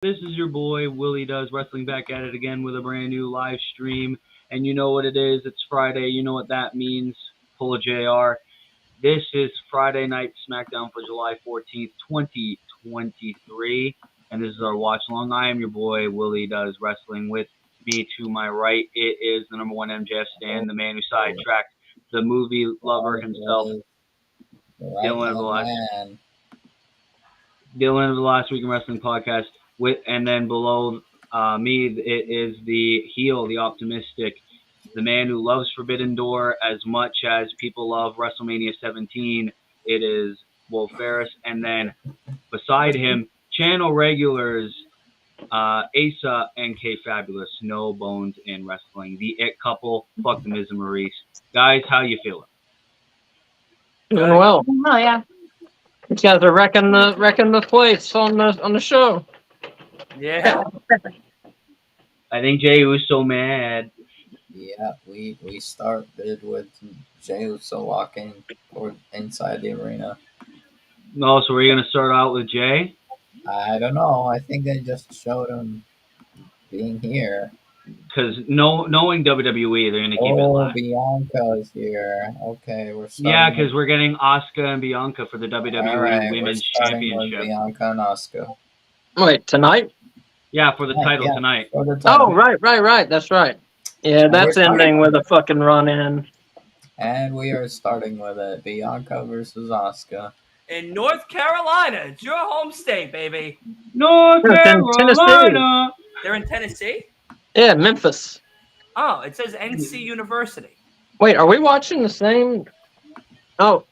This is your boy Willie Does Wrestling back at it again with a brand new live stream. And you know what it is? It's Friday. You know what that means. Pull a JR. This is Friday Night Smackdown for July 14th, 2023. And this is our watch along. I am your boy Willie Does Wrestling. With me to my right, it is the number one MJF Stan, the man who sidetracked the movie lover himself, Dylan of the Last Week in Wrestling podcast. And then below me, it is the heel, the optimistic, the man who loves Forbidden Door as much as people love WrestleMania 17. It is Wolf Ferris. And then beside him, channel regulars, Asa and K Fabulous, no bones in wrestling. The It couple, fuck the Miz and Maurice. Guys, how you feeling? Doing well. Oh yeah. You guys are wrecking the place on the show. Yeah. I think Jey Uso mad. Yeah, we started with Jey Uso walking inside the arena. No, so we're gonna start out with Jey? I don't know. I think they just showed him being here. Because knowing WWE, they're gonna keep it live. Bianca is here. Okay, we're starting. Yeah, because we're getting Asuka and Bianca for the WWE Women's Championship. With Bianca and Asuka. Wait, tonight? Yeah, for the title tonight. For the title. Oh, right. That's right. Yeah, that's ending with a fucking run-in. And we are starting with it. Bianca versus Asuka. In North Carolina. It's your home state, baby. North Carolina. Tennessee. They're in Tennessee? Yeah, Memphis. Oh, it says NC University. Wait, are we watching the same? Oh.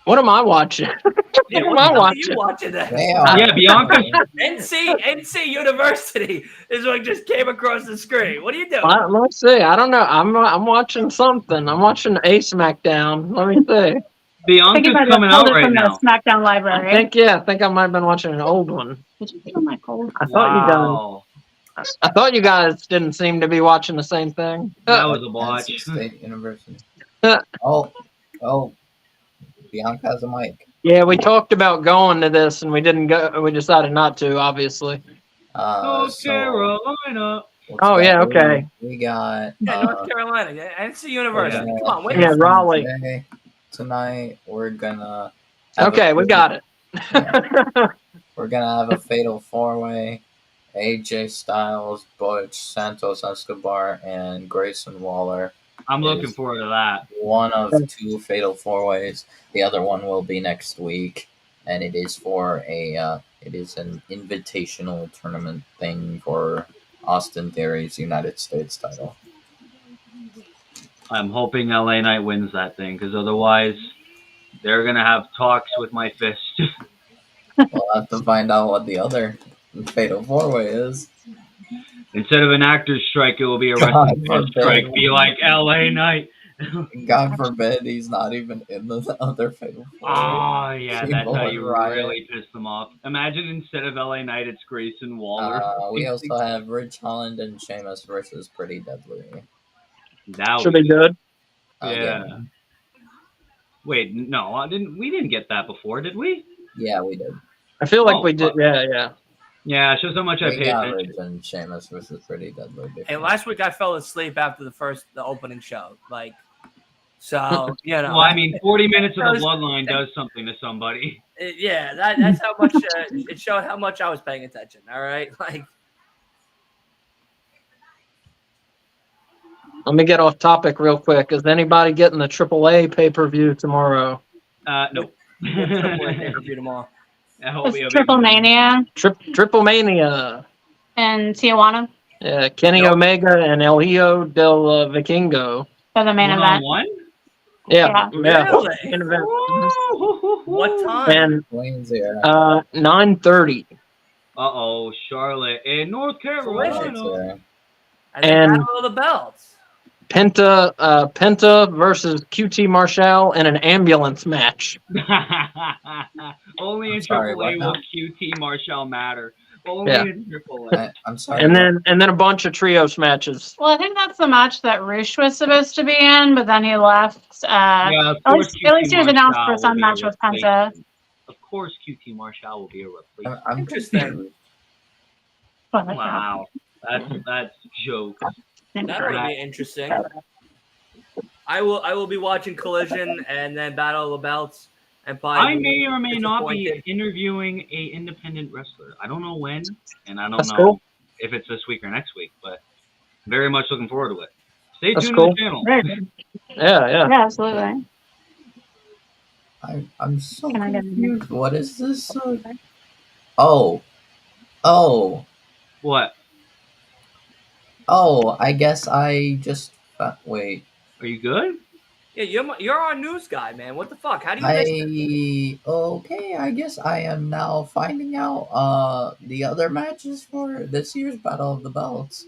What am I watching? Yeah, what am I watching? You watching that? Yeah, Bianca. NC University is what just came across the screen. What are you doing? Let's see. I don't know. I'm watching something. I'm watching a Smackdown. Let me see. Bianca's coming out right from now. the Smackdown library. I think I might have been watching an old one. Did you feel my cold? I thought you guys didn't seem to be watching the same thing. That was a botch. NC State University. Oh. Bianca has a mic. Yeah, we talked about going to this, and we didn't go. We decided not to, obviously. North Carolina. Yeah, okay. We got North Carolina, NC University. Come on, wait. Yeah, Raleigh. Tonight we're gonna. Okay, we got it. Yeah. We're gonna have a fatal four-way. AJ Styles, Butch, Santos Escobar, and Grayson Waller. I'm looking forward to that. One of two fatal four-ways. The other one will be next week, and it is for it is an invitational tournament thing for Austin Theory's United States title. I'm hoping LA Knight wins that thing, because otherwise they're gonna have talks with my fist. We'll have to find out what the other fatal four-way is. Instead of an actor's strike, it will be a wrestling strike. Be like LA Knight. God forbid he's not even in the other fatal four-way. Oh, yeah, that's how you riot. really piss them off. Imagine instead of LA Knight, it's Grayson Waller. We also have Rich Holland and Sheamus versus Pretty Deadly. That Should be good. Yeah. Wait, no, we didn't get that before, did we? Yeah, we did. I feel like we did. Yeah. Yeah, it shows how much I paid attention. Rich and Sheamus versus Pretty Deadly. Hey, last week I fell asleep after the opening show. So, you know. Well, I mean, 40 minutes of the Bloodline does something to somebody. Yeah, that's how much it showed how much I was paying attention. All right, Let me get off topic real quick. Is anybody getting the AAA pay-per-view tomorrow? Nope. Pay-per-view tomorrow. It's Triple Mania Triple Mania. in Tijuana Yeah, Kenny Omega and El Hijo del Vikingo. for the main event. One? Yeah. Really? Main event. What time? And 9:30. Uh-oh, Charlotte in North Carolina. And Battle of the Belts. Penta versus QT Marshall in an ambulance match. Only in AAA will QT Marshall matter. Only in AAA. I'm sorry. And then a bunch of trios matches. Well, I think that's the match that Roosh was supposed to be in, but then he left. Yeah, At least he was announced for some match with Penta. Of course, QT Marshall will be a replacement. I'm Interesting. confused. Wow, that's jokes. That'll be interesting. I will be watching Collision and then Battle of the Belts and probably I may or may not be disappointed. interviewing a independent wrestler. I don't know when, and I don't That's know cool. if it's this week or next week, but very much looking forward to it. Stay That's tuned cool. to the channel. Very good. Yeah. Yeah, absolutely. I'm so Can I get in confused. What is this? Oh. What? I guess I just wait. Are you good? Yeah, you're our news guy, man. What the fuck? How do you miss it? Okay, I guess I am now finding out the other matches for this year's Battle of the Belts.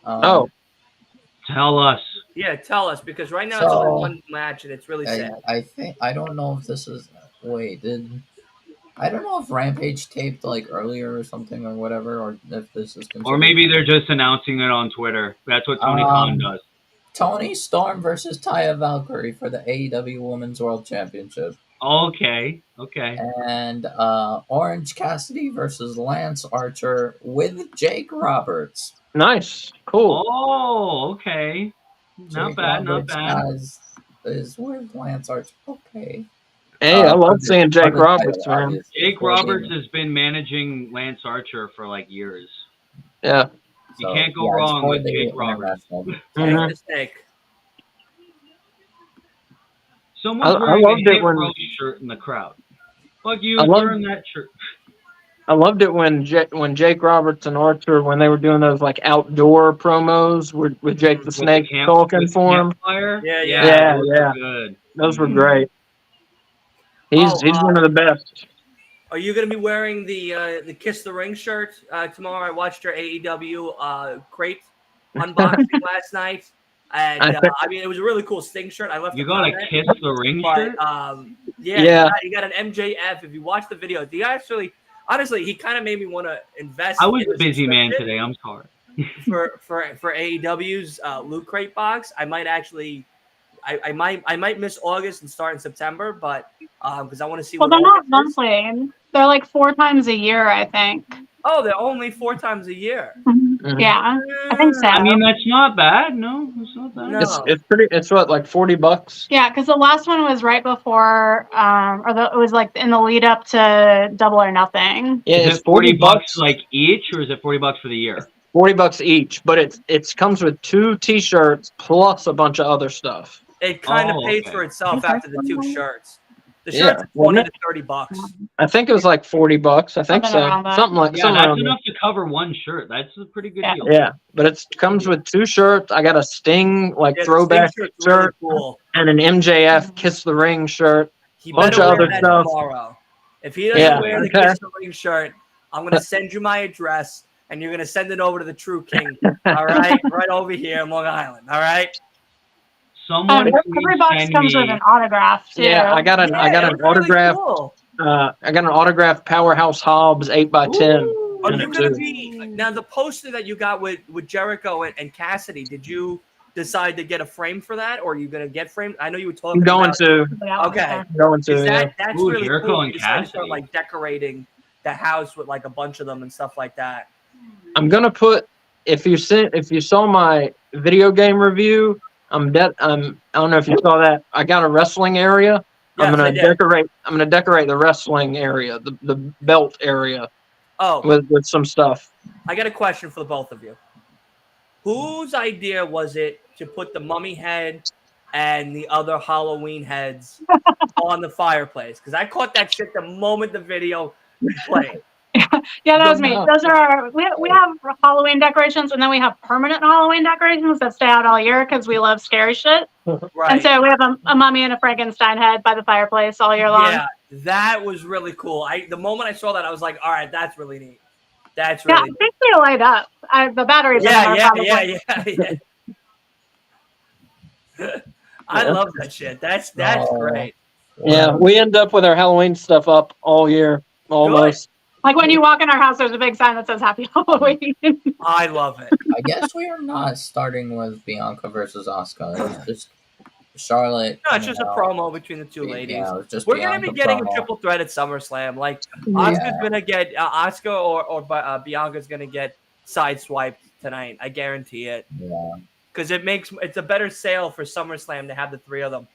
Oh, Tell us. Yeah, tell us because right now it's only one match and it's really sad. I don't know if this is I don't know if Rampage taped like earlier or something or whatever, or if this is Or maybe they're just announcing it on Twitter. That's what Tony Khan does. Tony Storm versus Taya Valkyrie for the AEW Women's World Championship. Okay. And Orange Cassidy versus Lance Archer with Jake Roberts. nice. Cool. Oh, okay. Not Jake bad. Roberts is with Lance Archer. Okay. Hey, I love seeing Jake Roberts, man. obviously. Jake Roberts has been managing Lance Archer for like years. Yeah. You can't go wrong with Jake Roberts. Take Mhm. the snake. Someone's I wearing loved a it Hit when- Row shirt in the crowd. Fuck you, I loved- wearing that shirt. I loved it when Jake Roberts and Archer, when they were doing those like outdoor promos with Jake the With Snake camp- talking with for him. Campfire? Yeah. Yeah, those yeah. are good. Those were great. He's one of the best. Are you gonna be wearing the Kiss the Ring shirt tomorrow? I watched your AEW crate unboxing last night, and I mean it was a really cool Sting shirt. I left. You got a Kiss the Ring shirt? Yeah. You got an MJF. If you watch the video, the guy honestly, he kind of made me want to invest. I was in a busy man subscription today. I'm sorry. for AEW's Loot Crate box. I might actually. I might miss August and start in September, but because I want to see. Well, what they're not August is. monthly. They're like 4 times a year, I think. Oh, they're only 4 times a year. Mhm. Yeah, I think so. I mean, that's not bad. No, it's not bad. No. It's pretty. It's what, like $40? Yeah, because the last one was right before, it was like in the lead up to Double or Nothing. Yeah, Is it's it 40 bucks like each, or is it 40 bucks for the year? $40 each, but it comes with 2 T-shirts plus a bunch of other stuff. It kind of Oh, pays okay. for itself after the 2 shirts. The Yeah, shirts are 20 to 30 bucks. I think it was like $40. I think Something so. around that. Something like Yeah, something that's around there. enough to cover one shirt. That's a pretty good Yeah. deal. Yeah, but it comes with 2 shirts. I got a Sting Yeah, the throwback Sting shirt's really shirt cool. and an MJF Kiss the Ring shirt. He Bunch better of wear other that stuff. tomorrow. If he doesn't Yeah, wear the okay. Kiss the Ring shirt, I'm gonna send you my address and you're gonna send it over to the True King. All right, right over here in Long Island. All right. Someone Every please box send comes me. with an autograph too. Yeah, I got an Yeah, it was really autograph. cool. I got an autographed Powerhouse Hobbs 8x10. Are in you it, gonna too. be now the poster that you got with Jericho and Cassidy? Did you decide to get a frame for that, or are you gonna get framed? I know you were talking. I'm going about, to. Okay. I'm going to. Is Yeah. that's Ooh, really Jericho cool. and You decided to start Cassidy. like decorating the house with like a bunch of them and stuff like that. I'm gonna put. If you saw my video game review, I don't know if you saw that. I got a wrestling area. Yes, I'm I gonna did. decorate. I'm gonna decorate the wrestling area, the belt area Oh, with some stuff. I got a question for the both of you. Whose idea was it to put the mummy head and the other Halloween heads on the fireplace? Because I caught that shit the moment the video played. Yeah, that was me. No. Those are we have Halloween decorations, and then we have permanent Halloween decorations that stay out all year because we love scary shit. Right. And so we have a mummy and a Frankenstein head by the fireplace all year long. Yeah, that was really cool. The moment I saw that, I was like, all right, that's really neat. That's Yeah, really I think they light up. The batteries. in them are probably- yeah. I love that shit. That's Oh. great. Yeah, we end up with our Halloween stuff up all year, almost. Like when you walk in our house, there's a big sign that says Happy Halloween. I love it. I guess we are not starting with Bianca versus Asuka. It's just Charlotte. No, it's just a promo between the two ladies. Yeah, it was just We're going to Bianca be getting promo. a triple threat at SummerSlam. Like, Mhm. Asuka's going to get Asuka or Bianca's going to get sideswiped tonight. I guarantee it. Yeah. Because it's a better sale for SummerSlam to have the three of them.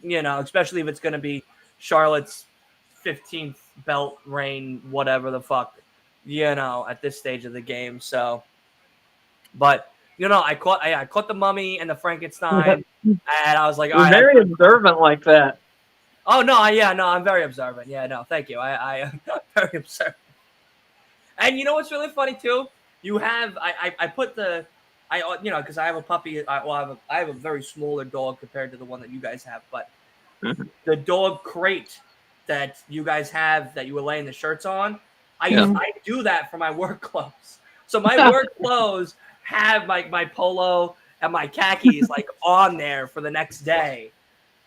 You know, especially if it's going to be Charlotte's 15th belt reign, whatever the fuck, you know, at this stage of the game. So, but, you know, I caught the Mummy and the Frankenstein, and I was like, all You're right. very observant like that. Oh, no, I'm very observant. Yeah, no, thank you. I'm very observant. And you know what's really funny, too? You have, I put the, you know, because I have a puppy. I have a very smaller dog compared to the one that you guys have. But the dog crate that you guys have that you were laying the shirts on, I do that for my work clothes. So my work clothes have my polo and my khakis like on there for the next day.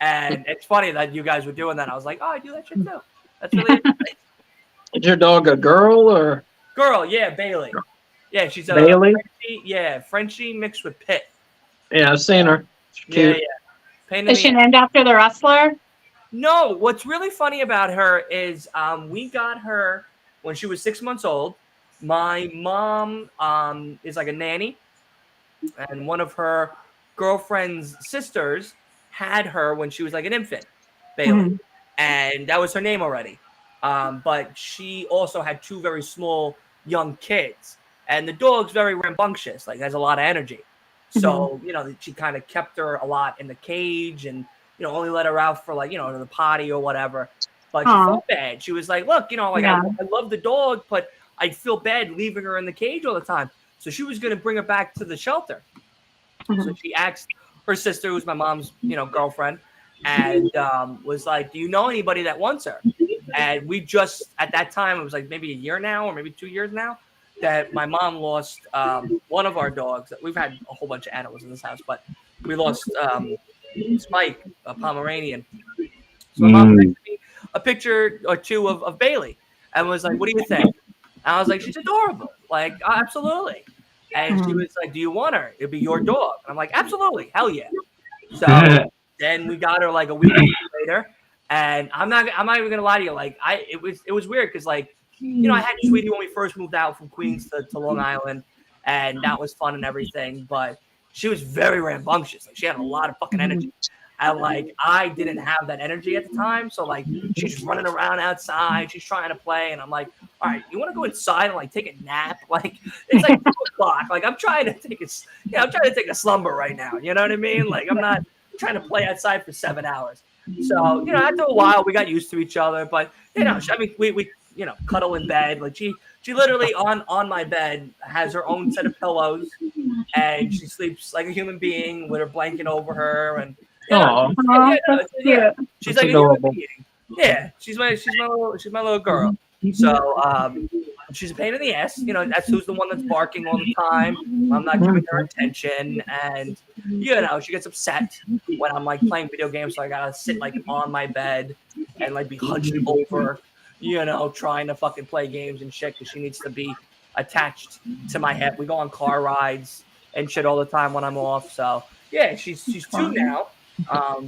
And it's funny that you guys were doing that. I was like, oh, I do that shit too. That's really interesting. Is your dog a girl or Girl? Yeah, Bailey. Yeah, she's a Bailey? Frenchie mixed with Pitt. Yeah, I've seen her. She's cute. Yeah. Is she named after the wrestler? No, what's really funny about her is we got her when she was 6 months old. My mom is like a nanny, and one of her girlfriend's sisters had her when she was like an infant, Bailey, and that was her name already. But she also had two very small young kids, and the dog's very rambunctious, like has a lot of energy. So, you know, she kind of kept her a lot in the cage and, you know, only let her out for like, you know, to the potty or whatever. But she felt bad. She was like, look, you know, like I love the dog, but I feel bad leaving her in the cage all the time. So she was going to bring her back to the shelter. So she asked her sister, who's my mom's, you know, girlfriend, and was like, do you know anybody that wants her? And we just, at that time, it was like maybe a year now or maybe 2 years now, that my mom lost one of our dogs. We've had a whole bunch of animals in this house, but we lost Spike, a Pomeranian. So my mom texted me a picture or two of Bailey and was like, what do you think? And I was like, she's adorable. Like, absolutely. And she was like, do you want her? It'd be your dog. And I'm like, absolutely. Hell yeah. So then we got her like a week later. And I'm not even gonna lie to you. Like it was weird because like, you know, I had Sweetie when we first moved out from Queens to Long Island, and that was fun and everything. But she was very rambunctious. Like she had a lot of fucking energy. And like I didn't have that energy at the time. So like she's running around outside, she's trying to play, and I'm like, all right, you want to go inside and like take a nap? Like it's like 2:00. Like I'm trying to take a slumber right now. You know what I mean? Like I'm not trying to play outside for 7 hours. So, you know, after a while we got used to each other, but you know, I mean we you know, cuddle in bed. Like she literally on my bed has her own set of pillows and she sleeps like a human being with her blanket over her and she's like a human being. Yeah, she's my little girl. So she's a pain in the ass. You know, that's who's the one that's barking all the time. I'm not giving her attention, and you know, she gets upset when I'm like playing video games. So I gotta sit like on my bed and like be hunched over, you know, trying to fucking play games and shit because she needs to be attached to my head. We go on car rides and shit all the time when I'm off. So yeah, she's 2 now.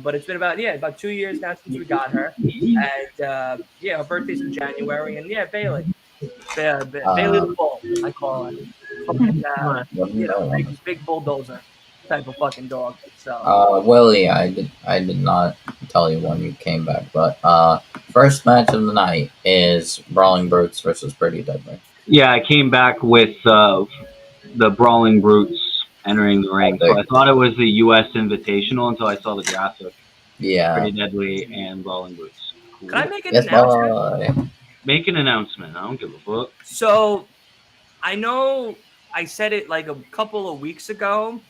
But it's been about 2 years now since we got her, and her birthday's in January, and Bailey, Bailey the Bull, I call her, fucking, big bulldozer type of fucking dog. So Willie, I did not tell you when you came back, but first match of the night is Brawling Brutes versus Pretty Deadly. Yeah, I came back with the Brawling Brutes entering the ring. So I thought it was the U.S. Invitational until I saw the graphic. Yeah. Pretty Deadly and Brawling Brutes. Cool. Can I make an announcement? Boy. Make an announcement. I don't give a fuck. So I know I said it like a couple of weeks ago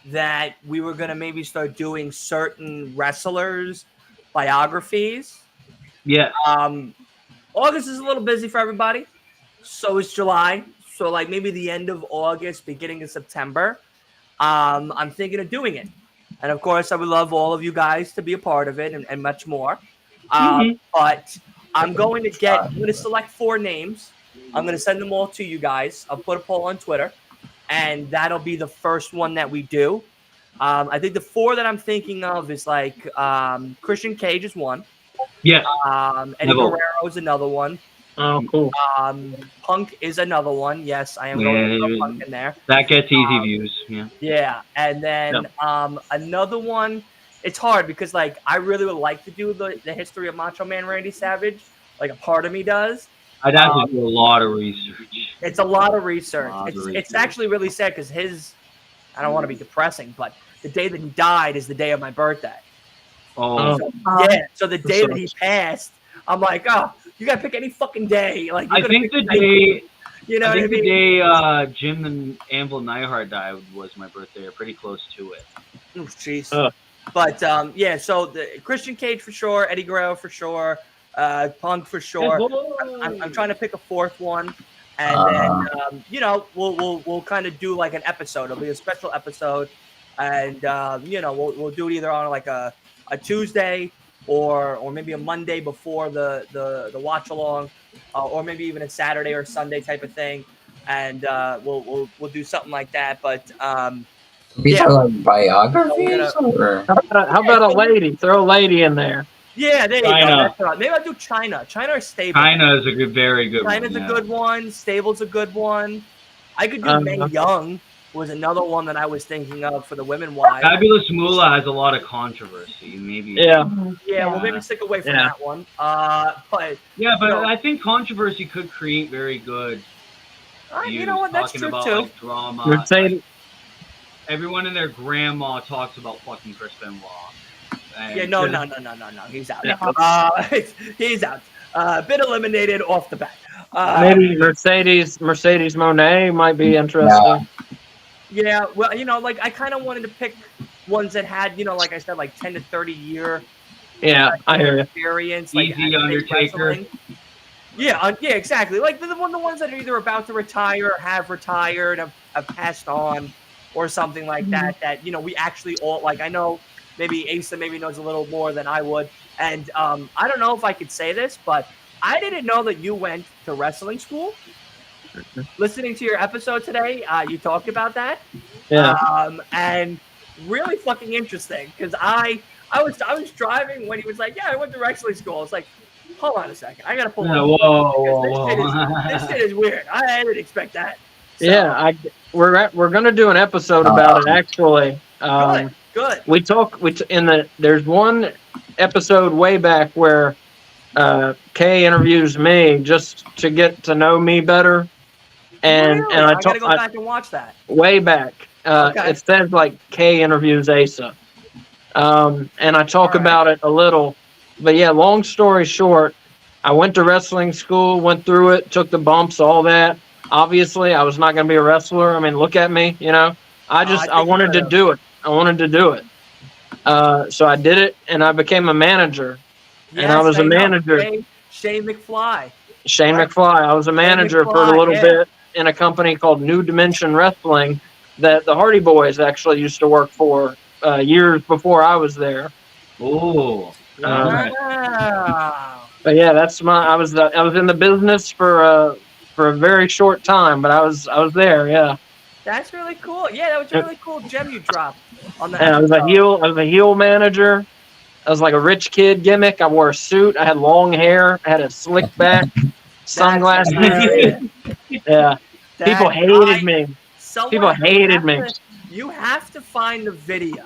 that we were going to maybe start doing certain wrestlers' biographies. Yeah. August is a little busy for everybody. So is July. So like maybe the end of August, beginning of September. I'm thinking of doing it. And of course, I would love all of you guys to be a part of it and much more. But I'm going to select 4 names. I'm going to send them all to you guys. I'll put a poll on Twitter. And that'll be the first one that we do. I think the 4 that I'm thinking of is like Christian Cage is one. Yes. Eddie Neville. Guerrero is another one. Oh, cool. Punk is another one. Yes, I am Yeah, going to throw Punk in there. that gets easy views. Yeah. Yeah, and then another one. It's hard because like I really would like to do the history of Macho Man Randy Savage. Like a part of me does. I'd have to do a lot of research. It's a lot of research. Lot of It's research. actually really sad because his. I don't want to be depressing, but the day that he died is the day of my birthday. Oh, Yeah, so the day that he passed, I'm like, oh, you gotta pick any fucking day. Like, I think the day. you know I what I think the mean? day Jim and Anvil Neihart died was my birthday, or pretty close to it. Oh, jeez. But yeah, so the Christian Cage for sure, Eddie Guerrero for sure, Punk for sure. I'm trying to pick a 4th one, and then you know we'll kind of do like an episode. It'll be a special episode, and you know we'll do it either on like a Tuesday or maybe a Monday before the watch along, or maybe even a Saturday or Sunday type of thing, and we'll do something like that. But We talking like biographies, or How about a lady? Throw a lady in there. yeah, there you China. go. That's right. Maybe I'll do China or Stable. China is a good, very good China's one. a good one. Stable's a good one. I could do Mae Young was another one that I was thinking of for the women wise. Fabulous Moolah has a lot of controversy. Maybe. Yeah. Yeah, well, maybe stick away from Yeah. that one. But Yeah, but you know, I think controversy could create very good. you know what? That's talking true about, too. Like, drama. Mercedes, Everyone and their grandma talks about fucking Chris Benoit. And Yeah, no. He's out. He's out. Been eliminated off the bat. maybe Mercedes Monet might be interesting. Yeah, well, you know, like I kind of wanted to pick ones that had, you know, like I said, like 10 to 30 year Yeah, I hear you. experience, like Easy at Undertaker. wrestling. Yeah, yeah, exactly. Like the ones that are either about to retire, or have retired, have passed on, or something like that. That you know, we actually all like. I know maybe Asa maybe knows a little more than I would, and I don't know if I could say this, but I didn't know that you went to wrestling school. Listening to your episode today, you talked about that. Yeah. And really fucking interesting because I was driving when he was like, yeah, I went to wrestling school. I was like, hold on a second, I gotta pull. Yeah, up. whoa. This shit is weird. I didn't expect that. So, Yeah, we're gonna do an episode about it actually. good. There's one episode way back where Kay interviews me just to get to know me better, and Really? and I gotta go back and watch that. way back. Okay. It says like Kay interviews Asa, and I talk All right. about it a little. But yeah, long story short, I went to wrestling school, went through it, took the bumps, all that. Obviously, I was not going to be a wrestler. I mean, look at me, you know. I wanted to do it. I wanted to do it. So I did it, and I became a manager. Yes, and I was a know. manager. Shane McFly. Shane Right. McFly. I was a manager for a McFly, little yeah. bit in a company called New Dimension Wrestling that the Hardy Boys actually used to work for years before I was there. Oh. Wow. But yeah, I was in the business for a very short time, but I was there. Yeah. That's really cool. Yeah, that was a really cool gem you dropped on that. And I was a heel manager. I was like a rich kid gimmick. I wore a suit. I had long hair. I had a slick back, sunglasses. Yeah. People hated me. People hated me. You have to find the video.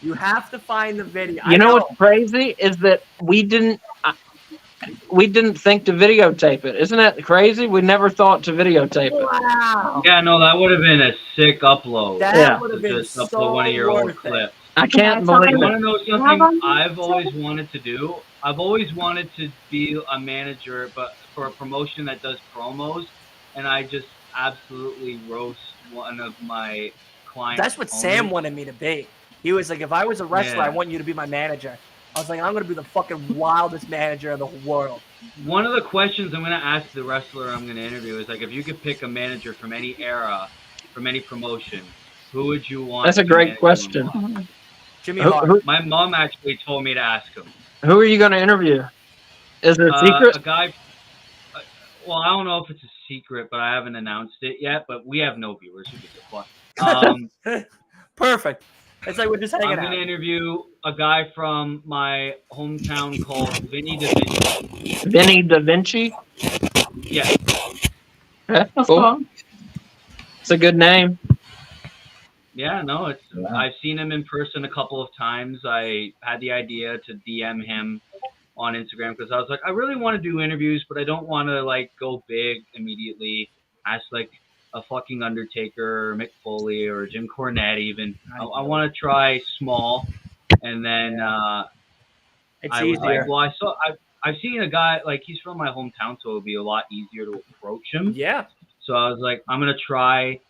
You have to find the video. You know what's crazy is that we didn't think to videotape it. Isn't that crazy? We never thought to videotape it. Wow. Yeah, no, that would have been a sick upload. That would have been Just so upload one of your old worth it. clips. I can't You believe want it. to know something I've always wanted to do? I've always wanted to be a manager, but for a promotion that does promos, and I just absolutely roast one of my clients. That's what Sam wanted me to be. He was like, if I was a wrestler, I want you to be my manager. I was like, I'm going to be the fucking wildest manager in the whole world. One of the questions I'm going to ask the wrestler I'm going to interview is like, if you could pick a manager from any era, from any promotion, who would you want? That's a to great manage question. you? Jimmy Hart. My mom actually told me to ask him. Who are you going to interview? Is it a secret? A guy. Well, I don't know if it's a secret, but I haven't announced it yet. But we have no viewers. Who gives a fuck? Perfect. It's like we're just I'm hanging going to out. interview a guy from my hometown called Vinny DaVinci. Vinny Da Vinci. Yeah. Yeah, That's cool. cool. It's a good name. Yeah, no, it's. Yeah. I've seen him in person a couple of times. I had the idea to DM him on Instagram because I was like, I really want to do interviews, but I don't want to like go big immediately. Ask like a fucking Undertaker or Mick Foley or Jim Cornette even. I want to try small, and then It's I was like, easier. well, I've seen a guy like he's from my hometown, so it would be a lot easier to approach him. Yeah. So I was like, I'm gonna try.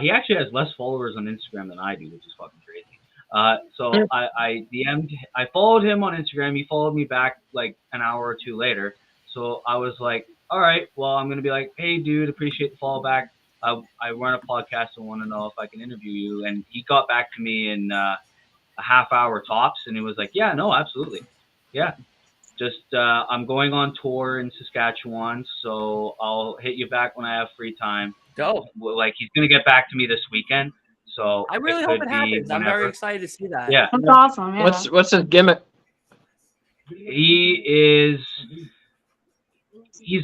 He actually has less followers on Instagram than I do, which is fucking crazy. So I DM'd, I followed him on Instagram. He followed me back like an hour or two later. So I was like, all right, well, I'm gonna be like, hey, dude, appreciate the follow back. I run a podcast and want to know if I can interview you. And he got back to me in a half hour tops, and he was like, yeah, no, absolutely, yeah. Just I'm going on tour in Saskatchewan, so I'll hit you back when I have free time. Dope. Like he's gonna get back to me this weekend, so I really it hope could it be happens. I'm very whenever. excited to see that. Yeah, That's awesome. Yeah. What's his gimmick? He's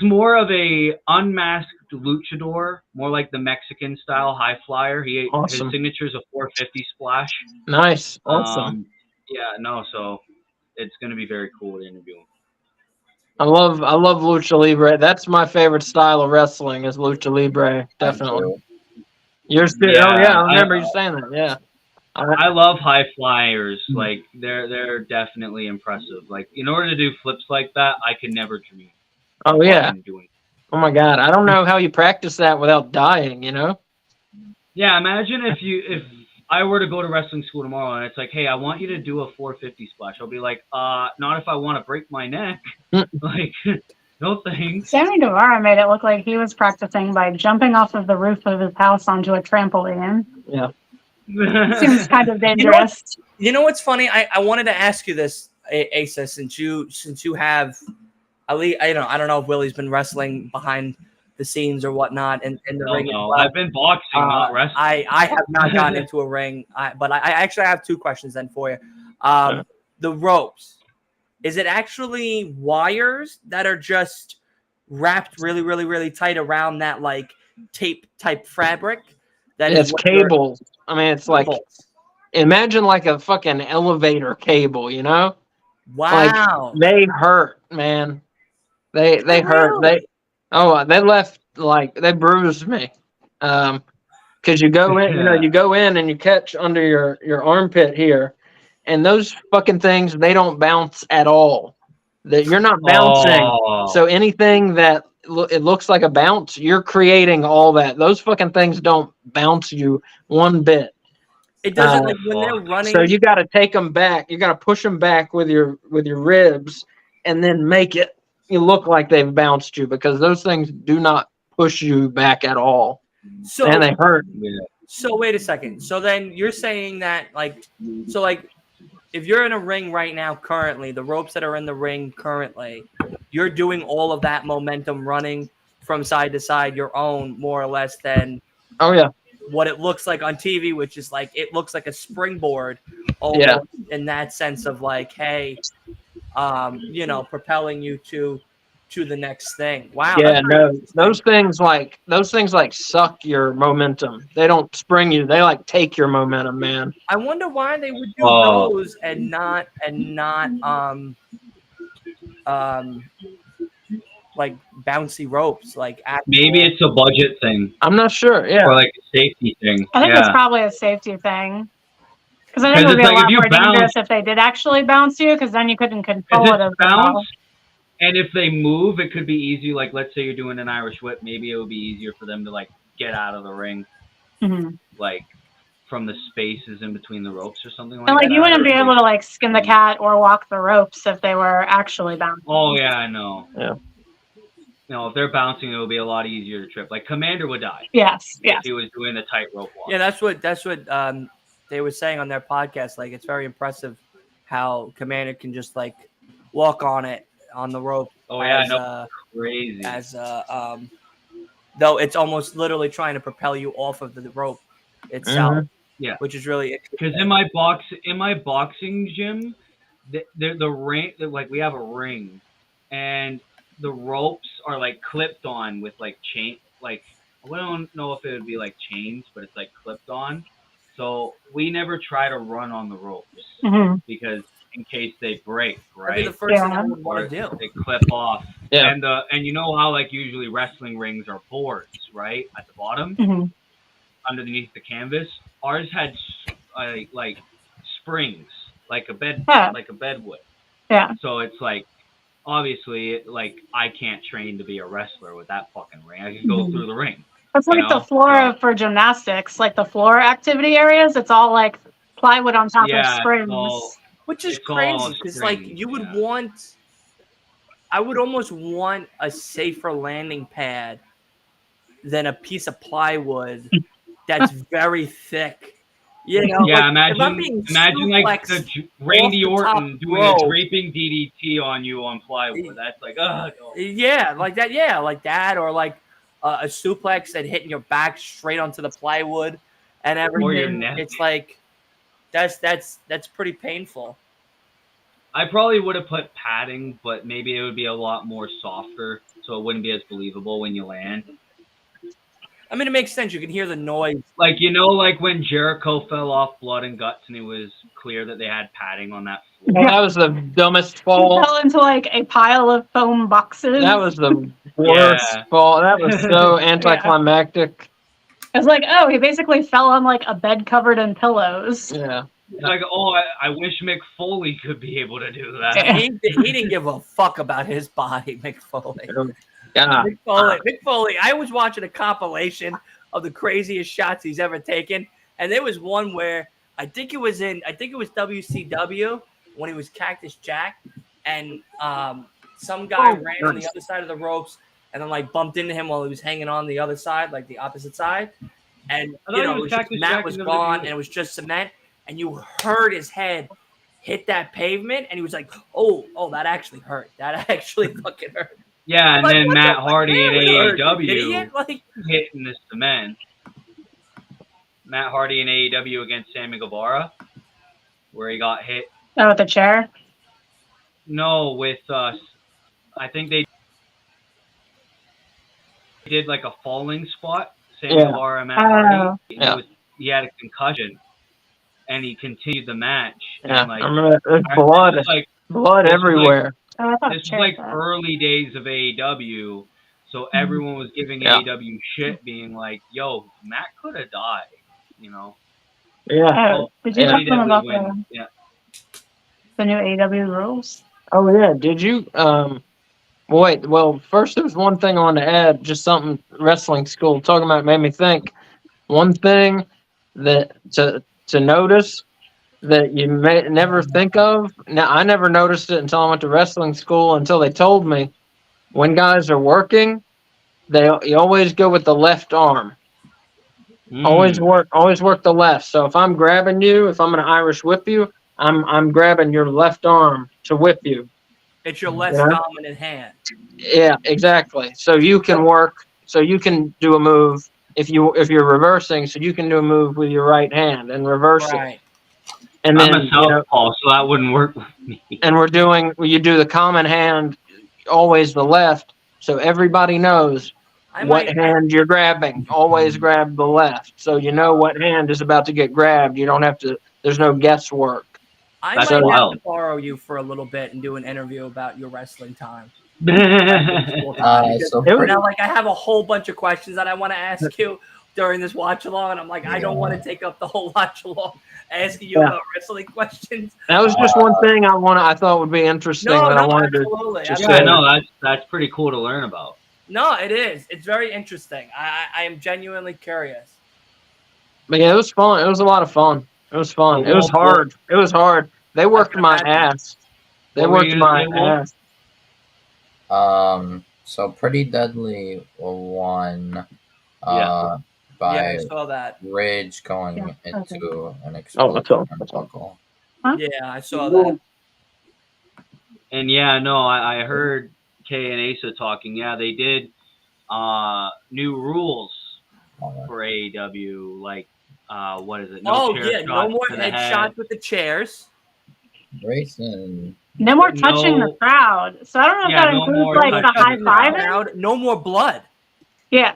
more of a unmasked luchador, more like the Mexican style high flyer. Awesome. His signature is a 450 splash. Nice. Awesome. Yeah, no, so it's gonna be very cool to interview him. I love lucha libre. That's my favorite style of wrestling is lucha libre. Definitely. Yours too. Yeah, Oh yeah, I remember you saying that. Yeah. I love high flyers. Like they're definitely impressive. Like in order to do flips like that, I could never dream. Oh yeah. Doing. Oh my god, I don't know how you practice that without dying. You know. Yeah, imagine if I were to go to wrestling school tomorrow and it's like, hey, I want you to do a 450 splash. I'll be like, not if I want to break my neck. Like, no thanks. Sammy Guevara made it look like he was practicing by jumping off of the roof of his house onto a trampoline. Yeah. Seems kind of dangerous. You know what's funny? I wanted to ask you this, Asa, since you have, at least, I don't know if Willie's been wrestling behind the scenes or whatnot in the ring. No, I've been boxing, not wrestling. I have not gotten into a ring, but I actually have two questions then for you. The ropes, is it actually wires that are just wrapped really, really, really tight around that like tape type fabric? It's cables. I mean, it's like, imagine like a fucking elevator cable, you know? Wow. Like, they hurt, man. They hurt. They left, like, they bruised me. Because you go in, you go in and you catch under your armpit here, and those fucking things, they don't bounce at all. That you're not bouncing. Oh. So anything that it looks like a bounce, you're creating all that. Those fucking things don't bounce you one bit. It doesn't like when they're running. So you got to take them back. You got to push them back with your ribs, and then make it you look like they've bounced you, because those things do not push you back at all. So and they hurt. Yeah. So wait a second. So then you're saying that if you're in a ring right now, currently, the ropes that are in the ring currently, you're doing all of that momentum running from side to side, your own, more or less, than what it looks like on TV, which is like, it looks like a springboard almost in that sense of like, hey, propelling you to the next thing. Wow. Yeah, no, those things like suck your momentum. They don't spring you. They like take your momentum, man. I wonder why they would do those and not like bouncy ropes, like maybe it's a budget thing. I'm not sure. Yeah, or like a safety thing. I think it's probably a safety thing. Because I think it would be a lot more dangerous if they did actually bounce you, because then you couldn't control it as well. And if they move, it could be easy. Like, let's say you're doing an Irish whip, maybe it would be easier for them to like get out of the ring, like from the spaces in between the ropes or something like that. And like you wouldn't be able to like skin the cat or walk the ropes if they were actually bouncing. Oh yeah, I know. Yeah. No, if they're bouncing, it would be a lot easier to trip. Like Commander would die. Yes. If he was doing the tightrope walk. Yeah, that's what they were saying on their podcast. Like, it's very impressive how Commander can just like walk on it on the rope. Oh yeah, I know. Crazy. Though it's almost literally trying to propel you off of the rope itself. Yeah. which is really interesting. Because in my boxing gym, the ring, like we have a ring, and the ropes are like clipped on with like chain, like I don't know if it would be like chains, but it's like clipped on. So we never try to run on the ropes Mhm. because in case they break, That'd be the right? first thing Yeah. I would Or want to do. they clip off. Yeah. And you know how like usually wrestling rings are boards, right? At the bottom, Mhm. underneath the canvas. Ours had like springs, like a Yeah. bed would. Yeah. So it's like obviously like I can't train to be a wrestler with that fucking ring. I could go Mhm. through the ring, It's you like the know. floor So for gymnastics, like the floor activity areas. It's all like plywood on top of yeah, so springs. Which is it's all crazy because, like, springs. you would Yeah. want, I would almost want a safer landing pad than a piece of plywood that's very thick. You know, like Yeah, if I'm being imagine like suplexed off Randy the top Orton doing a rope, draping DDT on you on plywood. That's like, no. yeah, like that, yeah, like that, or like a suplex and hitting your back straight onto the plywood and Or your everything. neck. It's like that's pretty painful. I probably would have put padding, but maybe it would be a lot more softer, so it wouldn't be as believable when you land. I mean, it makes sense. You can hear the noise. Like like when Jericho fell off Blood and Guts, and it was clear that they had padding on that floor. Well, that was the dumbest He fall. fell into like a pile of foam boxes. That was the worst fall. That was so anticlimactic. It was like, oh, he basically fell on like a bed covered in pillows. Yeah. It's like, oh, I wish Mick Foley could be able to do that. Yeah. He didn't give a fuck about his body, Mick Foley. Yeah. Mick Foley. I was watching a compilation of the craziest shots he's ever taken, and there was one where I think it was WCW when he was Cactus Jack, and some guy ran on the other side of the ropes and then like bumped into him while he was hanging on the other side, like the opposite side, and Matt was gone, and it was just cement, and you heard his head hit that pavement, and he was like, "Oh, that actually hurt. That actually fucking hurt." Yeah, and Like, then what Matt the Hardy in fuck? Idiot? AEW Like, hitting the cement. Matt Hardy in AEW against Sammy Guevara, where he got hit. Oh, with the chair? No, with I think they did like a falling spot. Sammy Guevara and Matt Hardy. And he had a concussion, and he continued the match. Yeah, and, like, I remember there's blood everywhere. This was like early days of AEW, so everyone was giving AEW shit, being like, "Yo, Matt could have died," you know. Yeah. Oh, did you talk to them about the new AEW rules? Oh yeah. Did you? Wait. Well, first there was one thing I wanted to add. Just something wrestling school talking about made me think. One thing that to notice that you may never think of. Now, I never noticed it until I went to wrestling school. Until they told me, when guys are working, you always go with the left arm. Always work the left. So if I'm grabbing you, if I'm gonna Irish whip you, I'm grabbing your left arm to whip you. it's your less dominant hand. Yeah, exactly. So you can work. So you can do a move if you're reversing. So you can do a move with your right hand and reverse it. And I'm then, a southpaw, so that wouldn't work with me. And you do the common hand, always the left, so everybody knows what hand you're grabbing. Always grab the left, so you know what hand is about to get grabbed. You don't have to. There's no guesswork. I might have to borrow you for a little bit and do an interview about your wrestling time. I have a whole bunch of questions that I want to ask you during this watch along, and I'm like, I don't want to take up the whole watch along asking you about wrestling questions. That was just one thing I thought would be interesting. I wanted to I know that's pretty cool to learn about. No, it is. It's very interesting. I am genuinely curious. But yeah, it was fun. It was a lot of fun. It was fun. It was hard. It was hard. They worked my ass. They worked my ass. So Pretty Deadly won. By I saw that. Ridge going into an explosive turnbuckle. Yeah, I saw that. And I heard Kay and Asa talking. Yeah, they did new rules for AEW, like what is it? No shots more to the head head. shots with the chairs. Grayson. No more touching the crowd. So I don't know if that includes like the high fiving. No more blood. Yeah.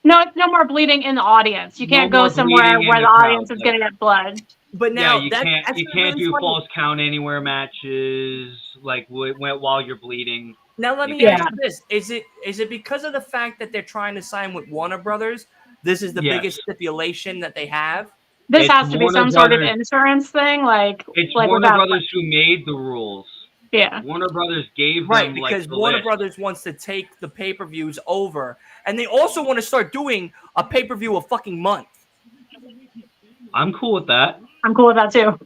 No more bleeding in the audience. You can't go somewhere where the audience is going to get blood. But now you can't do false count anywhere matches like while you're bleeding. Now let me ask you this: Is it because of the fact that they're trying to sign with Warner Brothers? This is the biggest stipulation that they have. This has to be some sort of insurance thing, it's Warner Brothers who made the rules. Yeah, Warner Brothers gave them because Warner Brothers wants to take the pay-per-views over, and they also want to start doing a pay-per-view a fucking month. I'm cool with that. I'm cool with that too.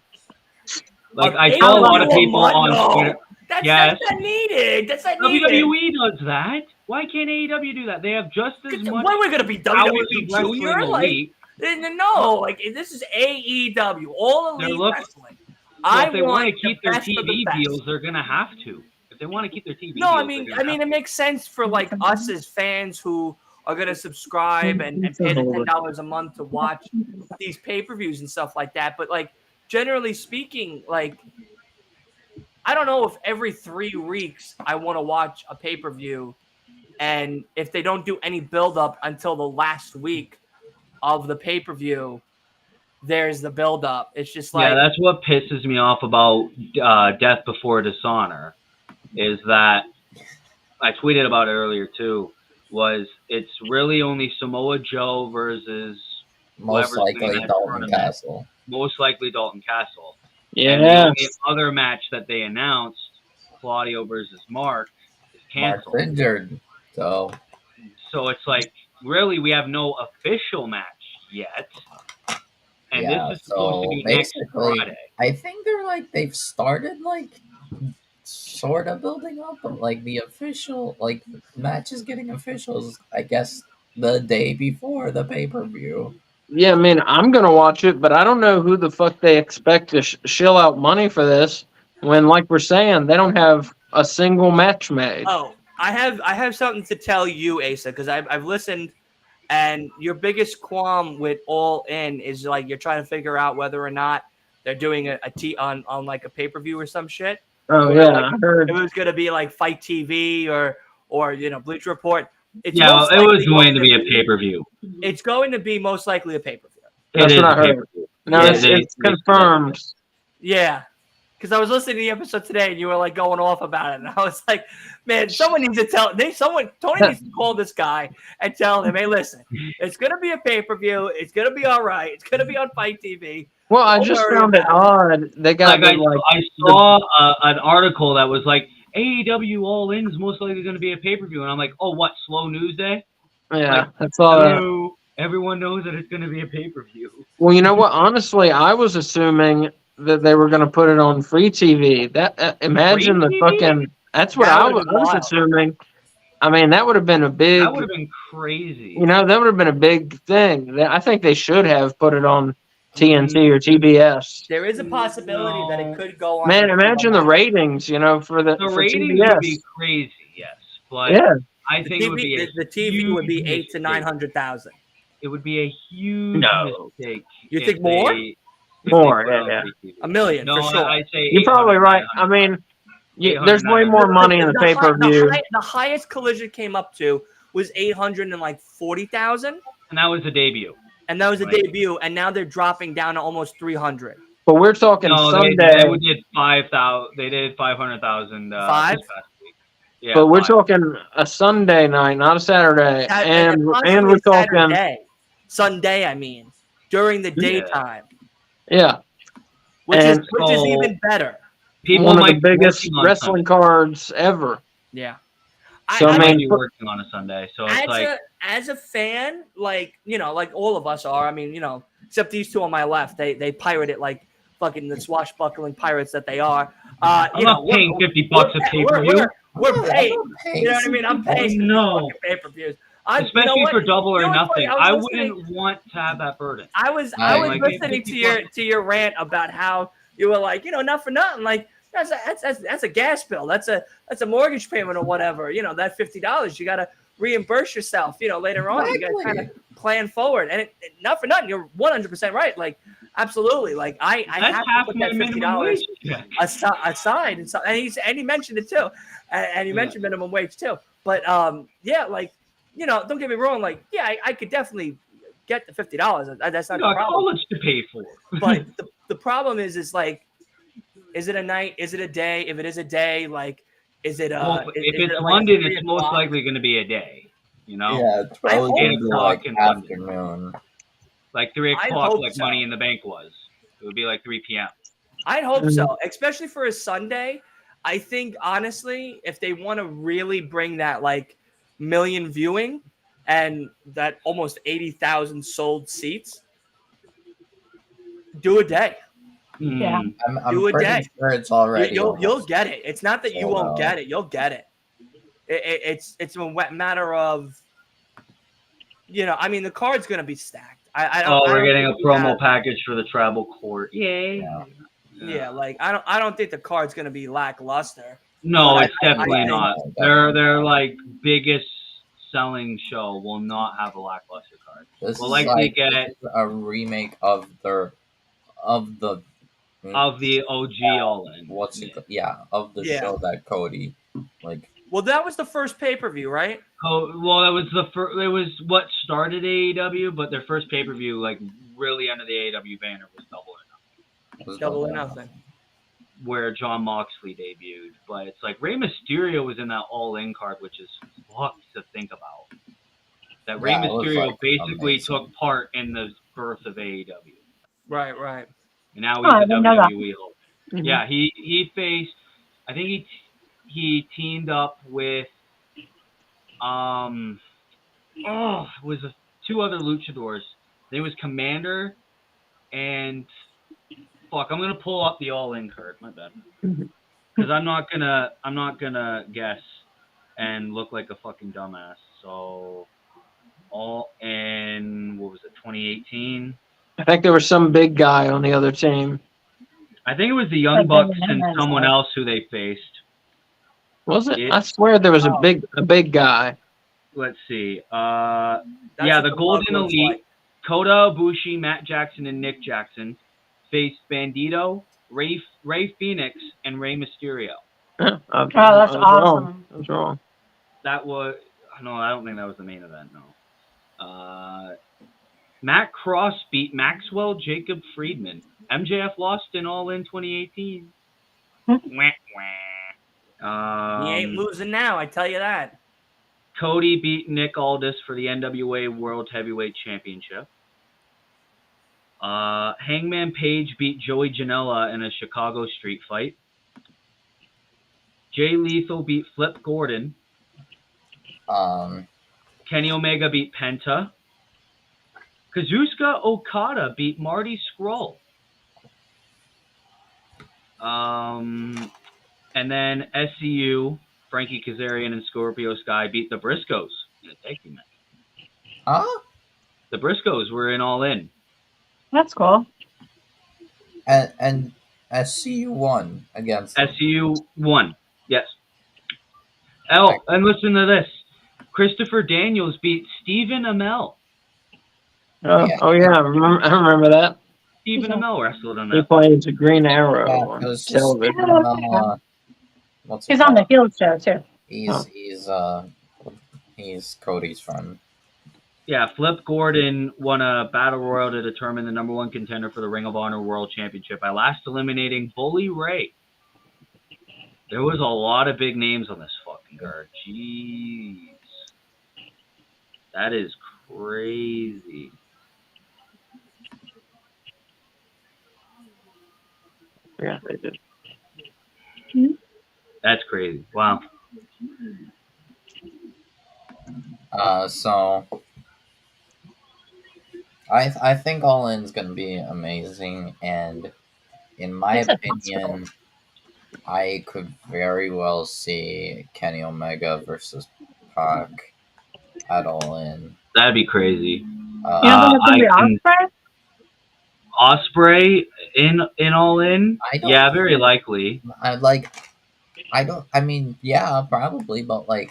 Like I saw a lot of people on Twitter. That's not needed. That's not needed. WWE does that. Why can't AEW do that? They have just as much. When are we going to be WWE Junior? No, like this is AEW, all elite wrestling. If they want to keep their TV deals, they're going to have to. If they want to keep their TV deals, I mean, it makes sense for like us as fans who are going to subscribe and pay the $10 a month to watch these pay-per-views and stuff like that. But like generally speaking, like I don't know if every 3 weeks I want to watch a pay-per-view, and if they don't do any build-up until the last week of the pay-per-view, there's the build-up. It's just like that's what pisses me off about Death Before Dishonor, is that I tweeted about it earlier too. Was it's really only Samoa Joe versus most likely Dalton Castle. Most likely Dalton Castle. Yeah. The other match that they announced, Claudio versus Mark, is canceled. Mark's injured, so it's like really we have no official match yet, and this is supposed to be next Friday. I think they've started sort of building up, but the official match is getting officials. I guess the day before the pay-per-view. Yeah, I mean, I'm going to watch it, but I don't know who the fuck they expect to shill out money for this when, like we're saying, they don't have a single match made. Oh, I have something to tell you, Asa, because I've listened, and your biggest qualm with All In is you're trying to figure out whether or not they're doing a on like a pay-per-view or some shit. Oh, yeah, I heard. It was going to be like Fight TV or Bleacher Report. It was going to be a pay-per-view. It's going to be most likely a pay-per-view. That's what I heard. No, it's confirmed. Yeah. Because I was listening to the episode today and you were going off about it. And I was like, man, someone needs to Tony needs to call this guy and tell him, hey, listen, it's going to be a pay-per-view. It's going to be all right. It's going to be on Fight TV. Well, I just found it odd. They got I saw an article that was like, AEW All In is most likely going to be a pay-per-view. And I'm like, oh, what, slow news day? Yeah, that's all. Everyone knows that it's going to be a pay-per-view. Well, you know what? Honestly, I was assuming that they were going to put it on free TV. Imagine the fucking. That's what I was assuming. I mean, that would have been a big. That would have been crazy. You know, that would have been a big thing. I think they should have put it on TNT or TBS. There is a possibility that it could go on. Man, imagine the ratings. For the ratings TBS. Would be crazy. Yes, but I think it would be the TV would be 800,000 to 900,000. It would be a huge mistake. You think more? More, yeah. $1 million, no, for sure. I'd say you're probably right. I mean, there's way more money in the pay-per-view. The highest Collision came up to was 840,000, and that was the debut. And now they're dropping down to almost 300. But we're talking Sunday. They did 5,000. They did 500,000. This past week. Yeah, but we're talking a Sunday night, not a Saturday, and we're talking Sunday. I mean, during the daytime. Yeah, which is even better. One of the biggest wrestling cards ever. Yeah. So I might be working on a Sunday. So it's as a fan, like all of us are. I mean, except these two on my left, they pirate it like fucking the swashbuckling pirates that they are. I'm not paying $50 a pay-per-view. We're paying. You know what I mean? I'm paying for pay-per-views. Especially for double or nothing. I wouldn't want to have that burden. I was listening to your rant about how you were like, not for nothing. Like that's a gas bill. That's a mortgage payment or whatever. That $50 you got to reimburse yourself. Later on, you got to kind of plan forward. And not for nothing, you're 100% right. Like, absolutely. Like, I That's have half to put my that minimum wage $50 check. aside. And he mentioned it too. And he mentioned minimum wage too. But yeah, like, you know, don't get me wrong. Like, yeah, I could definitely get the $50. That's not the problem. College to pay for. But the problem is like, is it a night? Is it a day? If it is a day, like, is it Well, if it's like London, it's most likely going to be a day. You know? Yeah, it's probably hope gonna be like in London. afternoon. Like 3 I o'clock, hope like so. Money in the Bank was. It would be like 3 p.m. I'd hope so, especially for a Sunday. I think, honestly, if they want to really bring that, like, million viewing and that almost 80,000 sold seats, do a day. Yeah. I'm Do a pretty day. sure it's already. You'll get it. It's not that you sold won't out. get it. You'll get it. It's a matter of, you know, I mean, the card's going to be stacked. We're getting a promo package for the travel court. Yay. Yeah, like, I don't think the card's going to be lackluster. No, But it's definitely I not. Their like biggest selling show will not have a lackluster card. This We'll is likely like get a remake of the OG All In. What's it? Yeah, of the show that Cody like. Well, that was the first pay-per-view, right? Oh, well, that was the first. It was what started AEW, but their first pay-per-view, like, really under the AEW banner, was Double or Nothing. Double or Nothing, where John Moxley debuted. But it's like Rey Mysterio was in that All In card, which is fucked to think about. That Rey Mysterio basically took part in the birth of AEW. Right. And now he's a WWE Hulk. Mm-hmm. Yeah, he faced. I think he teamed up with was two other luchadors. There was Commander and fuck. I'm gonna pull up the All In card. My bad. Because I'm not gonna guess and look like a fucking dumbass. So All In, what was it? 2018. I think there was some big guy on the other team. I think it was the Young Bucks and someone else who they faced. Was it? I swear there was a big guy. Let's see. The Golden Elite, like. Kota Ibushi, Matt Jackson, and Nick Jackson faced Bandito, Ray Phoenix, and Rey Mysterio. That's awesome. I was wrong. That was no, I don't think that was the main event. No. Matt Cross beat Maxwell Jacob Friedman. MJF lost in All In 2018. He ain't losing now, I tell you that. Cody beat Nick Aldis for the NWA World Heavyweight Championship. Hangman Page beat Joey Janela in a Chicago street fight. Jay Lethal beat Flip Gordon. Kenny Omega beat Penta. Kazuchika Okada beat Marty Scurll. And then SCU, Frankie Kazarian and Scorpio Sky beat the Briscoes in a tag team match. Huh? The Briscoes were in All In. That's cool. And SCU won against them. SCU won, yes. Oh, and listen to this. Christopher Daniels beat Stephen Amell. Oh yeah, I remember that. Stephen Amell wrestled on that. He plays a Green Arrow on television. He's on the Field show too. He's Cody's friend. Yeah, Flip Gordon won a battle royal to determine the number one contender for the Ring of Honor World Championship by last eliminating Bully Ray. There was a lot of big names on this fucking card. Jeez. That is crazy. Yeah, they did. That's crazy. Wow. So I think All In's gonna be amazing, and in my opinion, I could very well see Kenny Omega versus Pac at All In. That'd be crazy. Ospreay in All In? Yeah, very likely. Probably, but I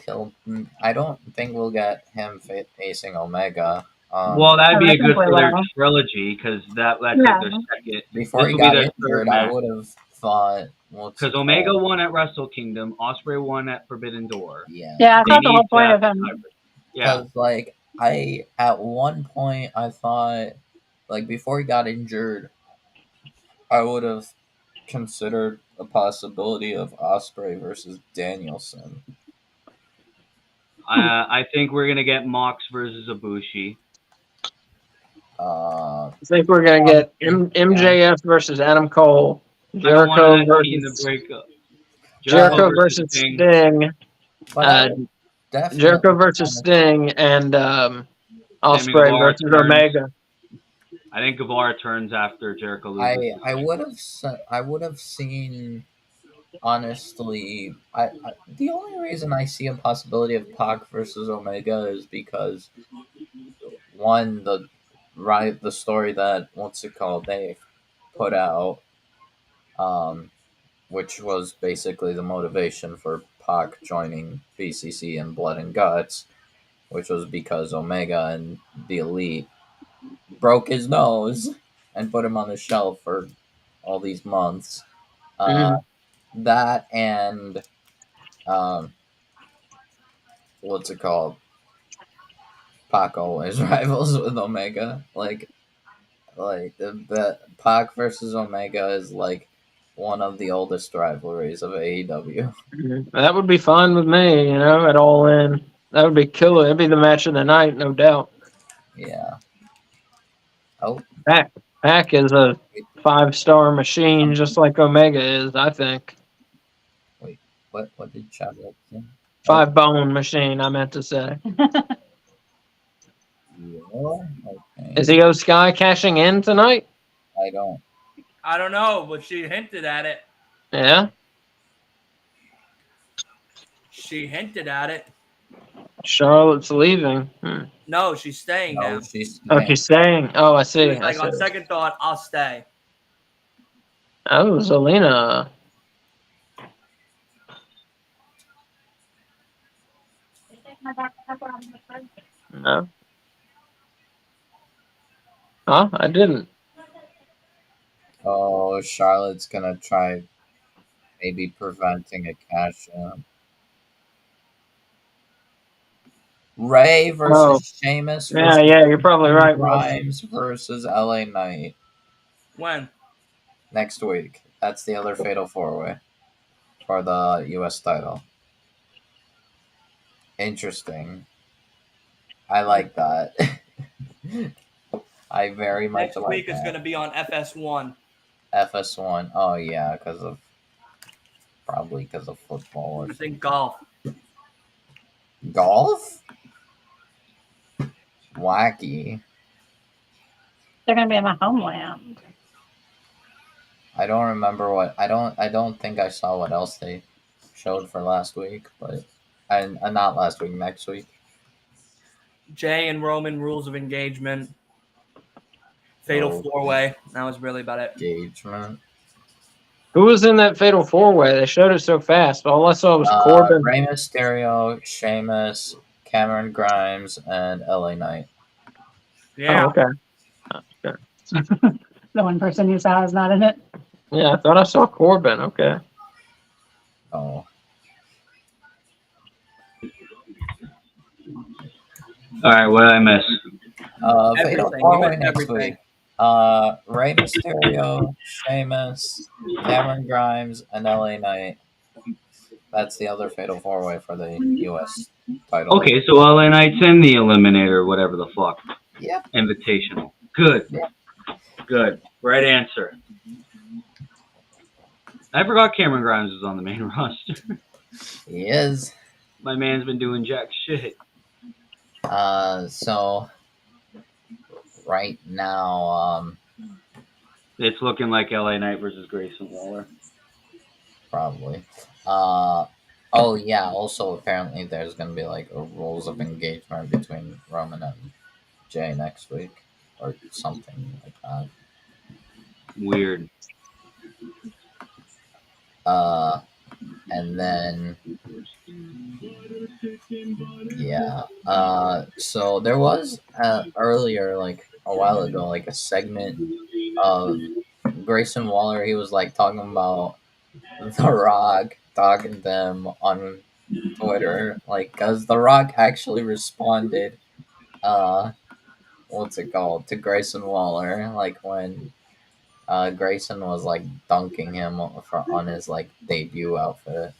don't think we'll get him facing Omega. Well, that'd be I a good think we for their will. trilogy because that's like Yeah. their second. Before This he will be got their third injured, I match. would have thought what's Because it Omega called? won at Wrestle Kingdom, Osprey won at Forbidden Door. Yeah. Yeah, I They thought the need whole point that of him. Yeah. Because like I at one point I thought like before he got injured, I would have considered a possibility of Osprey versus Danielson. I think we're gonna get Mox versus Ibushi. Uh, I think we're gonna get MJF versus Adam Cole, I don't want Jericho that team to versus break up. Jericho versus Sting, but I would Jericho definitely versus Sting, and Osprey Guevara versus turns. Omega. I think Guevara turns after Jericho loses. I would have seen honestly I the only reason I see a possibility of Pac versus Omega is because one the story that what's it called they put out which was basically the motivation for Pac joining BCC and Blood and Guts, which was because Omega and the Elite broke his nose and put him on the shelf for all these months. Mhm. That and um, what's it called? Pac always rivals with Omega. Like the Pac versus Omega is like one of the oldest rivalries of AEW. That would be fine with me, at All In. That would be killer. It'd be the match of the night, no doubt. Yeah. Oh, Pac is a 5-star machine, just like Omega is, I think. wait. What did Charlotte say? 5-bone machine, I meant to say. Yeah. Okay. Is Io Sky cashing in tonight? I don't. I don't know, but she hinted at it. Yeah. She hinted at it. Charlotte's leaving. No, she's staying No, now. she's. Oh, she's staying. Oh, I She see. was I like, see. on second thought, I'll stay. Oh, Zelina. No. Huh? I didn't. Oh, Charlotte's gonna try maybe preventing a cash in. Ray Oh, versus Sheamus yeah, versus you're probably right, Russ. Grimes versus LA Knight When? next week. That's the other fatal four way for the US title. Interesting. I like that. I very much Next like week is that. going to be on FS1. FS1. Oh yeah, probably because of football or I think golf. golf. Wacky. They're going to be in my homeland. I don't remember what I don't think I saw what else they showed for last week, but and not last week, next week. Jay and Roman rules of engagement. Fatal Oh, four-way. That was really about it. engagement. Who was in that fatal 4-way? They showed it so fast. All I saw was Corbin. Rey Mysterio, Sheamus, Cameron Grimes, and LA Knight. Yeah. Oh, okay. The one person you saw is not in it. Yeah, I thought I saw Corbin. Okay. Oh. All right, what did I miss? Fatal Everything. four You way missed next everything. week. Rey Mysterio, Sheamus, Cameron Grimes, and LA Knight. That's the other fatal four way for the US title. Okay, so LA Knight's in the Eliminator, whatever the fuck. Yep. Invitational. Good. Yep. Good. Right answer. I forgot Cameron Grimes was on the main roster. He is. My man's been doing jack shit. So right now, It's looking like LA Knight versus Grayson Waller. probably. Oh yeah. Also, apparently, there's gonna be like a rules of engagement between Roman and Jay next week, or something like that. Weird. And then, yeah. So there was earlier, like a while ago, like a segment of Grayson Waller. He was like talking about The Rock, talking to them on Twitter, like, because The Rock actually responded, what's it called, to Grayson Waller, like when Grayson was like dunking him on his like debut outfit.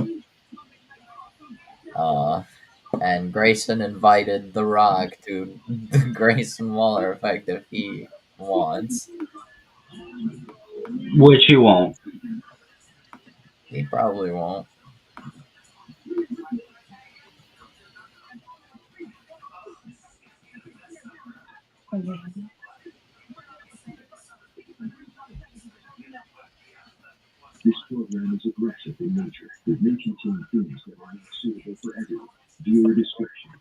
And Grayson invited The Rock to the Grayson Waller effect if he wants. Which he won't. He probably won't. This program is aggressive in nature, with may contain themes that are not suitable for everyone. Viewer discretion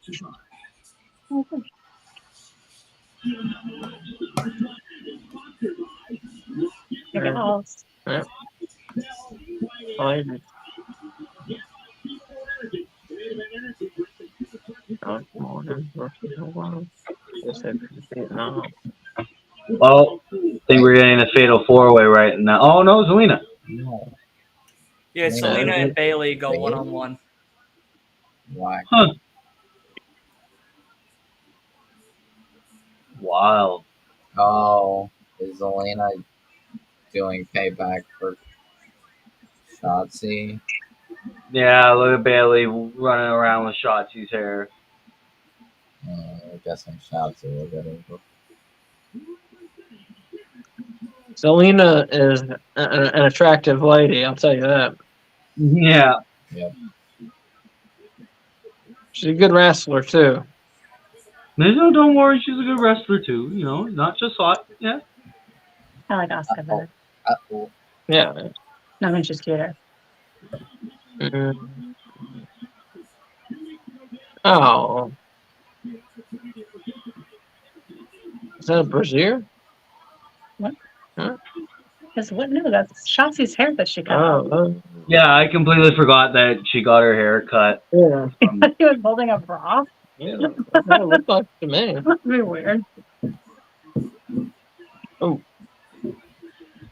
advised. Yeah. Fine. Well, I think we're getting a fatal four-way right now. Oh no, Zelina. No. Yeah, Selena and Bailey go Bailey? 1-on-1. Why? Huh. Wild. Oh, is Elena doing payback for Shotzi? Yeah, look at Bailey running around with Shotzi's hair. I guess I'm Shotzi will get over. Selena is an attractive lady, I'll tell you that. Yeah. Yep. She's a good wrestler too. No, don't worry, she's a good wrestler too. You know, not just hot. Yeah. I like Asuka better. Yeah. No, I mean she's cuter. Mm. Oh. Is that a brassiere? What? Huh? Because what? No, that's Shotzi's hair that she cut. Oh. Yeah, I completely forgot that she got her hair cut. Yeah. He was holding a bra. Yeah. That's what it looked like to me. That'd be weird. Oh.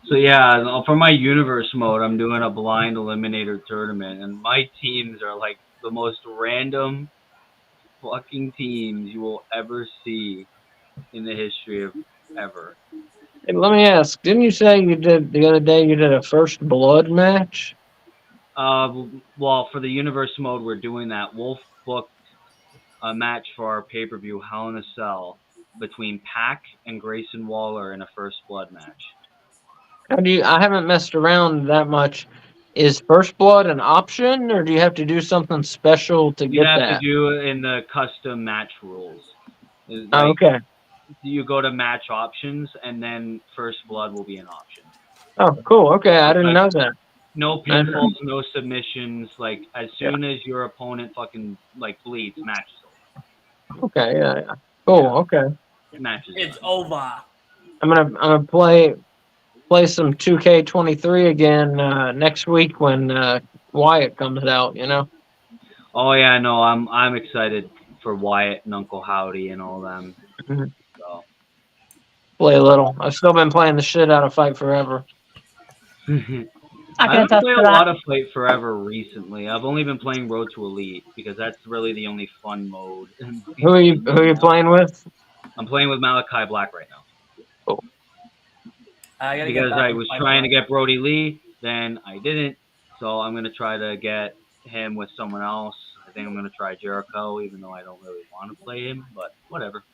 So yeah, for my universe mode, I'm doing a blind eliminator tournament, and my teams are like the most random fucking teams you will ever see in the history of ever. Hey, let me ask, didn't you say you did the other day you did a first blood match? Well, for the universe mode, we're doing that. Wolf booked a match for our pay-per-view Hell in a Cell between Pac and Grayson Waller in a first blood match. I haven't messed around that much. Is first blood an option, or do you have to do something special to You get have that? to do it in the custom match rules. Like, Oh, okay. you go to match options, and then first blood will be an option. Oh, cool. Okay, I didn't know that. No pinfalls, no submissions. Like as soon as your opponent fucking like bleeds, match is over. Okay, yeah. Cool. Okay. Matches. It's over. I'm gonna play some 2K23 again next week when Wyatt comes out. You know. Oh yeah, no, I'm excited for Wyatt and Uncle Howdy and all them. Mm-hmm. So. Play a little. I've still been playing the shit out of Fight Forever. I haven't played a lot of Fight Forever recently. I've only been playing Road to Elite because that's really the only fun mode. Who are you playing with? I'm playing with Malachi Black right now. Cool. Because I was trying to get Brody Lee, then I didn't. So I'm gonna try to get him with someone else. I think I'm gonna try Jericho, even though I don't really want to play him, but whatever.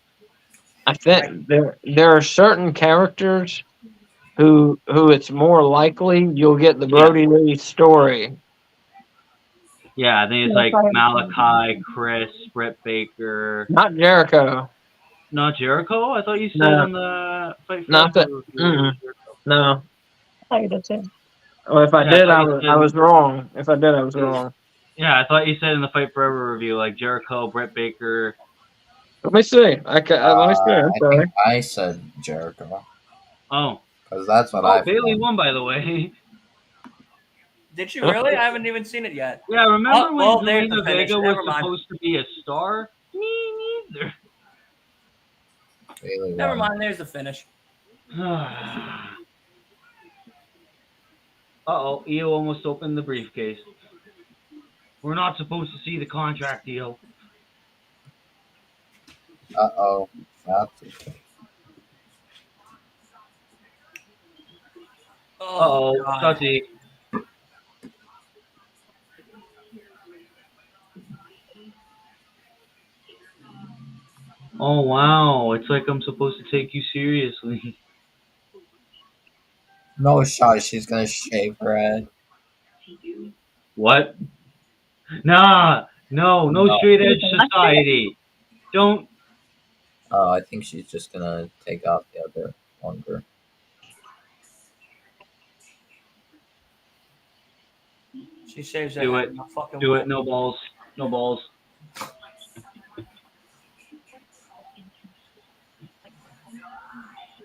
I think there are certain characters who it's more likely you'll get the Brody Lee story. Yeah, I think it's like Malachi, Chris, Britt Baker. Not Jericho. Not Jericho? I thought you said on the Fight Not that. No. I thought you did too. Well, if I did, I was wrong. If I did, I was wrong. Yeah, I thought you said in the Fight Forever review, like Jericho, Britt Baker. Let me see. Let me see. I'm sorry. Think I said Jericho. Oh. Because that's what I Bailey won, by the way. Did she really? I haven't even seen it yet. Yeah, remember when there's the Zelina finish. Vega was Never mind. supposed to be a star? Me neither. Bailey Never won. mind. There's the finish. Uh-oh, Io almost opened the briefcase. We're not supposed to see the contract, Io. Uh-oh. Uh-oh, God. Sussy. Oh, wow. It's like I'm supposed to take you seriously. No shot she's gonna shave her head. What? Nah, no No. straight edge society. Don't. Oh, I think she's just gonna take off the other longer. She shaves her Do head. it. No fucking Do way. it. No balls. No balls.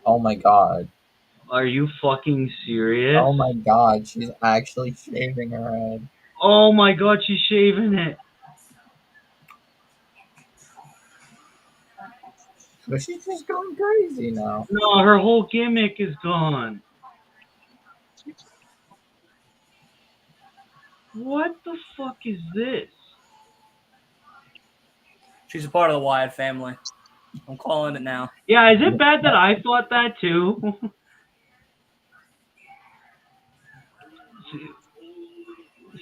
Oh my god. Are you fucking serious? Oh my god, she's actually shaving her head. Oh my god, she's shaving it. So she's just going crazy now. No, her whole gimmick is gone. What the fuck is this? She's a part of the Wyatt family. I'm calling it now. Yeah, is it bad that I thought that too?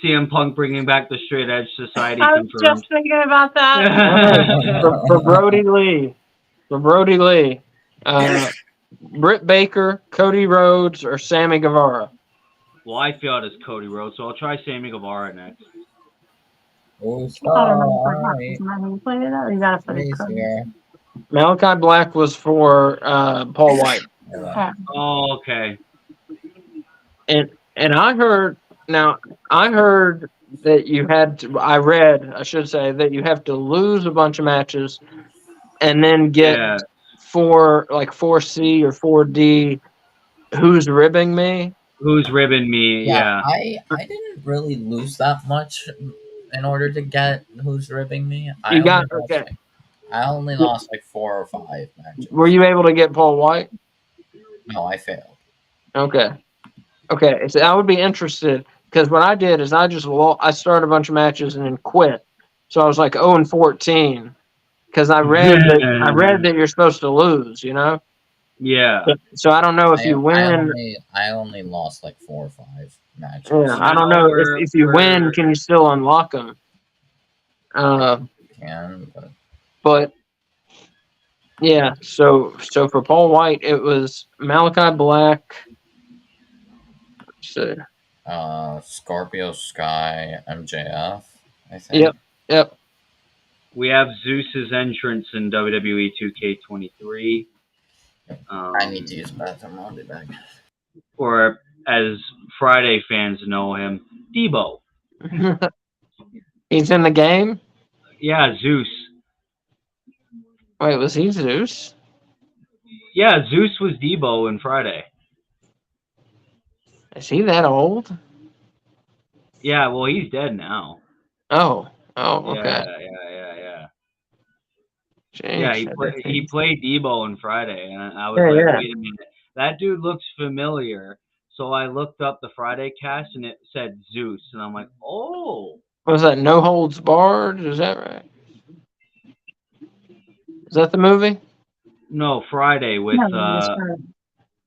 CM Punk bringing back the Straight Edge Society I was confirmed. just thinking about that. for Brody Lee. For Brody Lee. Britt Baker, Cody Rhodes, or Sammy Guevara? Well, I feel it is Cody Rhodes, so I'll try Sammy Guevara next. Oh, I don't know. sorry. You played it out? You got to put it He's here. Malachi Black was for Paul White. Yeah. Oh, okay. And I heard that you had to, I should say that you have to lose a bunch of matches and then get 4C or 4D. Who's ribbing me? Who's ribbing me? Yeah. I didn't really lose that much in order to get who's ribbing me. I only lost like 4 or 5 matches. Were you able to get Paul White? No, I failed. Okay. So I would be interested because what I did is I started a bunch of matches and then quit. So I was like 0-14 because I read that you're supposed to lose. You know. Yeah. So I don't know if you win. I only lost like 4 or 5 matches. Yeah, I don't know if you win, can you still unlock them? Can, but yeah. So for Paul White, it was Malachi Black. So, Scorpio Sky, MJF, I think. Yep. We have Zeus's entrance in WWE 2K23. I need to use the bathroom. I'll be back. Or as Friday fans know him, Debo. He's in the game? Yeah, Zeus. Wait, was he Zeus? Yeah, Zeus was Debo in Friday. Is he that old? Yeah, well, he's dead now. Oh, okay. Yeah. Jeez, Yeah, he played Debo on Friday, and I was wait a minute, that dude looks familiar. So I looked up the Friday cast, and it said Zeus, and I'm like, oh. Was that No Holds Barred? Is that right? Is that the movie? No, Friday with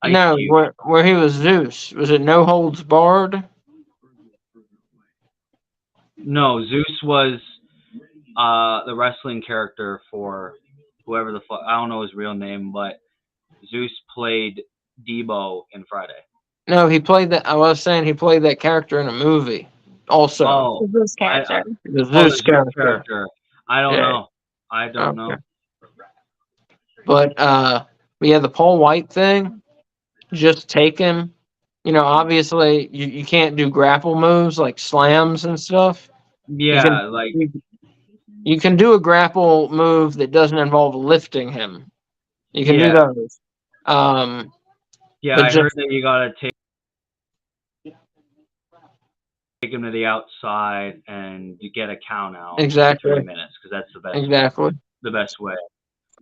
no, where he was Zeus. Was it No Holds Barred? No, Zeus was the wrestling character for whoever the fuck, I don't know his real name, but Zeus played Debo in Friday. No, he played that. I was saying he played that character in a movie. Also, the Zeus character. The Zeus character. I don't know. I don't know. But yeah, the Paul White thing, just take him. You know, obviously you can't do grapple moves like slams and stuff. Yeah, you can do a grapple move that doesn't involve lifting him. You can do those. Yeah, I heard that you gotta take take him to the outside and you get a count out Exactly. for 3 minutes because that's the best. Exactly. The best way.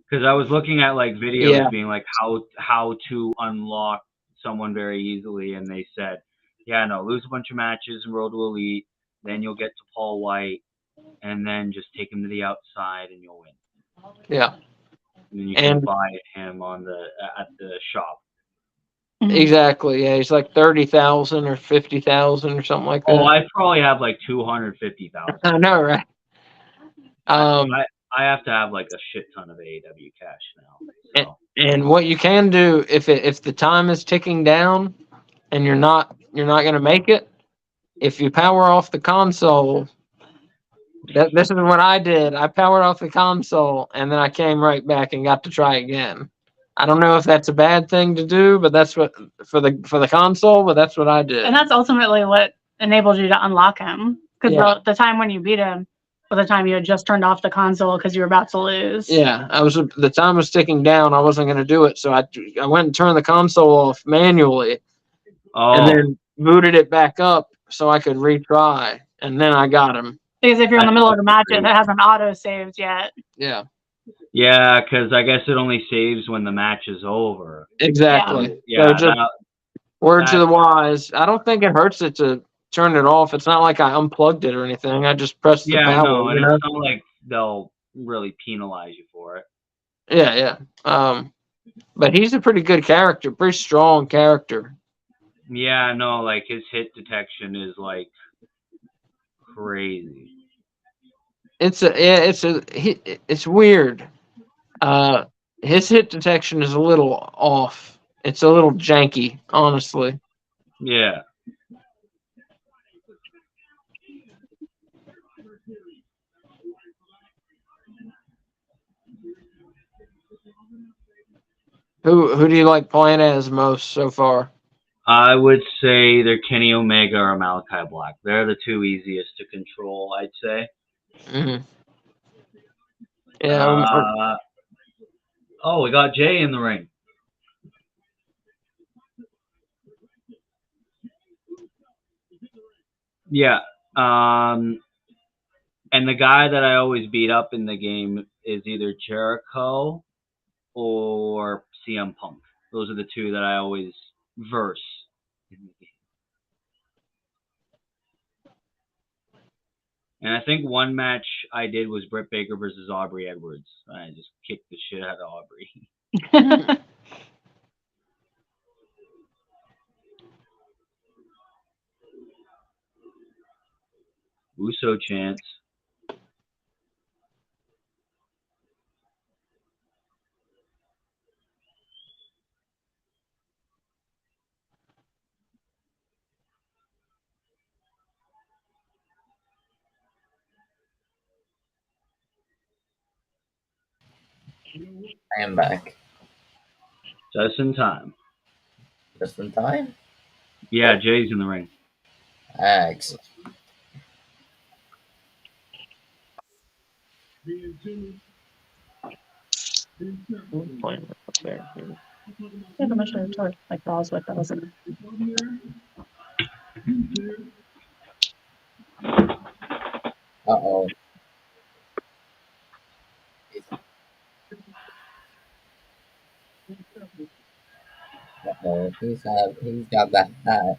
Because I was looking at like videos being like how to unlock someone very easily, and they said, yeah, no, lose a bunch of matches and Road to Elite, then you'll get to Paul White, and then just take him to the outside and you'll win. Yeah. And then you can buy him at the shop. Exactly. Yeah, he's like 30,000 or 50,000 or something like that. Oh, I probably have like 250,000. I know, right? I have to have like a shit ton of AEW cash now. So. And what you can do if the time is ticking down and you're not going to make it, if you power off the console, this is what I did. I powered off the console and then I came right back and got to try again. I don't know if that's a bad thing to do, but that's what for the console. But that's what I did. And that's ultimately what enabled you to unlock him, because the time when you beat him was the time you had just turned off the console because you were about to lose. Yeah, the time was ticking down. I wasn't going to do it, so I went and turned the console off manually, and then booted it back up so I could retry, and then I got him. Because if you're in the middle of the match, it hasn't auto saved yet. Yeah. Yeah, because I guess it only saves when the match is over. Exactly. Yeah. So just word to the wise. I don't think it hurts it to turn it off. It's not like I unplugged it or anything. I just pressed the power. No, and it's not like they'll really penalize you for it. Yeah. But he's a pretty good character, pretty strong character. Yeah, no, like his hit detection is like crazy. It's weird. His hit detection is a little off. It's a little janky, honestly. Yeah. Who do you like playing as most so far? I would say either Kenny Omega or Malachi Black. They're the two easiest to control, I'd say. Mm-hmm. Yeah. We got Jay in the ring. Yeah. And the guy that I always beat up in the game is either Jericho or CM Punk. Those are the two that I always verse in the game. And I think one match I did was Britt Baker versus Aubrey Edwards. I just kicked the shit out of Aubrey. Uso chance. I am back. Just in time. Just in time? Yeah, Jay's in the ring. Excellent. Like balls with those. Uh-oh. He's got that hat.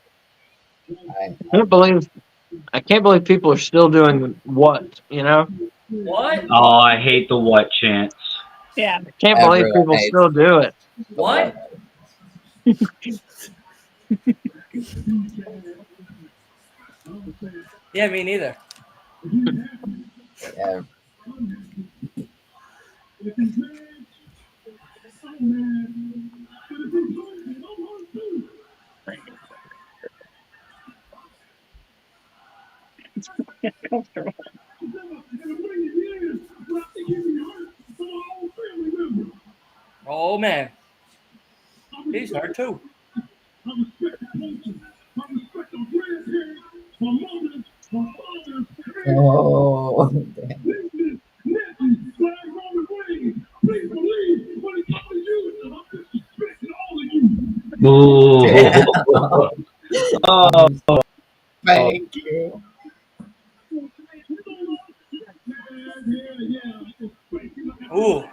I can't believe people are still doing what, you know? What? Oh, I hate the what chance. Yeah. I can't believe people still do it. What? Yeah, me neither. Yeah. Oh man, he's hurt too. Oh, damn. Ooh. Oh. Thank you. Ooh.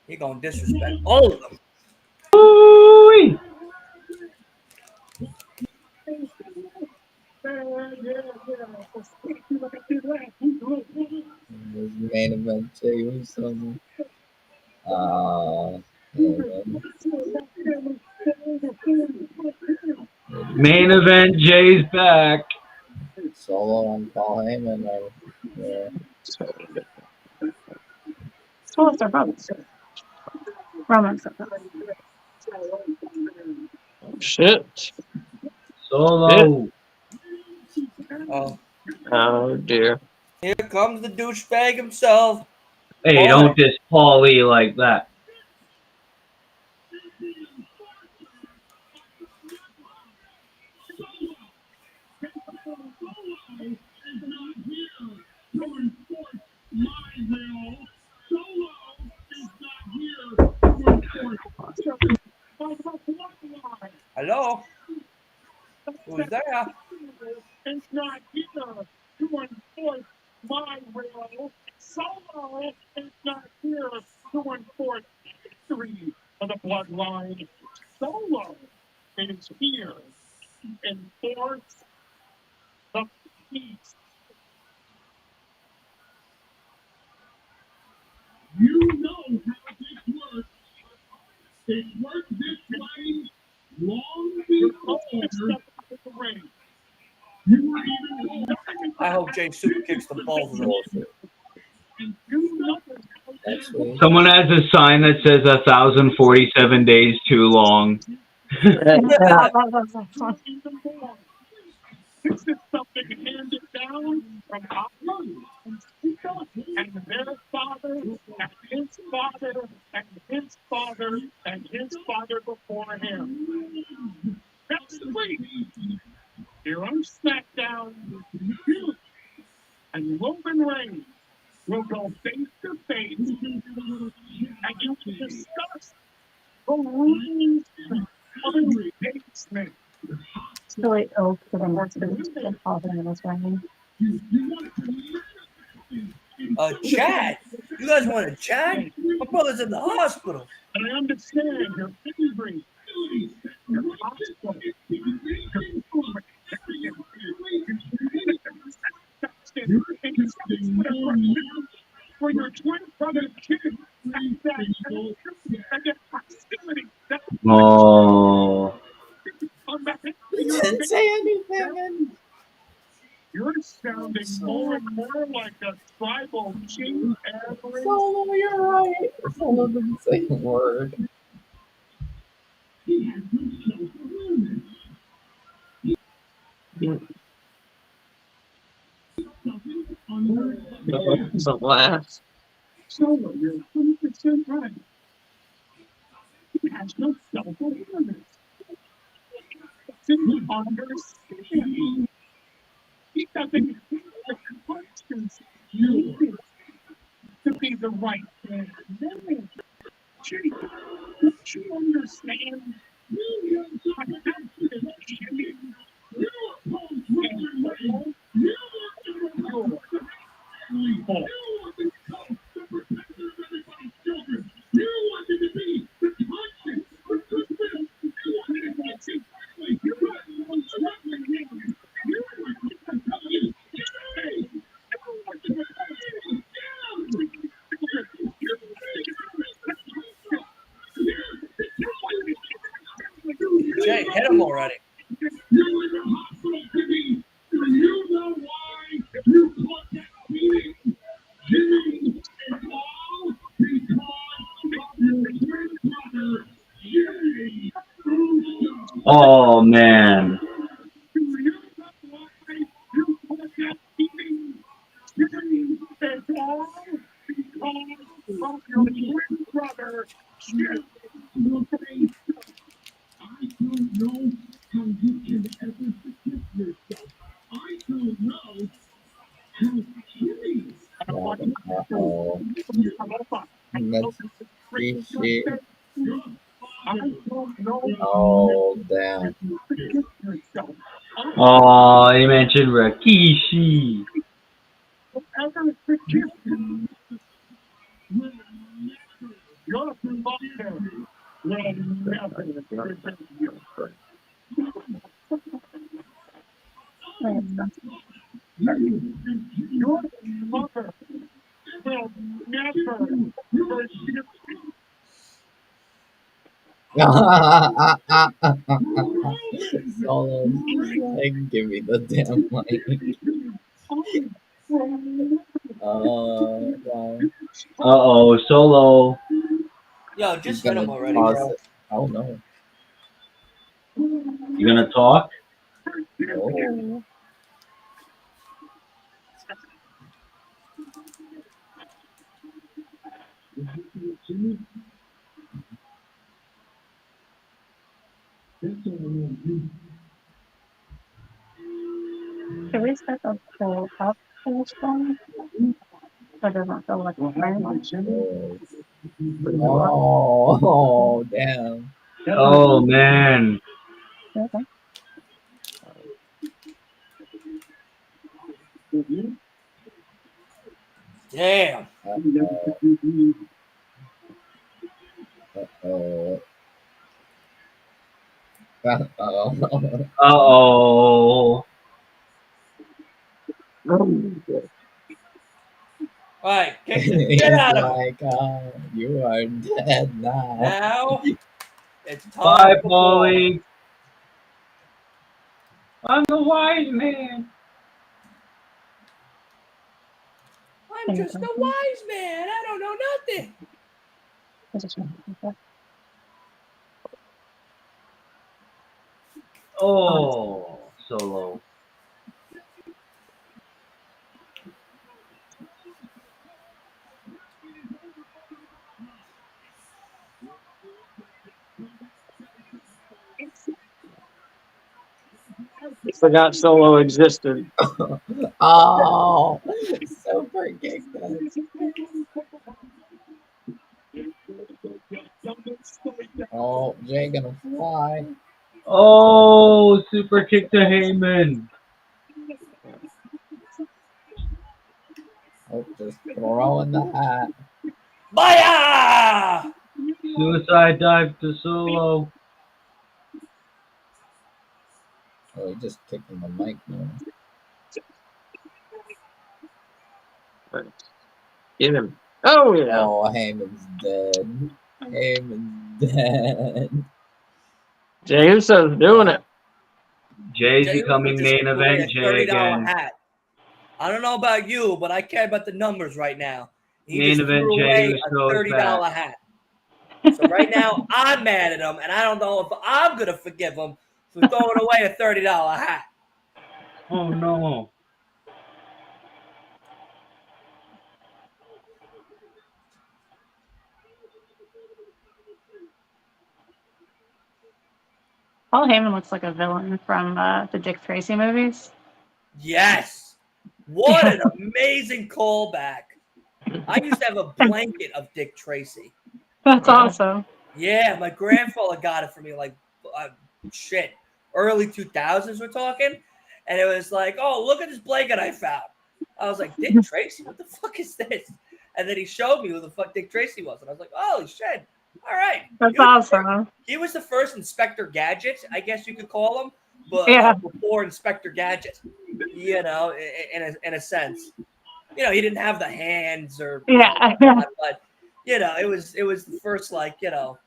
He gonna disrespect all of them. Ooh-wee. This main event, Jay Uso. Main event, Jay's back. Solo and Paul Heyman are there. So it's their brothers. Romans. Shit. Solo. Oh, Oh dear. here comes the douchebag himself. Hey, Boy. don't diss Paulie like that. Hello? Who's there? It's not here to enforce my will. Solo is not here to enforce history of the bloodline. Solo is here to enforce the peace. You know how this works. It worked this way long before the ring. You were even I hope Jay super kicks the balls of them. That's sweet. Someone has a sign that says 1,047 days too long. This is something handed down from Asuka and Sika and their father and his father and his father and his father before him. Next week, here on Smackdown, you and Roman Reigns will go face to face and you can discuss the rules of engagement. It's really oak for them works because it's been bothering us, right? Chat. You guys want to chat? My brother's in the hospital. And I understand your angry, your hostile, for your twin brother kid and that hostility that Oh. Didn't say anything. You're sounding more and more like a tribal chief every Solo, you're right. Solo didn't say a word. The last. Solo, you're 100% right. He has no self-awareness. Didn't understand. He doesn't have the questions needed to be the right man. Jake, don't you understand? I have to Jimmy. Jay, hit him already. Oh, man. Uh-oh. Let's appreciate. Oh, damn. Oh, you mentioned Rikishi. Solo, like, give me the damn mic. Wow. Uh-oh, Solo. Yo, He's just hit gonna him already, toss bro. it. Oh, no. You gonna talk? Oh. Can we set the poll up for this one? So it doesn't feel like a friend. Oh, damn. Oh, man. Okay. Damn. Uh-oh. Uh-oh. Uh-oh. Uh-oh. All right, kick the shit He's out of him. like, you are dead now. Now it's time Bye, for war. Paulie. I'm the wise man. I'm just a wise man. I don't know nothing. Oh, Solo. Forgot Solo existed. Oh, super kick that. Oh, Jay gonna fly. Oh, super kick to Heyman. Oh, just throwing the hat. Baya! Suicide dive to Solo. Oh, he just kicked him the mic now. Get him. Oh, yeah. Oh, Heyman's dead. Heyman's dead. Jey Uso's doing it. Jay's Jey Uso becoming just main gave away event a Jay $30 again. hat. I don't know about you, but I care about the numbers right now. He Main just event threw Jey away Uso a is $30 back. hat. So right now, I'm mad at him, and I don't know if I'm going to forgive him for throwing away a $30 hat. Oh, no. Paul Heyman looks like a villain from the Dick Tracy movies. Yes. What an amazing callback. I used to have a blanket of Dick Tracy. That's awesome. Yeah, my grandfather got it for me, like, early 2000s we're talking. And it was like, oh, look at this blanket I found. I was like, Dick Tracy? What the fuck is this? And then he showed me who the fuck Dick Tracy was. And I was like, holy shit. All right. That's awesome. He was the first Inspector Gadget, I guess you could call him, but Yeah. before Inspector Gadget, you know, in a sense. You know, he didn't have the hands or Yeah. but you know, it was the first, like, you know,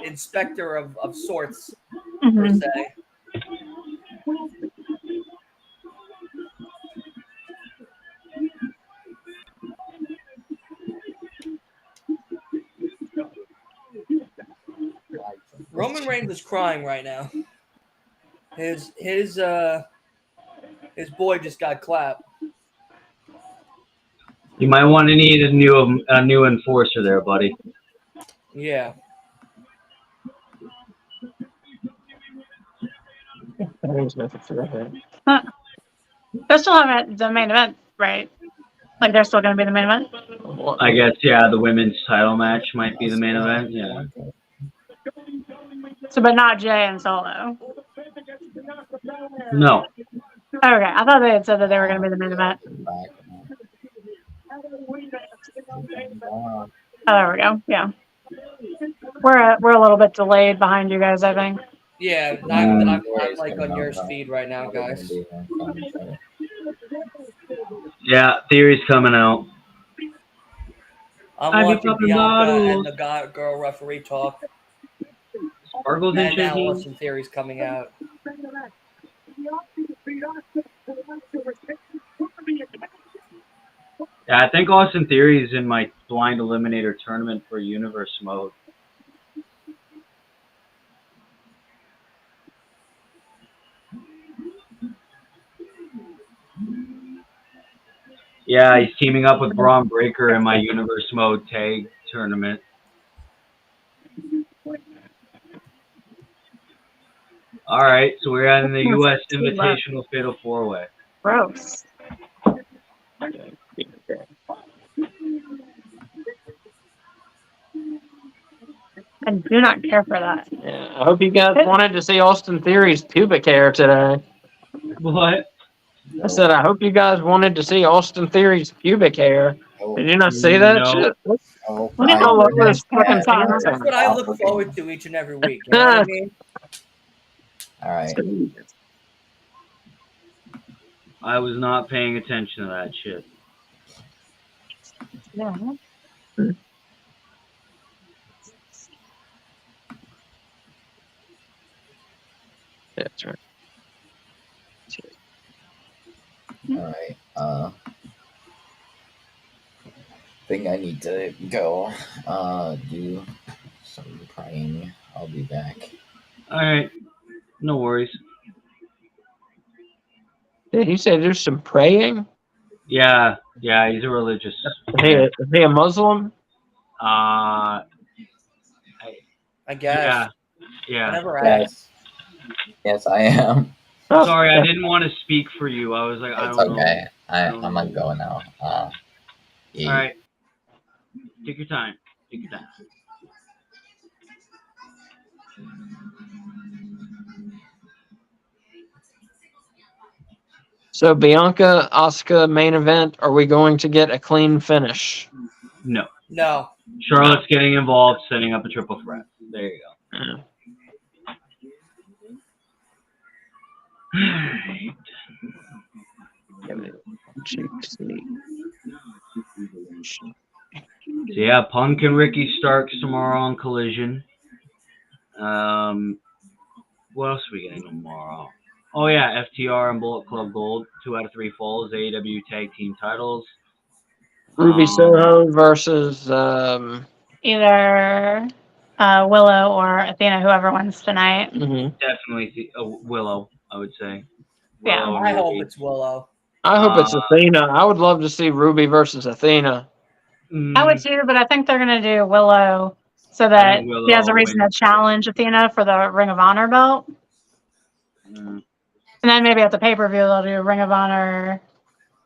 inspector of sorts per Mhm. se. Roman Reigns is crying right now. His boy just got clapped. You might want to need a new enforcer there, buddy. Yeah. Huh. They're still having the main event, right? Like they're still going to be the main event. I guess, yeah, the women's title match might be the main event. Yeah. So, but not Jay and Solo. No. Okay, I thought they had said that they were going to be the main event. Oh, there we go. Yeah, we're a little bit delayed behind you guys, I think. Yeah, I'm like on your feed right now, guys. Yeah, Theory's coming out. I'm watching Bianca and the girl referee talk. Sparkles and now Austin Theory's coming out. Yeah, I think Austin Theory is in my blind eliminator tournament for universe mode. Yeah, he's teaming up with Braun Breaker in my universe mode tag tournament. All right, so we're in the U.S. Invitational Fatal 4-Way. Gross. I do not care for that. Yeah, I hope you guys wanted to see Austin Theory's pubic hair today. What? I said, I hope you guys wanted to see Austin Theory's pubic hair. Did you not see that shit? Oh, That's what I look forward to each and every week. You know what I mean? All right. I was not paying attention to that shit. Yeah. That's right. All right. Think I need to go. Do some praying. I'll be back. All right. No worries. Did he say there's some praying? Yeah, he's a religious. Is he a Muslim? I guess. Yeah. I never asked. Yes, I am. Sorry, I didn't want to speak for you. I was like, I don't know. Okay. I'm gonna go now. Yeah. All right. Take your time. So Bianca, Asuka main event. Are we going to get a clean finish? No. Charlotte's getting involved, setting up a triple threat. There you go. So yeah, Punk and Ricky Starks tomorrow on Collision. What else are we getting tomorrow? Oh yeah, FTR and Bullet Club Gold, 2 out of 3 falls, AEW Tag Team titles. Ruby Soho versus either Willow or Athena, whoever wins tonight. Definitely Willow, I would say. Willow, I hope it's Willow. I hope it's Athena. I would love to see Ruby versus Athena. I would too, but I think they're going to do Willow so that he has a reason to challenge Athena for the Ring of Honor belt. And then maybe at the pay-per-view, they'll do Ring of Honor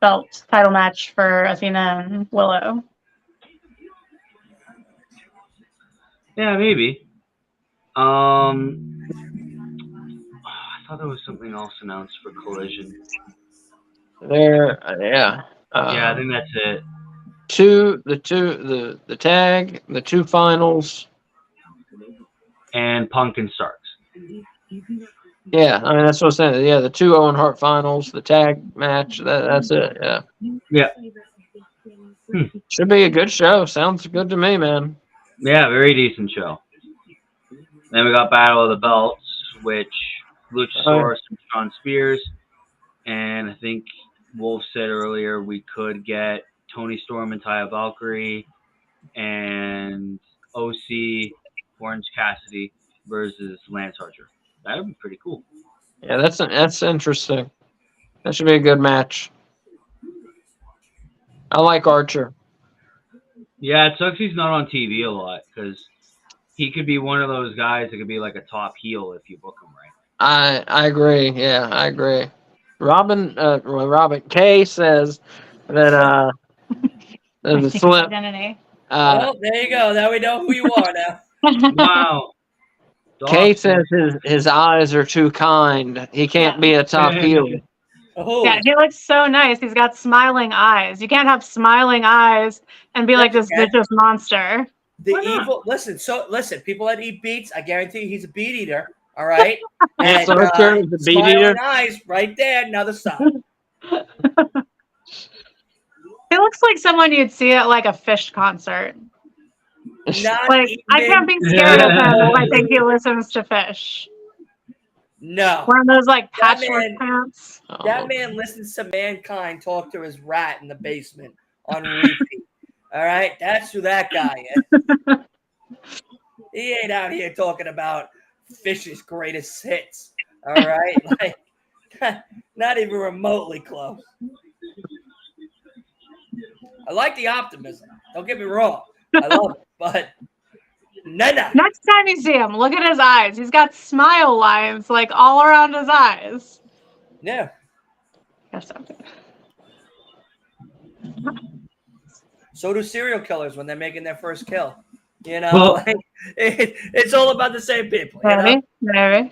belt title match for Athena and Willow. Yeah, maybe. I thought there was something else announced for Collision. Yeah, I think that's it. The tag, the 2 finals, and Punk and Starks. Yeah, I mean that's what I'm saying. Yeah, the 2 Owen Hart finals, the tag match. That's it. Yeah. Should be a good show. Sounds good to me, man. Yeah, very decent show. Then we got Battle of the Belts, which Luchasaurus and Shawn Spears, and I think Wolf said earlier we could get Tony Storm and Taya Valkyrie, and OC Orange Cassidy versus Lance Archer. That would be pretty cool. Yeah, that's interesting. That should be a good match. I like Archer. Yeah, it sucks he's not on TV a lot because he could be one of those guys that could be like a top heel if you book him right. I agree. Yeah, I agree. Robin K says that there's a slip. Identity. Well, there you go. Now we know who you are now. Wow. Kay Dawson. says his eyes are too kind. He can't be a top heel. Oh, Yeah, he looks so nice. He's got smiling eyes. You can't have smiling eyes and be like this vicious monster. the evil. Listen, people that eat beets, I guarantee you he's a beet eater. All right. And So the beet smiling eater. eyes right there. Another sign. He looks like someone you'd see at like a fish concert. Not Like even, I can't be scared of him if I think he listens to Fish. No. Wearing those like That patchwork man- pants. That man listens to Mankind talk to his rat in the basement on repeat. All right, that's who that guy is. He ain't out here talking about Fish's greatest hits. All right, like not even remotely close. I like the optimism. Don't get me wrong. I love it, but no. Next time you see him, look at his eyes. He's got smile lines like all around his eyes. Yeah. That's something. So do serial killers when they're making their first kill. You know, Well- like, it's all about the same people. You know? Maybe, maybe.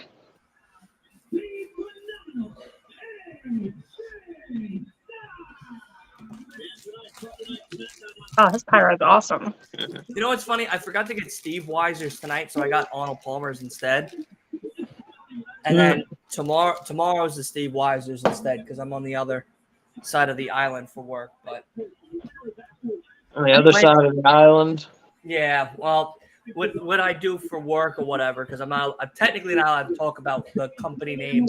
Oh, this pyro's awesome. You know what's funny? I forgot to get Steve Weiser's tonight, so I got Arnold Palmer's instead. And then tomorrow's the Steve Weiser's instead because I'm on the other side of the island for work. But On the other side of the island. yeah, well, what I do for work or whatever, because I'm technically not allowed to talk about the company name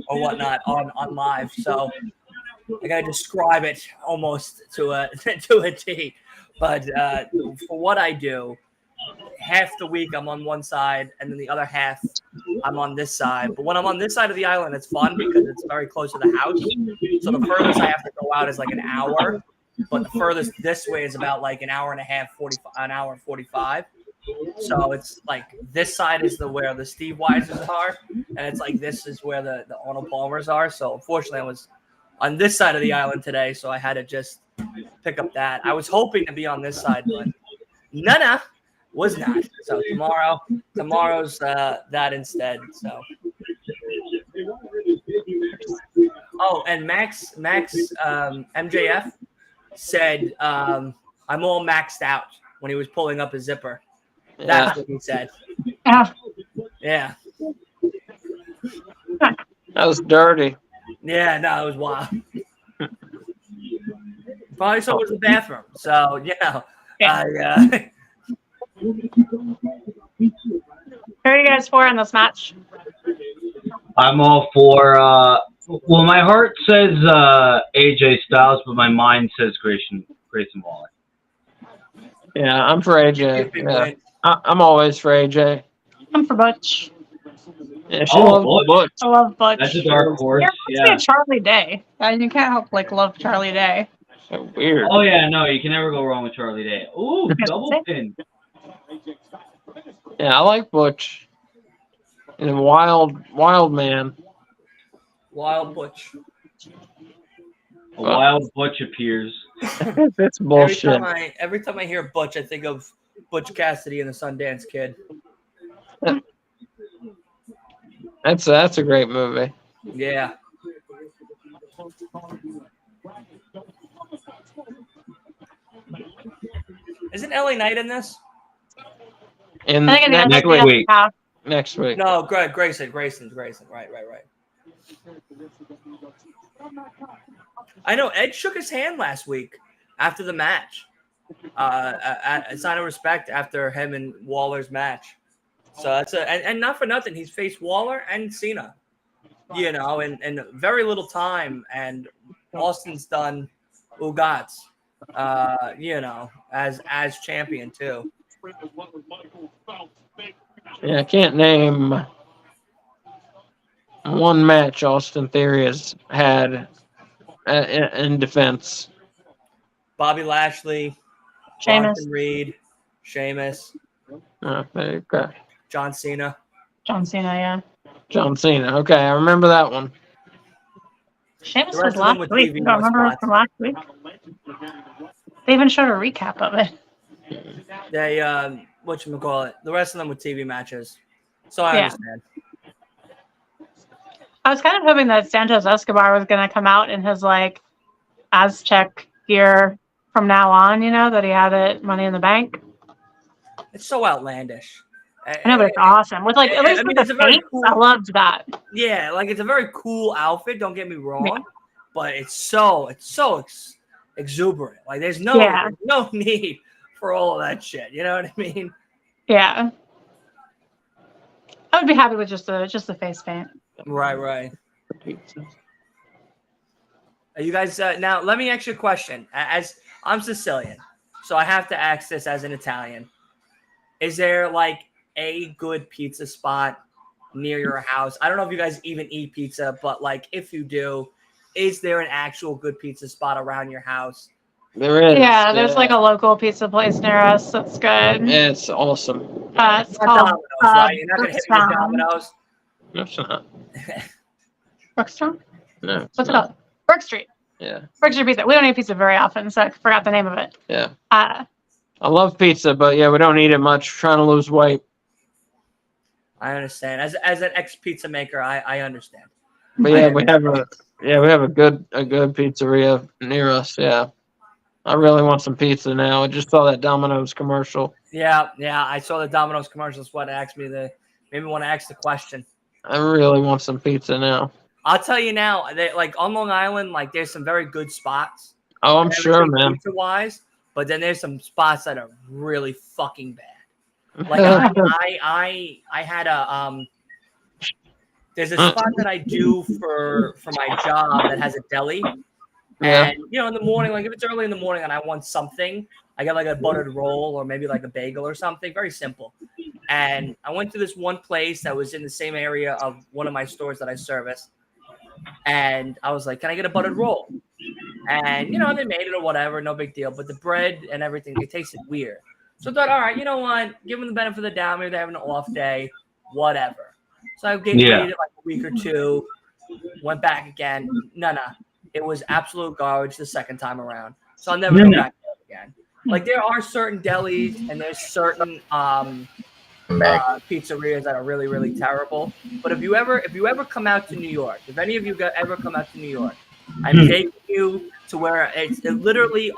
or whatnot on live, so I gotta describe it almost to a to a T. But for what I do, half the week I'm on one side, and then the other half I'm on this side. But when I'm on this side of the island, it's fun because it's very close to the house. So the furthest I have to go out is like an hour, but the furthest this way is about like an hour and a half, an hour and 45. So it's like this side is where the Steve Weisers are, and it's like this is where the Arnold Palmers are. So unfortunately, I was on this side of the island today, so I had to just pick up that. I was hoping to be on this side, but Nana was not. So tomorrow's that instead. So. Oh, and Max MJF said I'm all maxed out when he was pulling up his zipper. That's what he said. Yeah. That was dirty. Yeah, no, it was wild. Probably so was the bathroom. So, yeah. Who are you guys for in this match? I'm all for. Well, my heart says AJ Styles, but my mind says Grayson Waller. Yeah, I'm for AJ. Yeah. I'm always for AJ. I'm for Butch. Yeah, she loves Butch. I love Butch. That's a dark horse. You're supposed to be a Charlie Day. You can't help love Charlie Day. So weird. Oh yeah, no, you can never go wrong with Charlie Day. Ooh, double pin. Yeah, I like Butch. And wild man. Wild Butch. A wild Butch appears. That's bullshit. Every time I hear Butch, I think of Butch Cassidy and the Sundance Kid. That's a great movie. Yeah. Isn't LA Knight in this? In I think next week. Next week. No, Grayson's. Right. I know Ed shook his hand last week after the match. A sign of respect after him and Waller's match. So that's and not for nothing. He's faced Waller and Cena, you know, in very little time. And Austin's done Ugats, you know, as champion too. Yeah, I can't name one match Austin Theory has had in defense. Bobby Lashley, Jonathan Reed, Sheamus, Okay. John Cena. John Cena, yeah. John Cena. Okay, I remember that one. Sheamus The rest was of them last with week. TV You don't remember it spots. from last week? They even showed a recap of it. They whatchamacallit, the rest of them with TV matches. So I Yeah. understand. I was kind of hoping that Santos Escobar was going to come out in his like Aztec gear from now on, you know, that he had it Money in the Bank. It's so outlandish. I know, but it's awesome. With like, at least I mean, with it's the a very paint, cool- I loved that. Yeah, like it's a very cool outfit. Don't get me wrong, Yeah. but it's so exuberant. Like there's no need for all of that shit. You know what I mean? Yeah. I would be happy with just the face paint. Right. Are you guys now? Let me ask you a question. As I'm Sicilian, so I have to ask this as an Italian. Is there like a good pizza spot near your house? I don't know if you guys even eat pizza, but like if you do, is there an actual good pizza spot around your house? There is. Yeah, there's like a local pizza place near us that's good. It's awesome. It's Not called Domino's, right? You're not gonna hit me with Brookstown. Domino's. No, it's not. Brookstown? No. What's it called? Brook Street. Yeah. Brook Street Pizza. We don't eat pizza very often, so I forgot the name of it. Yeah. Uh, I love pizza, but yeah, we don't eat it much. Trying to lose weight. I understand. As an ex pizza maker, I understand. But yeah, we have a good pizzeria near us. Yeah. I really want some pizza now. I just saw that Domino's commercial. Yeah. I saw the Domino's commercial. That's what made me want to ask the question. I really want some pizza now. I'll tell you now, like on Long Island, like there's some very good spots. Oh, I'm sure, man. Pizza wise, but then there's some spots that are really fucking bad. Like I had a there's a spot that I do for my job that has a deli. Yeah. And you know, in the morning, like if it's early in the morning and I want something, I get like a buttered roll or maybe like a bagel or something, very simple. And I went to this one place that was in the same area of one of my stores that I service. And I was like, can I get a buttered roll? And, you know, they made it or whatever, no big deal. But the bread and everything, it tasted weird. So I thought, all right, you know what? Give them the benefit of the doubt. Maybe they're having an off day, whatever. So I waited like a week or two, went back again. No. It was absolute garbage the second time around. So I'll never go back there again. Like there are certain delis and there's certain pizzerias that are really, really terrible. But if you ever come out to New York, if any of you ever come out to New York, I'm taking you to where it's literally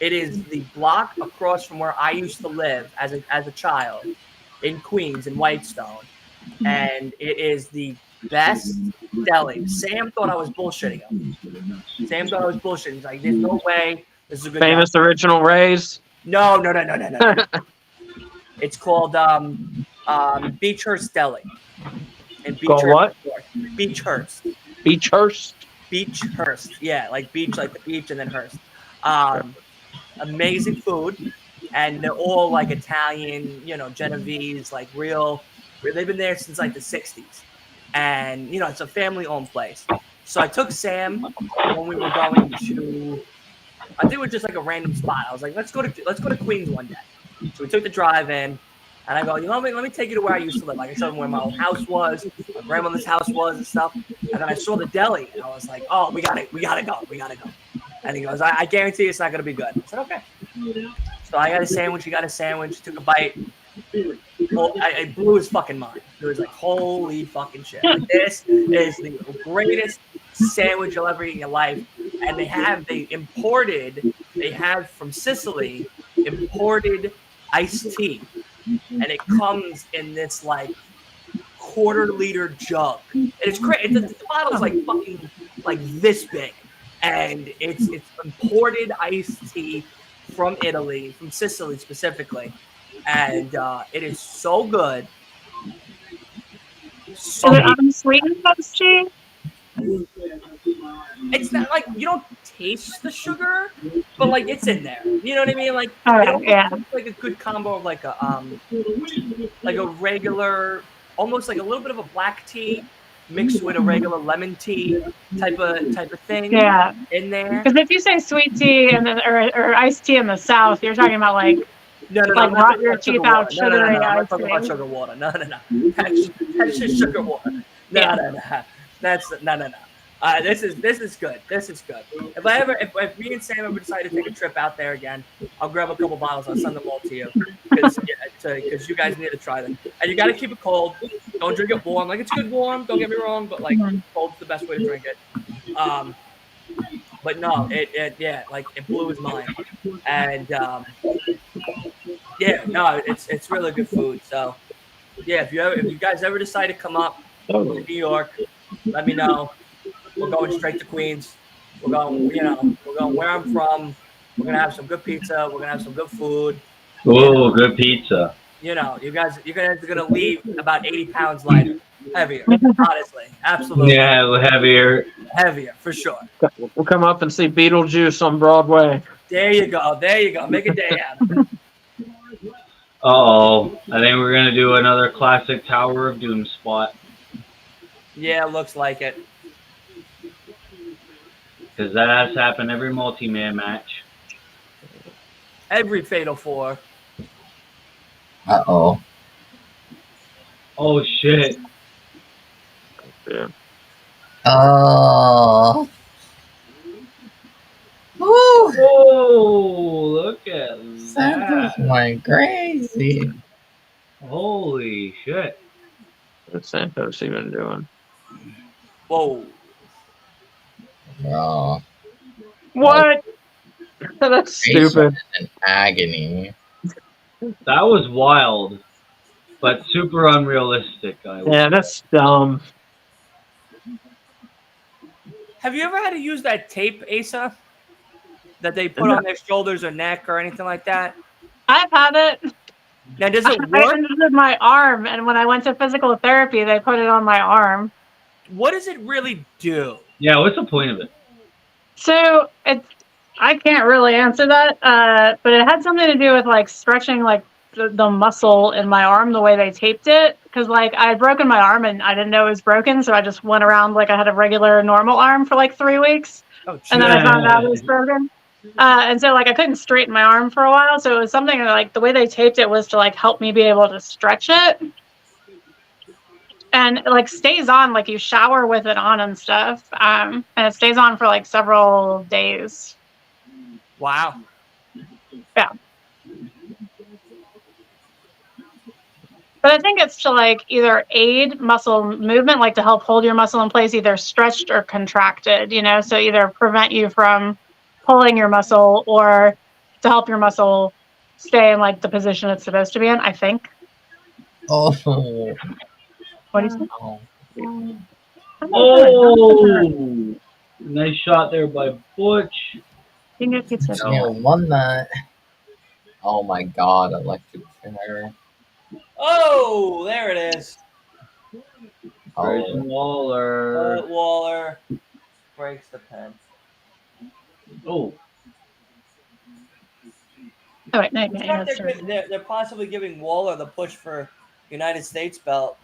it is the block across from where I used to live as a child in Queens in Whitestone, and it is the best deli. Sam thought I was bullshitting him. He's like, there's no way this is a good Famous deli. Original Rays. No. It's called Beechhurst Deli. And Called what? Beechhurst. Beechhurst. Yeah, like beach, like the beach, and then Hurst. Amazing food, and they're all like Italian, you know, Genovese, like real. They've been there since like the '60s, and you know, it's a family-owned place. So I took Sam when we were going to. I think it was just like a random spot. I was like, let's go to Queens one day. So we took the drive in, and I go, you know, let me take you to where I used to live. Like I showed him where my old house was, my grandmother's house was, and stuff. And then I saw the deli, and I was like, oh, we gotta go. And he goes, I guarantee it's not gonna be good. I said, okay. So I got a sandwich. He got a sandwich. Took a bite. Well, I blew his fucking mind. It was like, holy fucking shit! Like, this is the greatest sandwich you'll ever eat in your life. And they have from Sicily imported iced tea, and it comes in this like quarter-liter jug. And it's great. The bottle's like fucking like this big, and it's imported iced tea from Italy, from Sicily specifically, and it is so good. Is it unsweetened iced tea? It's not like you don't taste the sugar, but like it's in there. You know what I mean? Like it's like a good combo of like a regular, almost like a little bit of a black tea mixed with a regular lemon tea type of thing. Yeah, in there. Because if you say sweet tea and then or iced tea in the South, you're talking about like rot your teeth out sugary I'm not iced talking tea. about sugar water. No. That's just sugar water. No. That's no. This is good. This is good. If me and Sam ever decide to take a trip out there again, I'll grab a couple bottles. I'll send them all to you because you guys need to try them. And you got to keep it cold. Don't drink it warm. Like it's good warm. Don't get me wrong, but like cold's the best way to drink it. But no, it blew his mind. And it's really good food. So yeah, if you guys ever decide to come up to New York, let me know. We're going straight to Queens. We're going where I'm from. We're gonna have some good pizza. We're gonna have some good food. Oh, good pizza. You guys are gonna leave about 80 pounds lighter, heavier. Honestly, absolutely. Yeah, Heavier for sure. We'll come up and see Beetlejuice on Broadway. There you go. Make a day out of it. Uh-oh. I think we're going to do another classic Tower of Doom spot. Yeah, looks like it. Because that has happened every multi-man match. Every Fatal 4. Uh-oh. Oh, shit. Yeah. Oh. Woo! Oh, look at Santos that. went crazy. Holy shit. What's Santos even doing? Whoa. Oh. What? That's stupid. In agony. That was wild, but super unrealistic. Yeah, that's dumb. Have you ever had to use that tape, Asa? That they put on their shoulders or neck or anything like that? I've had it. Now, does it I work? ended with my arm, and when I went to physical therapy, they put it on my arm. What does it really do? Yeah, what's the point of it? So I can't really answer that, but it had something to do with like stretching like the muscle in my arm the way they taped it. Because like I had broken my arm and I didn't know it was broken, so I just went around like I had a regular normal arm for like 3 weeks, Oh, and then I found out it was broken. And so like I couldn't straighten my arm for a while, so it was something like the way they taped it was to like help me be able to stretch it. And it like stays on, like you shower with it on and stuff. And it stays on for like several days. Wow. Yeah. But I think it's to like either aid muscle movement, like to help hold your muscle in place, either stretched or contracted, so either prevent you from pulling your muscle or to help your muscle stay in like the position it's supposed to be in, I think. Oh. What do you think? Oh, nice shot there by Butch. You can get pizza. Yeah, won that. Oh my god, electric chair. Oh, there it is. Grayson Waller. Waller breaks the pen. Oh. Oh, wait, no, yeah, They're possibly giving Waller the push for United States belt.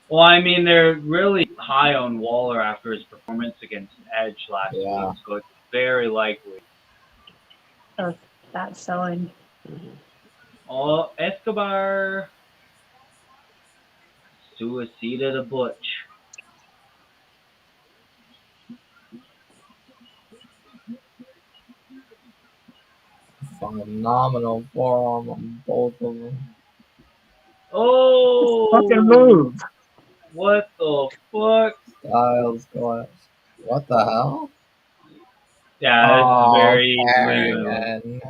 Well, I mean, they're really high on Waller after his performance against Edge last week, so it's very likely. Oh, that's selling. Oh, Escobar. Suicida to Butch. Phenomenal forearm on both of them. Oh! Fucking move. What the fuck? Styles glass. What the hell? Yeah, it's very Carrigan.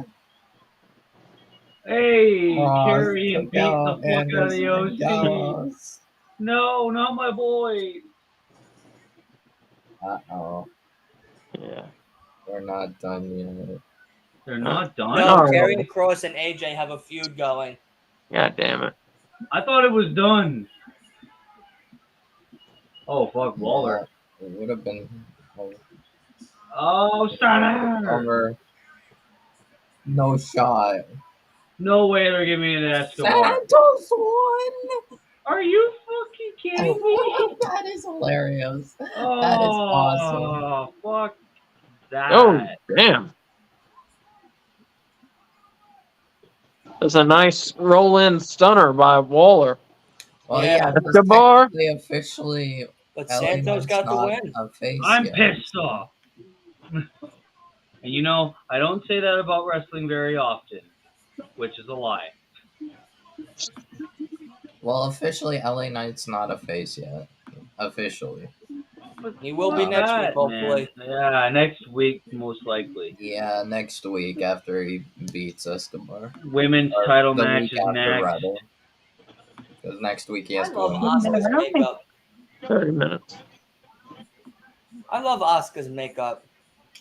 Hey, Carrigan beat the fuck Anderson out of the OC. Dallas. No, not my boy. Uh-oh. Yeah. We're not done yet. They're not done? No, Oh. Karrion Kross and AJ have a feud going. God damn it. I thought it was done. Oh, fuck, Waller. It would have been Oh, Steiner! over. No shot. No way they're giving me an Escobar. Santos won! Are you fucking kidding me? That is hilarious. Oh, That is awesome. Fuck that. Oh, damn. That's a nice roll-in stunner by Waller. Well, Yeah. yeah, because Escobar. technically, officially, But LA Santos Knight's got the not win. a face I'm yet. pissed off. And you know, I don't say that about wrestling very often, which is a lie. Well, officially, LA Knight's not a face yet. Officially. But He will be Oh. next week, that, man. hopefully. Yeah, next week, most likely. Yeah, next week after he beats Escobar. Women's Or title the match week is after, next. rather. Because next week he I has to love win. Asuka's I don't think- makeup. 30 minutes. I love Asuka's makeup.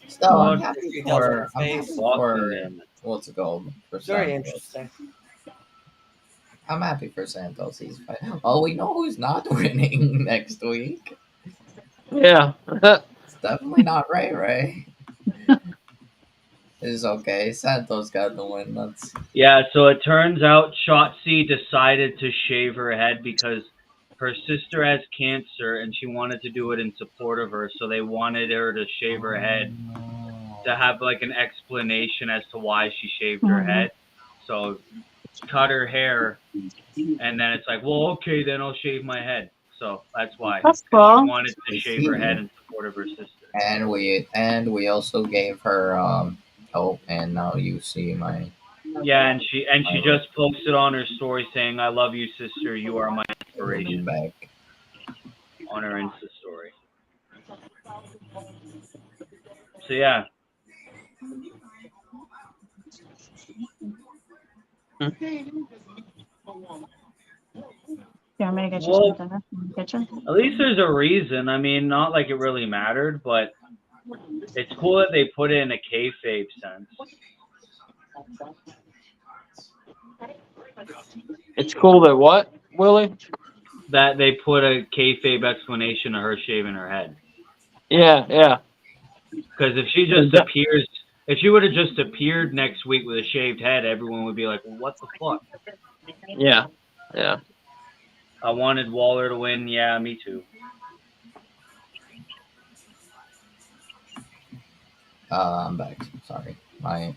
Still, Well, I'm happy She does her for. I'm happy face. for. Boxing damn it. What's it called? For Very Santos. interesting. I'm happy for Santos. He's fine. Oh, we know who's not winning next week. Yeah. It's definitely not Ray. It's okay. Santos got the win. That's Yeah, so it turns out Shotzi decided to shave her head because her sister has cancer and she wanted to do it in support of her, so they wanted her to shave her head to have like an explanation as to why she shaved her head. So cut her hair, and then it's like, well, okay, then I'll shave my head. So that's why. That's 'Cause cool. she wanted to shave her head in support of her sister. and we also gave her oh, and now you see my Yeah, and she just posted on her story saying, "I love you, sister. You are my inspiration." back. On her Insta story. So yeah, You want me to get you Well- some dinner in the kitchen? at least there's a reason. I mean, not like it really mattered, but it's cool that they put it in a kayfabe sense. It's cool that what, Willie? That they put a kayfabe explanation of her shaving her head. Yeah, yeah. Because if she just appears, if she would have just appeared next week with a shaved head, everyone would be like, well, "What the fuck?" Yeah. Yeah. I wanted Waller to win. Yeah, me too. I'm back. Sorry. My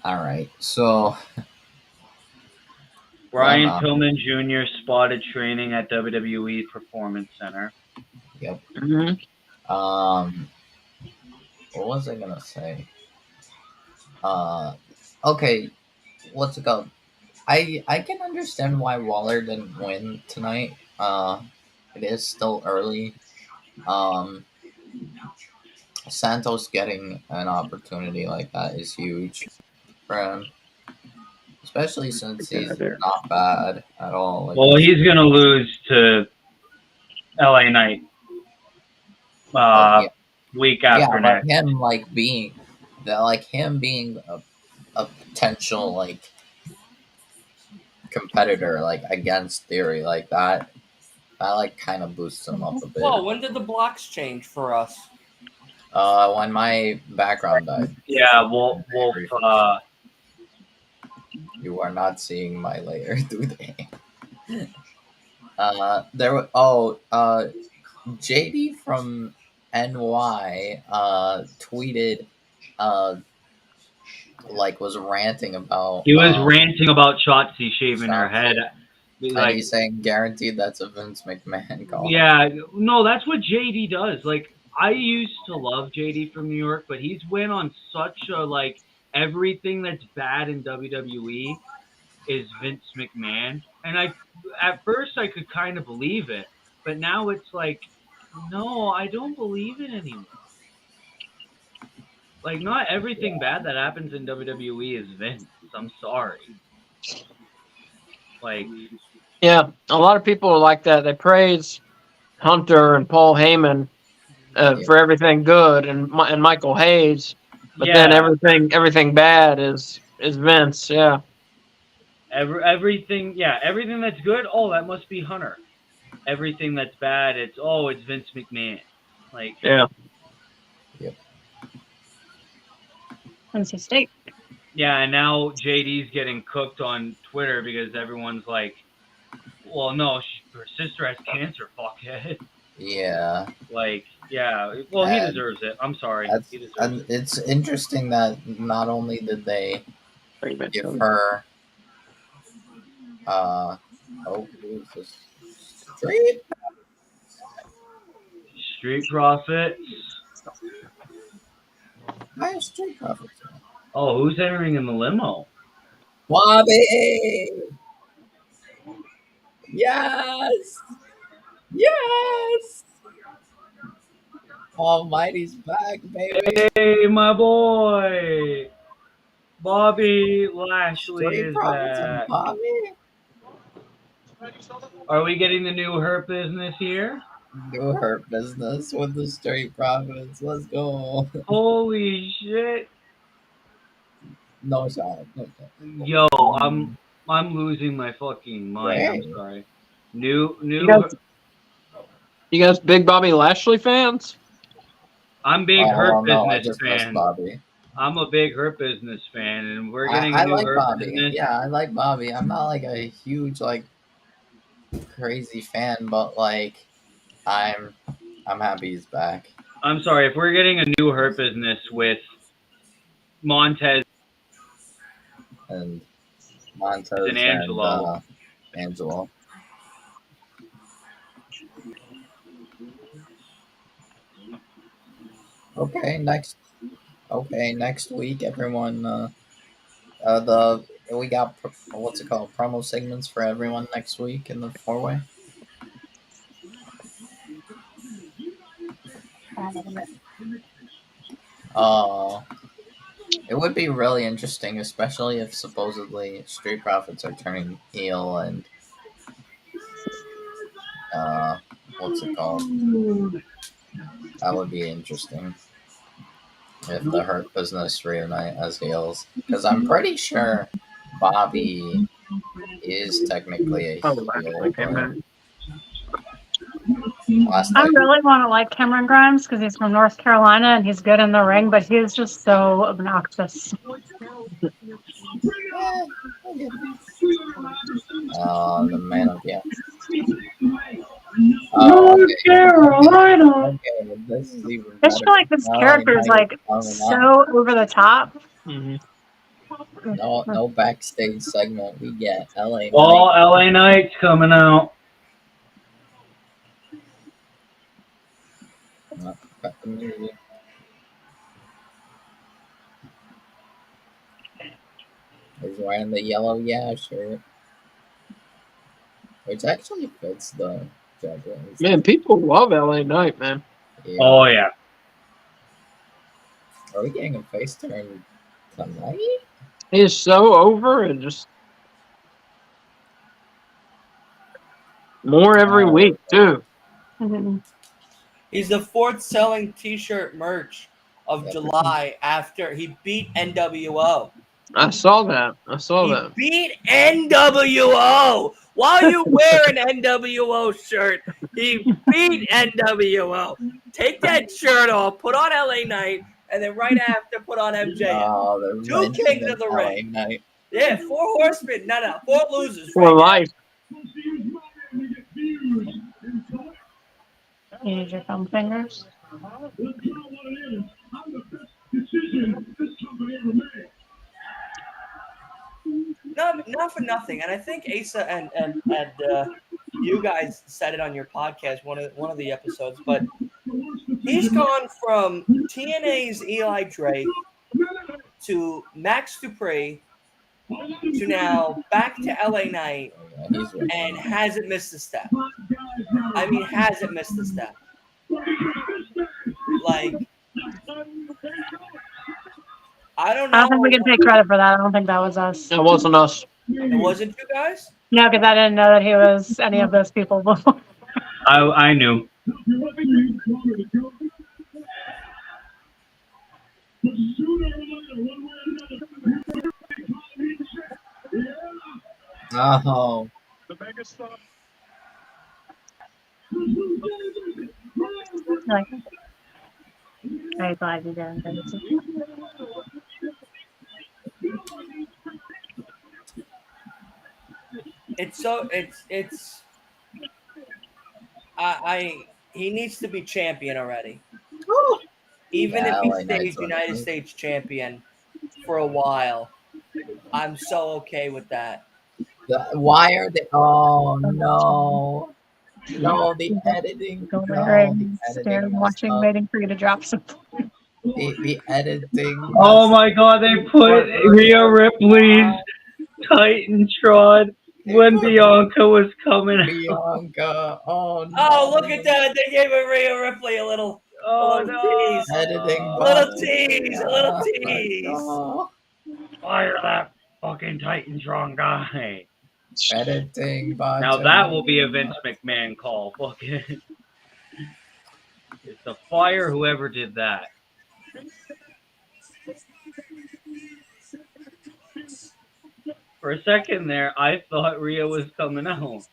all right. So Brian Well, Pillman Jr. spotted training at WWE Performance Center. yep. Mm-hmm. What was I gonna say? Okay. What's it called? I can understand why Waller didn't win tonight. It is still early. Um, Santos getting an opportunity like that is huge for him, especially since he's not bad at all. Like, Well, he's gonna lose to LA Knight yeah, week after but next. him being a potential like competitor like against Theory like that like kind of boosts him up a bit. Whoa, when did the blocks change for us? When my background died. Yeah, Wolf. You are not seeing my layer today. JD from NY tweeted was ranting about He was ranting about Shotzi shaving her head. and he's saying guaranteed that's a Vince McMahon call. Yeah, no, that's what JD does. Like, I used to love JD from New York, but he's went on such a everything that's bad in WWE is Vince McMahon, and at first I could kind of believe it, but now it's like, no, I don't believe it anymore. Like, not everything bad that happens in WWE is Vince. I'm sorry. Like, yeah, a lot of people are like that. They praise Hunter and Paul Heyman for everything good, and Michael Hayes, but then everything bad is Vince. Yeah. Everything that's good, oh, that must be Hunter. Everything that's bad, it's Vince McMahon. Like, yeah. NC State. Yeah, and now JD's getting cooked on Twitter because everyone's like, well, no, her sister has cancer, fuckhead. Yeah. Like, yeah, well, he deserves it. I'm sorry. He deserves it. It's interesting that not only did they give her Who's this? Street? Street Profits. Why is Street Profits? Oh, who's entering in the limo? Bobby! Yes! Yes! Almighty's back, baby! Hey, my boy! Bobby Lashley Street is Profits and back. Bobby? Are we getting the new Hurt Business here? Do Hurt Business with the Street Profits. Let's go. Holy shit! No shot. No shot. Yo, I'm losing my fucking mind. I'm Great. sorry. New. You guys big Bobby Lashley fans? I'm big Oh, Hurt no, I Business just missed fan. Bobby. I'm a big Hurt Business fan, and we're getting I new like Hurt Bobby. Business. Yeah, I like Bobby. I'm not like a huge like crazy fan, but like I'm happy he's back. I'm sorry if we're getting a new Hurt Business with Montez And Montez and Angelo. and Angelo. Okay, next week, everyone. We got what's it called? Promo segments for everyone next week in the 4-way. It would be really interesting, especially if supposedly Street Profits are turning heel and what's it called? That would be interesting if the Hurt Business reunite as heels, because I'm pretty sure Bobby is technically a heel. But last I night, really want to like Cameron Grimes because he's from North Carolina and he's good in the ring, but he's just so obnoxious. the man of North Carolina. Okay, this is even I just feel like this character is like so over the top. No backstage segment. We get LA All Knight. LA Knights coming out. Got the movie. He's wearing the yellow shirt, which actually fits the Jaguars. Man, people love LA Knight, man. Yeah. Oh yeah. Are we getting a face turn tonight? He is so over and just more every week too. Mm-hmm. He's the fourth selling T-shirt merch of July after he beat NWO. I saw that. He beat NWO while you wear an NWO shirt. He beat NWO. Take that shirt off, put on LA Knight, and then right after put on MJF. Oh, Two kings of the ring. Knight. Yeah, 4 horsemen. No, 4 losers. For right life. You need your thumb fingers. No, not for nothing. And I think Asa and you guys said it on your podcast, one of the episodes, but he's gone from TNA's Eli Drake to Max Dupree to now back to LA Knight and hasn't missed a step. I mean, hasn't missed a step. Like, I don't know. I don't think we can take credit for that. I don't think that was us. It wasn't us. It wasn't you guys? No, because I didn't know that he was any of those people before. I knew. Oh. Like, very glad you didn't. He needs to be champion already. Even if he stays United States champion for a while, I'm so okay with that. Why are they? Oh no, no, the editing. Go there No, the and stare editing and messed watching, up. waiting for you to drop something. The editing Oh messed my God! They put Rhea Ripley's Titantron They when put Bianca was coming out. Bianca. Oh no. Oh, look at that! They gave Rhea Ripley a little Oh tease. no! Editing A little button. tease. A little tease. No. Fire that fucking Titantron guy. Editing button. Now that will be a Vince McMahon call. Fucking. It's the fire whoever did that. For a second there, I thought Rhea was coming out.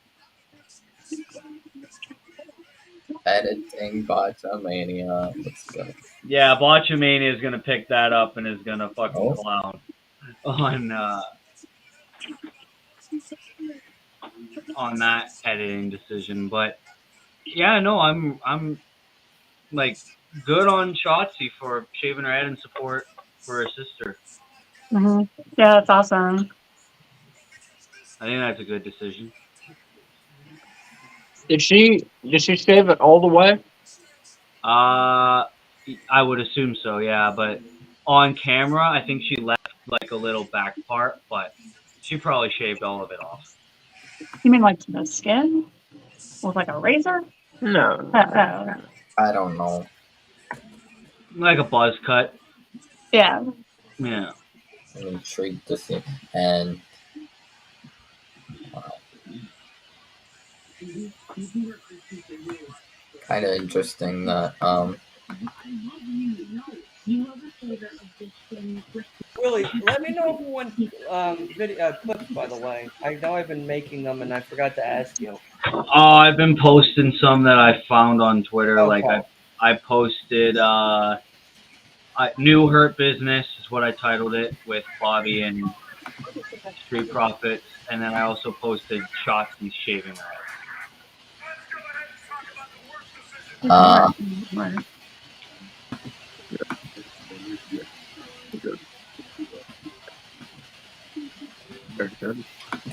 Editing Botchamania. Let's go. Yeah, Botchamania is gonna pick that up and is gonna fucking Oh. clown on that editing decision. But yeah, no, I'm like good on Shotzi for shaving her head in support for her sister. Mm-hmm. Yeah, that's awesome. I think that's a good decision. Did she shave it all the way? I would assume so, yeah. But on camera, I think she left like a little back part, but she probably shaved all of it off. You mean like the skin with like a razor? No. I don't know. Like a buzz cut. Yeah. Yeah. I'm intrigued to see. And kind of interesting that Willie, let me know if you want video clips. By the way, I know I've been making them, and I forgot to ask you. Oh, I've been posting some that I found on Twitter. Okay. Like I posted New Hurt Business is what I titled it, with Bobby and Street Profits, and then I also posted Shotzi shaving her head.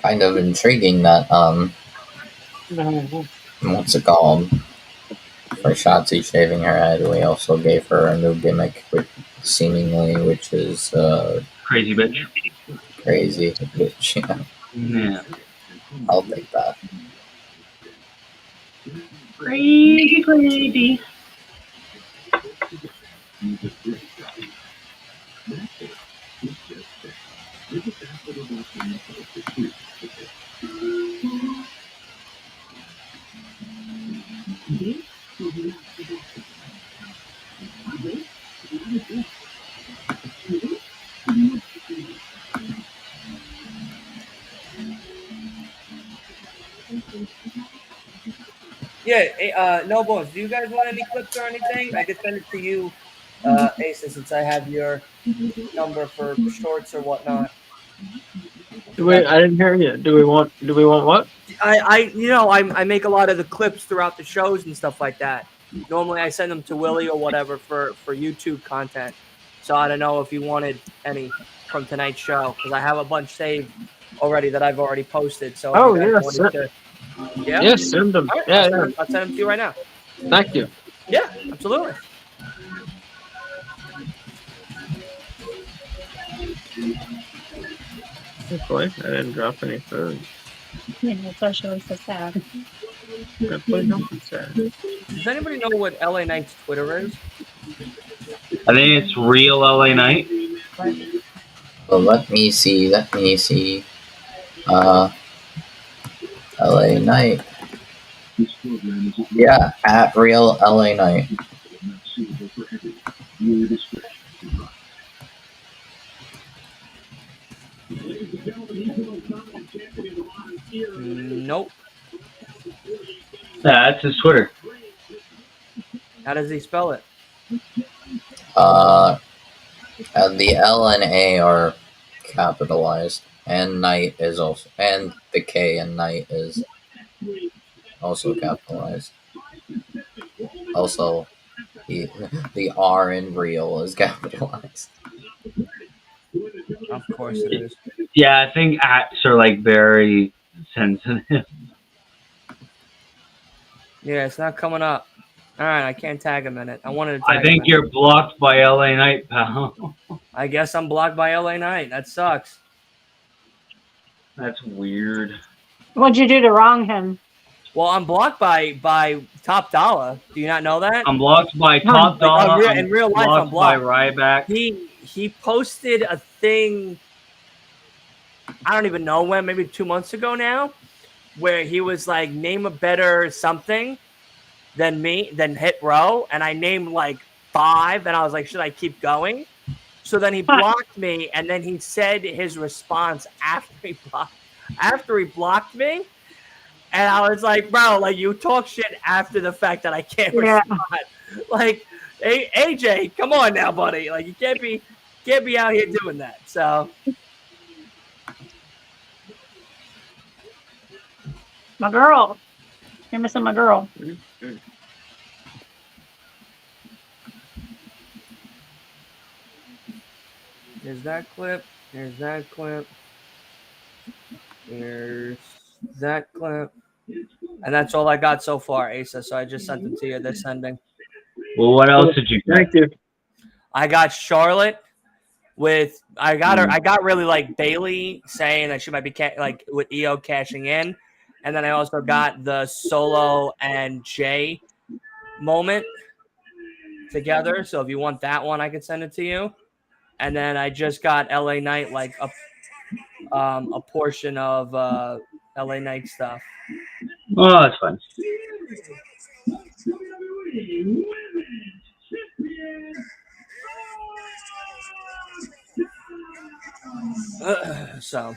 kind of intriguing that what's it called? For Shotzi shaving her head, we also gave her a new gimmick, which is Crazy bitch. Crazy bitch. Yeah. I'll take that. Crazy. Yeah, no bones. Do you guys want any clips or anything? I could send it to you, Asa, since I have your number for shorts or whatnot. I didn't hear you. Do we want what? I make a lot of the clips throughout the shows and stuff like that. Normally I send them to Willie or whatever for YouTube content. So I don't know if you wanted any from tonight's show, because I have a bunch saved already that I've already posted. So if you guys wanted to, Yes, send them. All right, Yeah, I'll send them to you right now. Thank you. Yeah, absolutely. Hopefully, I didn't drop any food. Yeah, it's actually so sad. Hopefully, don't be sad. Does anybody know what LA Knight's Twitter is? I think it's real LA Knight. Well, let me see. LA Knight. Yeah, at real LA Knight. Nope. That's his Twitter. How does he spell it? The L and A are capitalized, and Knight is also, and the K in Knight is also capitalized. Also, the R in real is capitalized. Of course it is. Yeah, I think acts are like very sensitive. Yeah, it's not coming up. All right, I can't tag him in it. I wanted to I tag him think in it. you're blocked by LA Knight, pal. I guess I'm blocked by LA Knight. That sucks. That's weird. What'd you do to wrong him? Well, I'm blocked by Top Dollar. Do you not know that? I'm blocked by Huh. Top Dollar. I'm in real life, I'm blocked by blocked. Ryback. He posted a thing. I don't even know when, maybe 2 months ago now, where he was like, name a better something than Hit Row, and I named like 5, and I was like, should I keep going? So then he blocked me, and then he said his response after he blocked me, and I was like, bro, like you talk shit after the fact that I can't respond. Like, hey, AJ, come on now, buddy. Like you can't be out here doing that. So My girl. You're missing my girl. there's that clip. There's that clip. There's that clip. And that's all I got so far, Asa. So I just sent them to you. They're sending. Well, what else did you get? Thank you. I got Charlotte with I got really like Bailey saying that she might be like with EO cashing in, and then I also got the Solo and Jay moment together. So if you want that one, I can send it to you. And then I just got LA Knight like a portion of LA Knight stuff. Oh, that's fun. So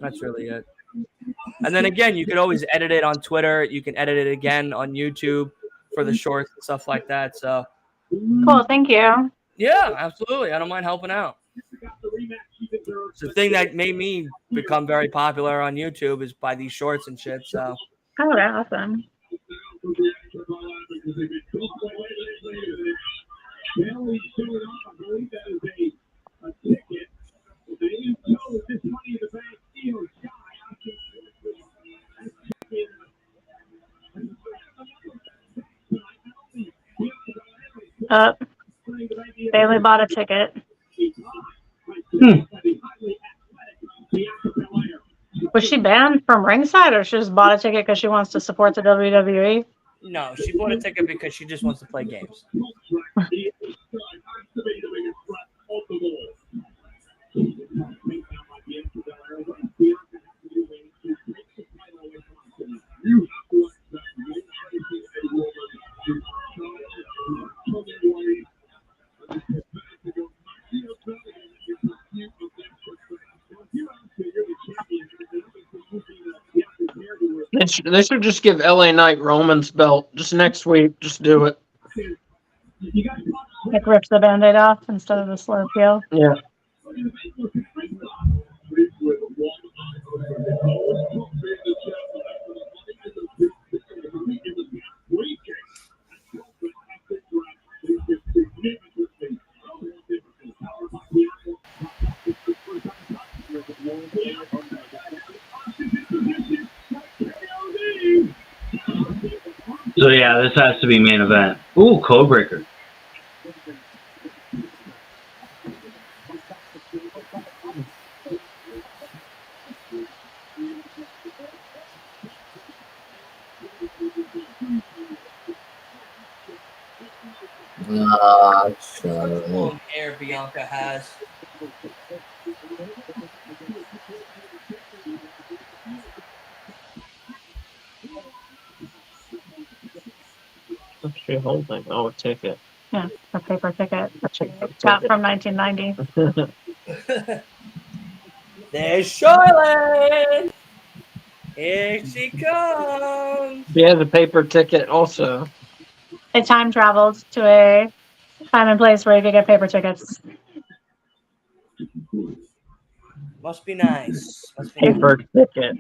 that's really it. And then again, you could always edit it on Twitter. You can edit it again on YouTube for the shorts and stuff like that. So Cool, thank you. yeah, absolutely. I don't mind helping out. The thing that made me become very popular on YouTube is by these shorts and shit. So Oh, that's awesome. Bailey bought a ticket. Was she banned from ringside, or she just bought a ticket because she wants to support the WWE? no, she bought a ticket because she just wants to play games. They should just give LA Knight Roman's belt just next week. Just do it. Like rips the band-aid off instead of the slow peel. Yeah. So yeah, this has to be main event. Ooh, Codebreaker. Long hair Bianca has. What's she holding? Oh, a ticket. Yeah, a paper ticket that she got from 1990. There's Charlotte. Here she comes. She has a paper ticket also. They time traveled to a time and place where you could get paper tickets. Must be nice. Paper ticket.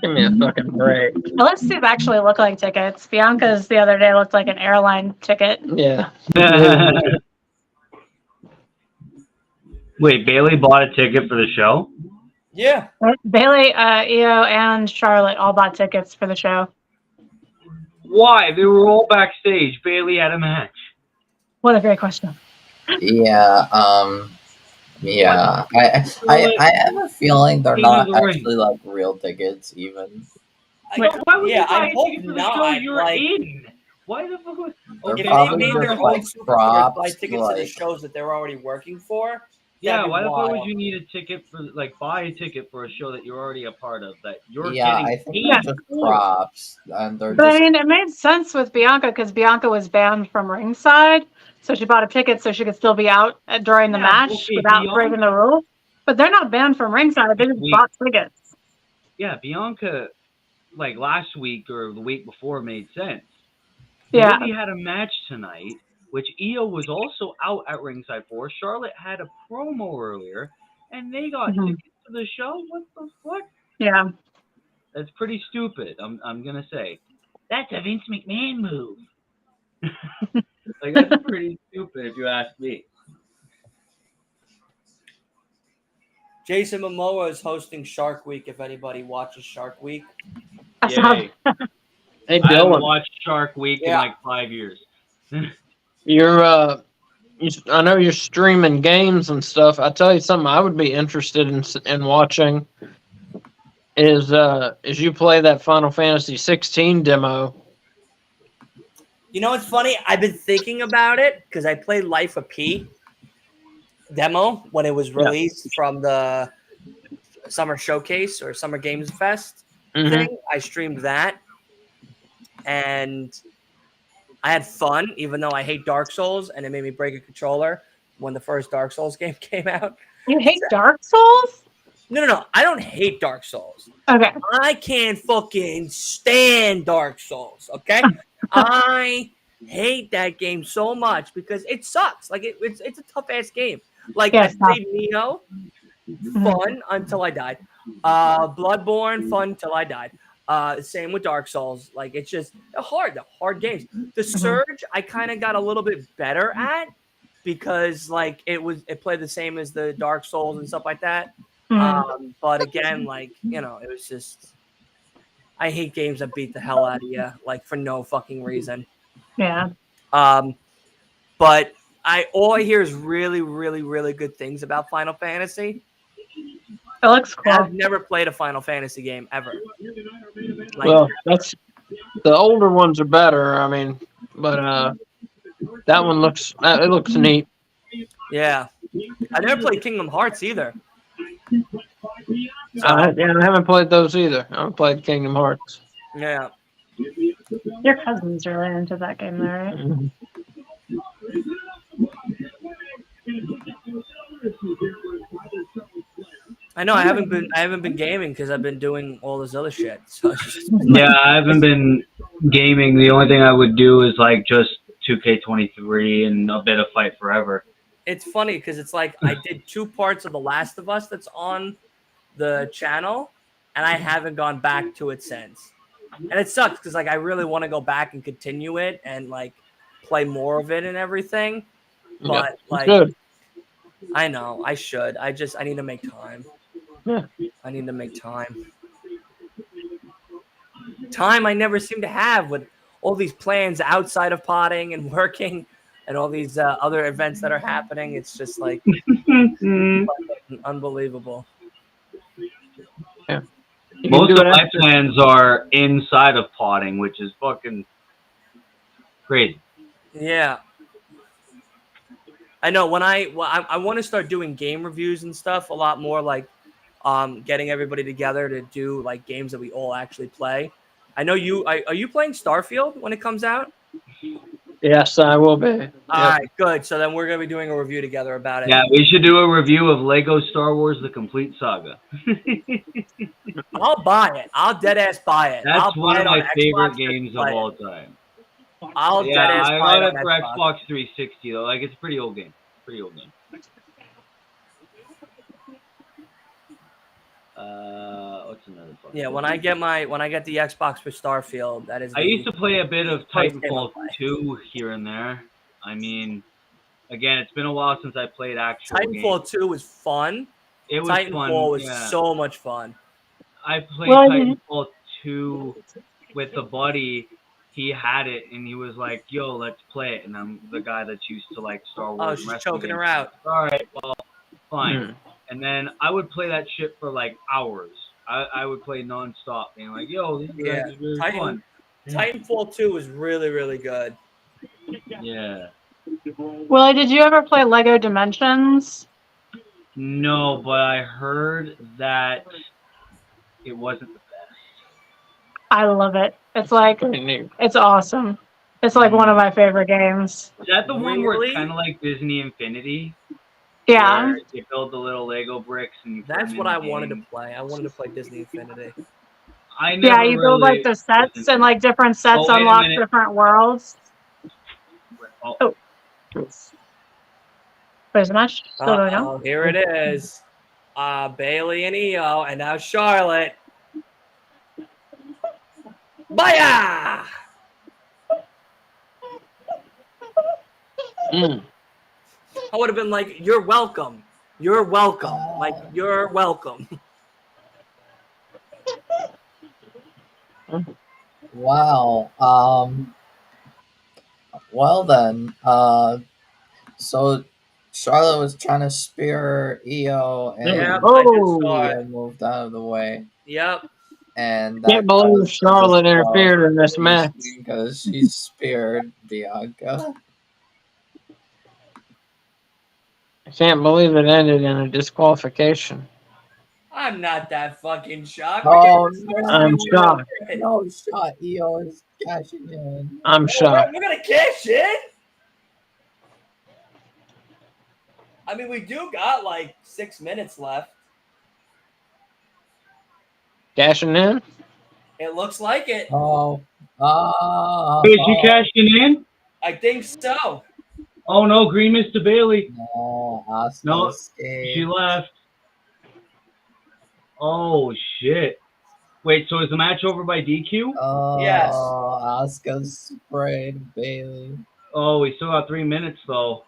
Give me a fucking break. Ellipses actually look like tickets. Bianca's the other day looked like an airline ticket. Yeah. Wait, Bailey bought a ticket for the show? Yeah. Bailey, Io, and Charlotte all bought tickets for the show. Why? They were all backstage. Bailey had a match. What a great question. Yeah. Yeah. I have a feeling they're King of not the Ring. actually like real tickets even. Wait, Why would you buy I a hope ticket for the not. show you're Like, in? Why the fuck would... They're if probably they made their just, own like, superstars props, buy tickets to the like- shows that they're already working for, Yeah, that'd be why the fuck wild. would you need a ticket for, like, buy a ticket for a show that you're already a part of, that you're Yeah, getting I think paid they're just for? props, and they're But I just mean, it made sense with Bianca because Bianca was banned from ringside, so she bought a ticket so she could still be out during the Yeah, match okay, without breaking the rules. But they're not banned from ringside; they just bought tickets. Yeah, Bianca, like, last week or the week before made sense. Yeah, Bailey had a match tonight, which Io was also out at ringside for. Charlotte had a promo earlier, and they got Mhm. tickets to the show? What the fuck? yeah. That's pretty stupid, I'm gonna say. That's a Vince McMahon move. Like, that's pretty stupid if you ask me. Jason Momoa is hosting Shark Week. If anybody watches Shark Week, I saw Yay. that. Hey I haven't Dylan, watched Shark Week in Yeah. like 5 years. I know you're streaming games and stuff. I tell you something I would be interested in watching is you play that Final Fantasy 16 demo. you know what's funny? I've been thinking about it because I played Life of P demo when it was released from the Summer Showcase or Summer Games Fest thing. I streamed that, and I had fun, even though I hate Dark Souls, and it made me break a controller when the first Dark Souls game came out. You hate Dark Souls? No. I don't hate Dark Souls. Okay. I can't fucking stand Dark Souls, okay? I hate that game so much because it sucks. Like, it's a tough-ass game. Like, Yeah, I played Neo, fun until I died. Bloodborne, fun until I died. Same with Dark Souls. Like, it's just they're hard games. The Surge, I kind of got a little bit better at because, like, it played the same as the Dark Souls and stuff like that. But again, like, you know, it was just I hate games that beat the hell out of you, like, for no fucking reason. Yeah. But all I hear is really, really, really good things about Final Fantasy. It looks cool. I've never played a Final Fantasy game ever. Like, Well, that's the older ones are better. I mean, but that one looks neat. yeah, I never played Kingdom Hearts either. I haven't played those either. I haven't played Kingdom Hearts. Yeah. Your cousin's really into that game, though, right? Mhm. I know I haven't been gaming because I've been doing all this other shit. So it's just, Yeah, I haven't been gaming. The only thing I would do is like just 2K23 and a bit of Fight Forever. it's funny because it's like I did 2 parts of The Last of Us that's on the channel, and I haven't gone back to it since. And it sucks because like I really want to go back and continue it and like play more of it and everything. But like Good. I know I should. I need to make time. Yeah. I need to make time. Time I never seem to have with all these plans outside of potting and working and all these other events that are happening. It's just like unbelievable. Yeah. Most of my plans are inside of potting, which is fucking crazy. Yeah. I know when I want to start doing game reviews and stuff a lot more, like getting everybody together to do like games that we all actually play. I know you are you playing Starfield when it comes out? Yes, I will be. Yep. All right, good. So then we're going to be doing a review together about it. Yeah, we should do a review of Lego Star Wars: The Complete Saga. I'll buy it. I'll dead ass buy it. That's one of my favorite Xbox games of all time. I'll Yeah, dead ass I buy got it it on for Xbox. Xbox 360 though. Like, it's a pretty old game. What's another fucking Yeah, when I get the Xbox for Starfield, that is. I used to play a bit of First game Titanfall I play. 2 here and there. I mean, again, it's been a while since I played actual games. Titanfall 2 was fun. It was Titanfall fun. was Yeah. so much fun. I played Well, Titanfall 2 with a buddy. He had it, and he was like, "Yo, let's play it." And I'm the guy that's used to like Star Wars. Oh, and she's wrestling choking games. her out. All right, well, fine. Mm. And then I would play that shit for like hours. I would play nonstop, being like, "Yo, this Yeah, is really fun." Titanfall 2 was really, really good. Yeah. Willie, did you ever play Lego Dimensions? No, but I heard that it wasn't the best. I love it. It's like, Pretty neat. it's awesome. It's like one of my favorite games. Is that the one where Really? it's kind of like Disney Infinity? Yeah. Where you build the little Lego bricks and you put That's them what in I the wanted to game. play. I wanted to play Disney Infinity. I never Yeah, you build like really the sets listened. and like different sets Oh, wait a unlock minute. different worlds. Oh, There's a match still going on. Oh, here it is. Bailey and Io, and now Charlotte. Baya! Mm. I would have been like, "You're welcome. You're welcome. Like, you're welcome." Wow. Well then. So Charlotte was trying to spear Io, and Yep, Oh. I just saw Io it. moved out of the way, Yep. and Can't believe Charlotte interfered in this match. because she speared Bianca. I can't believe it ended in a disqualification. I'm not that fucking shocked. Oh I'm shocked. no shot! Io is cashing in. I'm shocked. We're gonna cash in. I mean, we do got like 6 minutes left. Cashing in? It looks like it. Oh. is she cashing in? I think so. Oh no, green missed to Bailey. No, Asuka No, escaped. She left. Oh shit. Wait, so is the match over by DQ? Oh, Yes. Asuka sprayed Bailey. Oh, we still got 3 minutes though.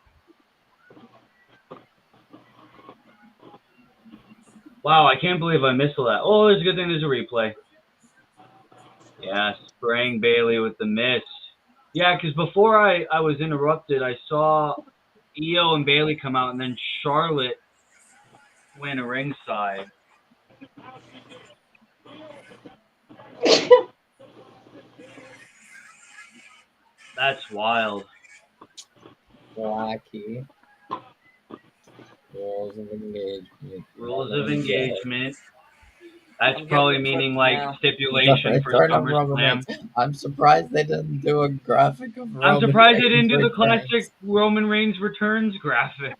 Wow, I can't believe I missed all that. Oh, there's a good thing there's a replay. Yeah, spraying Bailey with the miss. Yeah, because before I was interrupted, I saw Io and Bailey come out, and then Charlotte went a ringside. That's wild. Wacky. Rules of engagement. Rules of engagement. That's I'm probably getting meaning the like now. stipulation for Return of Roman SummerSlam. Reigns. I'm surprised they didn't do a graphic of Roman I'm surprised they didn't Reigns do the returns. classic Roman Reigns returns graphic.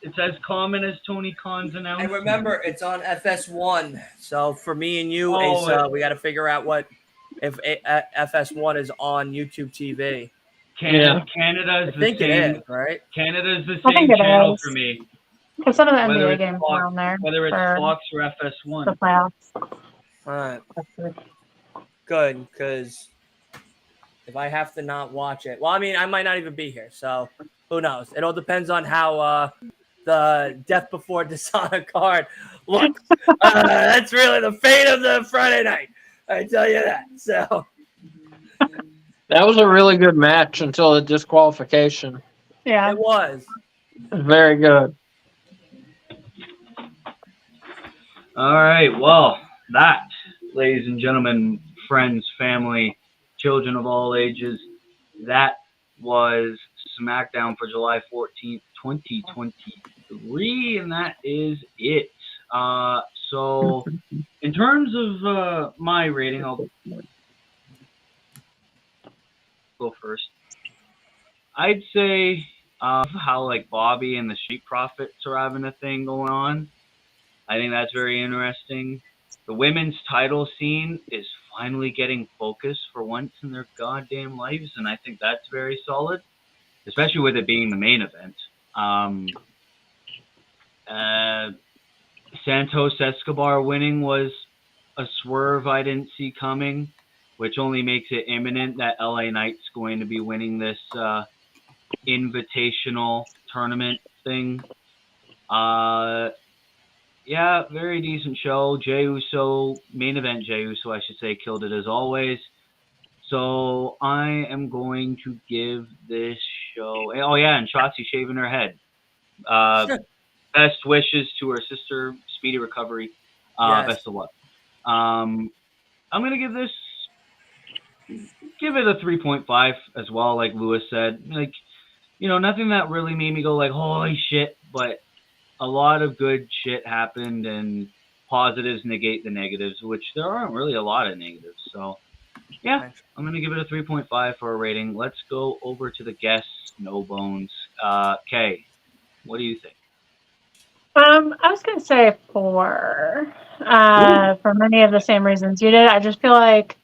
It's as common as Tony Khan's And announcement. remember, it's on FS1. So for me and you, Oh, Asa, we got to figure out what if FS1 is on YouTube TV. Canada's I the think it same. is, right? Canada's the I think same it channel is. for me. Because some of the Whether NBA it's games Fox- are on there Whether it's for Fox or the FS1. playoffs. All right. Good, because if I have to not watch it, well, I mean, I might not even be here, so who knows? It all depends on how the Death Before Dishonor card looks. That's really the fate of the Friday night. I tell you that. So That was a really good match until the disqualification. Yeah. it was. Very good. All right. Well, that, ladies and gentlemen, friends, family, children of all ages, that was SmackDown for July 14th, 2023, and that is it. So, in terms of my rating, I'll go first. I'd say how like Bobby and the Street Profits are having a thing going on. I think that's very interesting. The women's title scene is finally getting focus for once in their goddamn lives, and I think that's very solid, especially with it being the main event. Santos Escobar winning was a swerve I didn't see coming, which only makes it imminent that LA Knight's going to be winning this Invitational tournament thing. Yeah, very decent show. Jey Uso, main event Jey Uso, I should say, killed it as always. So I am going to give this show. Oh yeah, and Shotzi shaving her head. Best wishes to her sister, speedy recovery. Yes. Best of luck. I'm gonna give it a 3.5 as well. Like Lewis said, like nothing that really made me go like holy shit, but a lot of good shit happened and positives negate the negatives, which there aren't really a lot of negatives. So yeah, I'm gonna give it a 3.5 for a rating. Let's go over to the guests, no bones. Kay, what do you think? I was going to say 4, Ooh. for many of the same reasons you did. I just feel like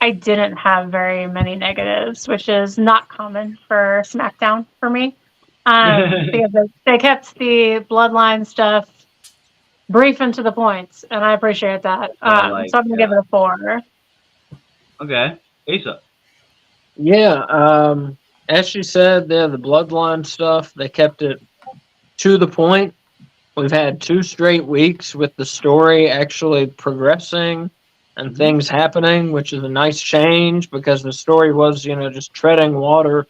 I didn't have very many negatives, which is not common for SmackDown for me. Because they kept the bloodline stuff brief and to the point, and I appreciate that. What I like, So I'm going to give it a 4. Okay, Asa. Yeah, as she said, the bloodline stuff, they kept it to the point. We've had 2 straight weeks with the story actually progressing and things happening, which is a nice change because the story was, just treading water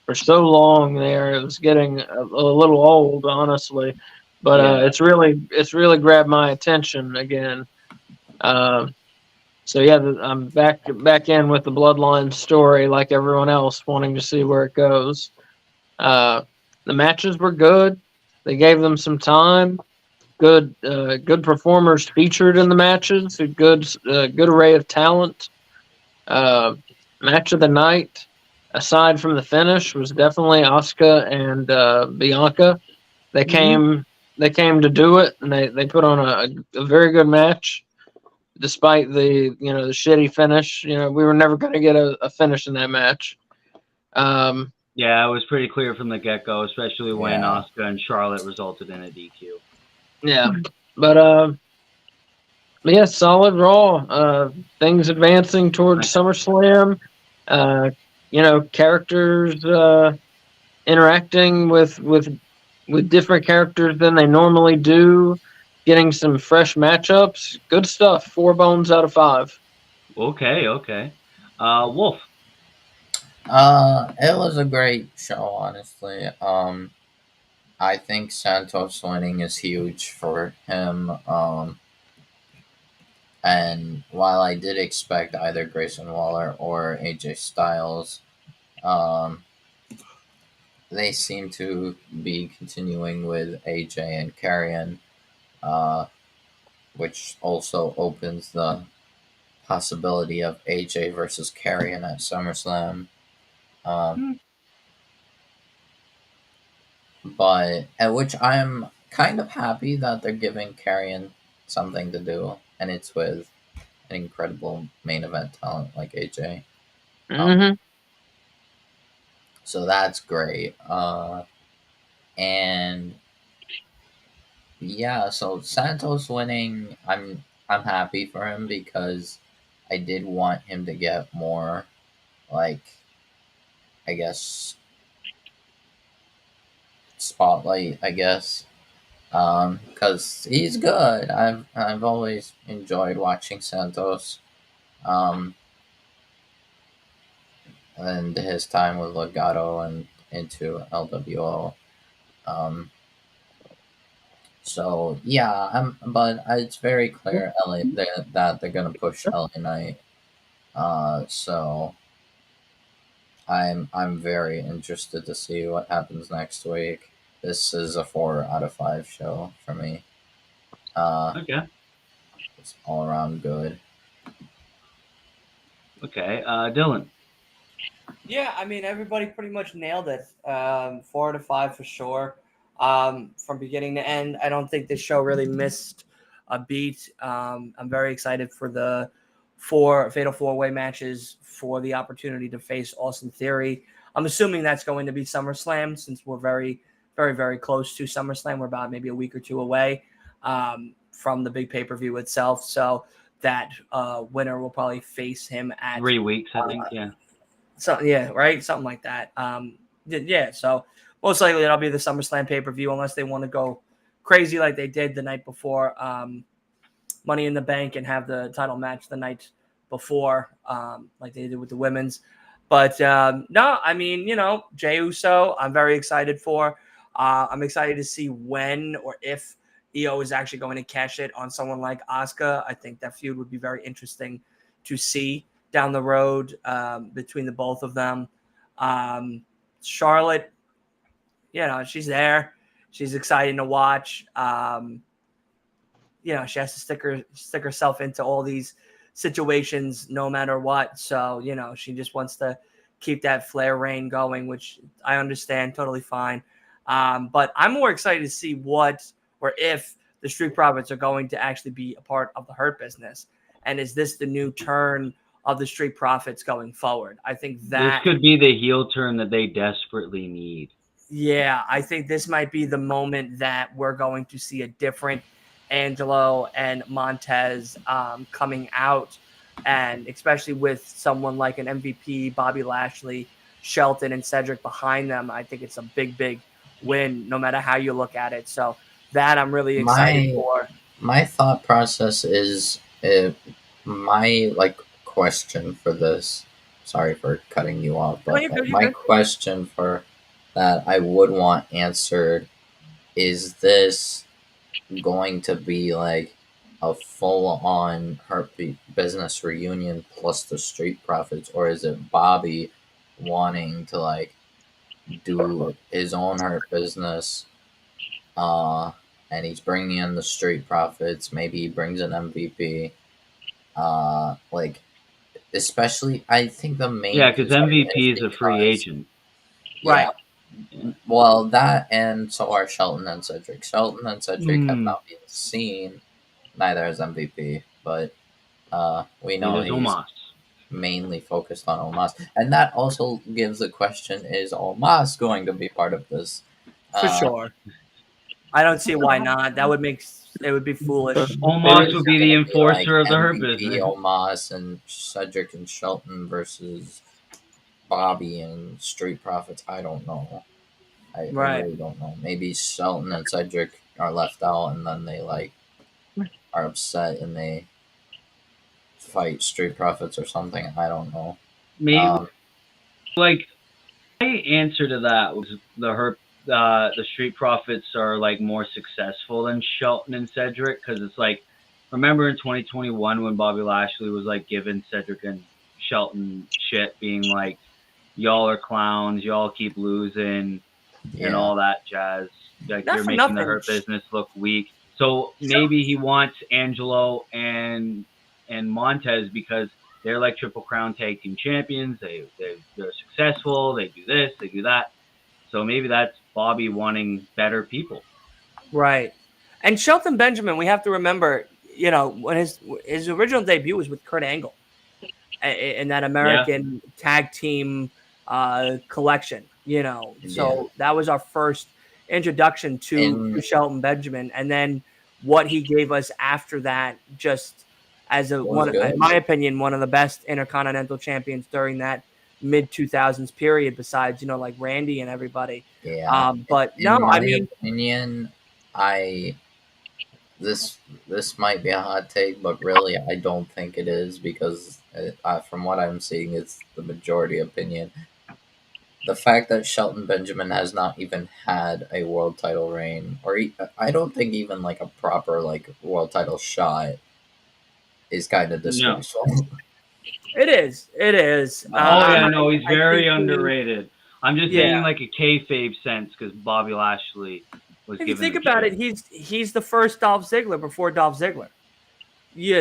for so long there. It was getting a little old, honestly. But Yeah. it's really grabbed my attention again. So yeah, I'm back in with the bloodline story, like everyone else, wanting to see where it goes. The matches were good. They gave them some time. Good performers featured in the matches. A good array of talent. Match of the night, aside from the finish, was definitely Asuka and Bianca. They came to do it, and they put on a very good match despite the shitty finish. We were never going to get a finish in that match. Yeah, it was pretty clear from the get go, especially when Yeah. Asuka and Charlotte resulted in a DQ. Yeah, but yeah, solid Raw. Things advancing towards SummerSlam. Characters interacting with different characters than they normally do. Getting some fresh matchups. Good stuff. 4 bones out of 5. Okay. Wolf. It was a great show, honestly. I think Santos winning is huge for him. And while I did expect either Grayson Waller or AJ Styles, um, they seem to be continuing with AJ and Karrion, uh, which also opens the possibility of AJ versus Karrion at SummerSlam. Um, but at which I'm kind of happy that they're giving Karrion something to do, and it's with an incredible main event talent like AJ. Mm-hmm. So that's great. And yeah, so Santos winning, I'm happy for him because I did want him to get more, like, I guess, spotlight. I guess because he's good. I've always enjoyed watching Santos. Um, and his time with Legato and into LWO. Um, so yeah, but it's very clear that they're gonna push LA Knight. So I'm very interested to see what happens next week. This is a 4 out of 5 show for me. Okay. It's all around good. Okay. Dylan. Yeah, I mean everybody pretty much nailed it. 4 out of 5 for sure. From beginning to end, I don't think this show really missed a beat. I'm very excited for the 4 fatal 4-way matches for the opportunity to face Austin Theory. I'm assuming that's going to be SummerSlam since we're very, very, very close to SummerSlam. We're about maybe a week or 2 away from the big pay-per-view itself. So that winner will probably face him at 3 weeks, I think. Yeah. So yeah, right, something like that. Yeah, so most likely that'll be the SummerSlam pay-per-view unless they want to go crazy like they did the night before Money in the Bank and have the title match the night before, like they did with the women's. But no, I mean, Jey Uso, I'm very excited for. I'm excited to see when or if EO is actually going to cash it on someone like Asuka. I think that feud would be very interesting to see down the road between the both of them. Charlotte, she's there. She's exciting to watch. She has to stick herself into all these situations no matter what. So, she just wants to keep that Flair reign going, which I understand, totally fine. But I'm more excited to see what or if the Street Profits are going to actually be a part of the Hurt Business. And is this the new turn of the Street Profits going forward? I think that this could be the heel turn that they desperately need. Yeah, I think this might be the moment that we're going to see a different Angelo and Montez coming out, and especially with someone like an MVP, Bobby Lashley, Shelton, and Cedric behind them. I think it's a big, big win, no matter how you look at it. So that I'm really excited for. My thought process is my question for this. Sorry for cutting you off, but my question for that I would want answered is this going to be like a full-on Hurt Business reunion plus the Street Profits, or is it Bobby wanting to do his own Hurt Business, and he's bringing in the Street Profits? Maybe he brings an MVP, especially I think the main because MVP is a free agent, right? Well, that and so are Shelton and Cedric. Shelton and Cedric have not been seen. Neither has MVP, but we know he's mainly focused on Omos. And that also gives the question, is Omos going to be part of this? For sure. I don't see why not. It would be foolish. Omos would be the enforcer of the Hurt Business. Omos and Cedric and Shelton versus Bobby and Street Profits. I don't know. I really don't know. Maybe Shelton and Cedric are left out, and then they are upset and they fight Street Profits or something. I don't know. Maybe my answer to that was the Street Profits are more successful than Shelton and Cedric, because it's remember in 2021 when Bobby Lashley was giving Cedric and Shelton shit, being y'all are clowns, y'all keep losing. And all that jazz. You're making the Hurt Business look weak. So maybe he wants Angelo and Montez because they're Triple Crown Tag Team Champions. They're successful. They do this. They do that. So maybe that's Bobby wanting better people. Right. And Shelton Benjamin, we have to remember, when his original debut was with Kurt Angle in that American Tag Team collection. So that was our first introduction to Shelton Benjamin, and then what he gave us after that, just as in my opinion, one of the best Intercontinental champions during that mid 2000s period, besides Randy and everybody. But in my opinion, this might be a hot take, but really I don't think it is, because from what I'm seeing, it's the majority opinion. The fact that Shelton Benjamin has not even had a world title reign, or I don't think even a proper world title shot, is kind of disgraceful. No. It is. He's very underrated. I'm just saying a kayfabe sense, because Bobby Lashley was given. If you think about it, he's the first Dolph Ziggler before Dolph Ziggler. He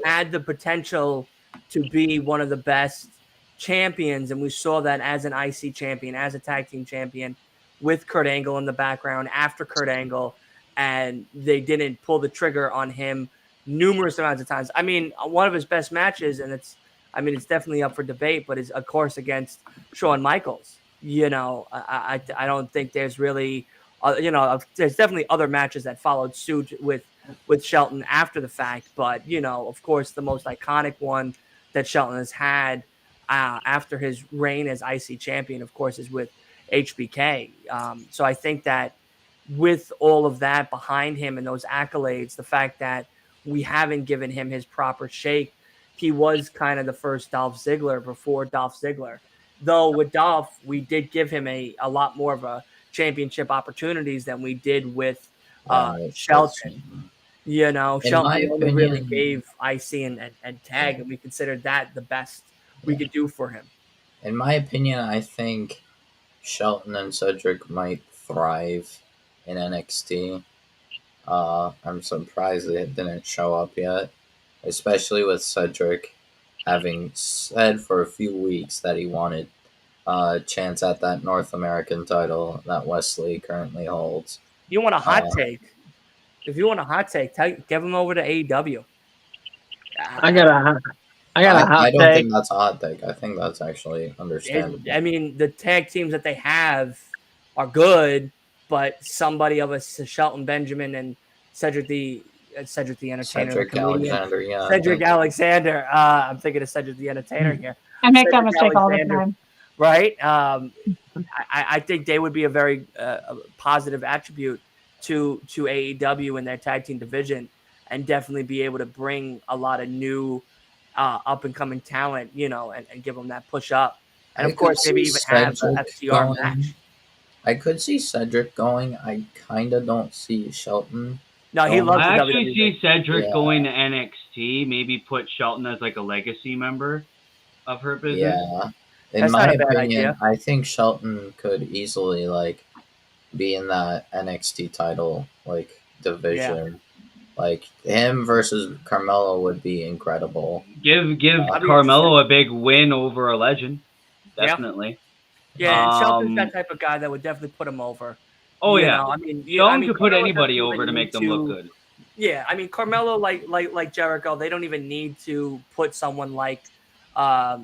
had the potential to be one of the best champions, and we saw that as an IC champion, as a tag team champion, with Kurt Angle in the background after Kurt Angle, and they didn't pull the trigger on him numerous amounts of times. I mean, one of his best matches, and it's definitely up for debate, but is of course against Shawn Michaels. I don't think there's really, there's definitely other matches that followed suit with Shelton after the fact, but of course the most iconic one that Shelton has had after his reign as IC champion, of course, is with HBK. So I think that with all of that behind him and those accolades, the fact that we haven't given him his proper shake, he was kind of the first Dolph Ziggler before Dolph Ziggler. Though with Dolph, we did give him a lot more of a championship opportunities than we did with Shelton. You know, In Shelton my only really opinion- gave IC and tag, and we considered that the best we could do for him. In my opinion, I think Shelton and Cedric might thrive in NXT. I'm surprised they didn't show up yet, especially with Cedric having said for a few weeks that he wanted a chance at that North American title that Wesley currently holds. You want a hot take? If you want a hot take, give him over to AEW. I got a hot I don't take. think that's a hot take. I think that's actually understandable. I mean, the tag teams that they have are good, but somebody of us, Shelton Benjamin and Cedric the Entertainer, Cedric the comedian, Alexander, yeah. Cedric Alexander. I'm thinking of Cedric the Entertainer here. I make that Cedric mistake all the Alexander, time. right? I think they would be a very positive attribute to AEW in their tag team division, and definitely be able to bring a lot of new up and coming talent, you know, and give them that push up. And of course, maybe even have a FTR match. I could see Cedric going. I kind of don't see Shelton. No, he loves I the actually WWE. see Cedric going to NXT. Maybe put Shelton as like a legacy member of her business. Yeah. In That's my not a bad opinion, idea. I think Shelton could easily like be in that NXT title like division. Like him versus Carmelo would be incredible. Give That'd be Carmelo a big win over a legend. Yeah. Definitely. Yeah, and Shelton's that type of guy that would definitely put him over. Oh You yeah. know, I mean, Shelton could put Carmelo anybody doesn't over even to make need them look good. Yeah, I mean, Carmelo, like Jericho, they don't even need to put someone like Yeah.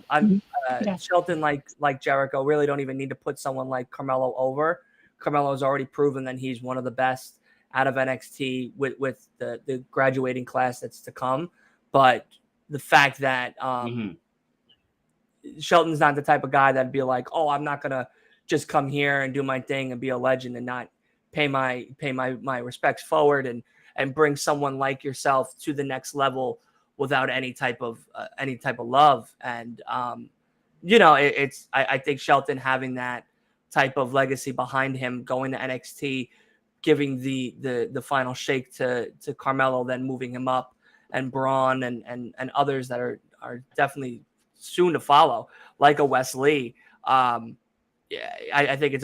Shelton, like Jericho, really don't even need to put someone like Carmelo over. Carmelo's already proven that he's one of the best out of NXT with the graduating class that's to come. But the fact that Shelton's not the type of guy that'd be like, oh, I'm not gonna just come here and do my thing and be a legend and not pay my respects forward and bring someone like yourself to the next level without any type of love. And you know, I think Shelton having that type of legacy behind him, going to NXT, giving the final shake to Carmelo, then moving him up, and Braun and others that are definitely soon to follow, like a Wesley. Yeah, I think it's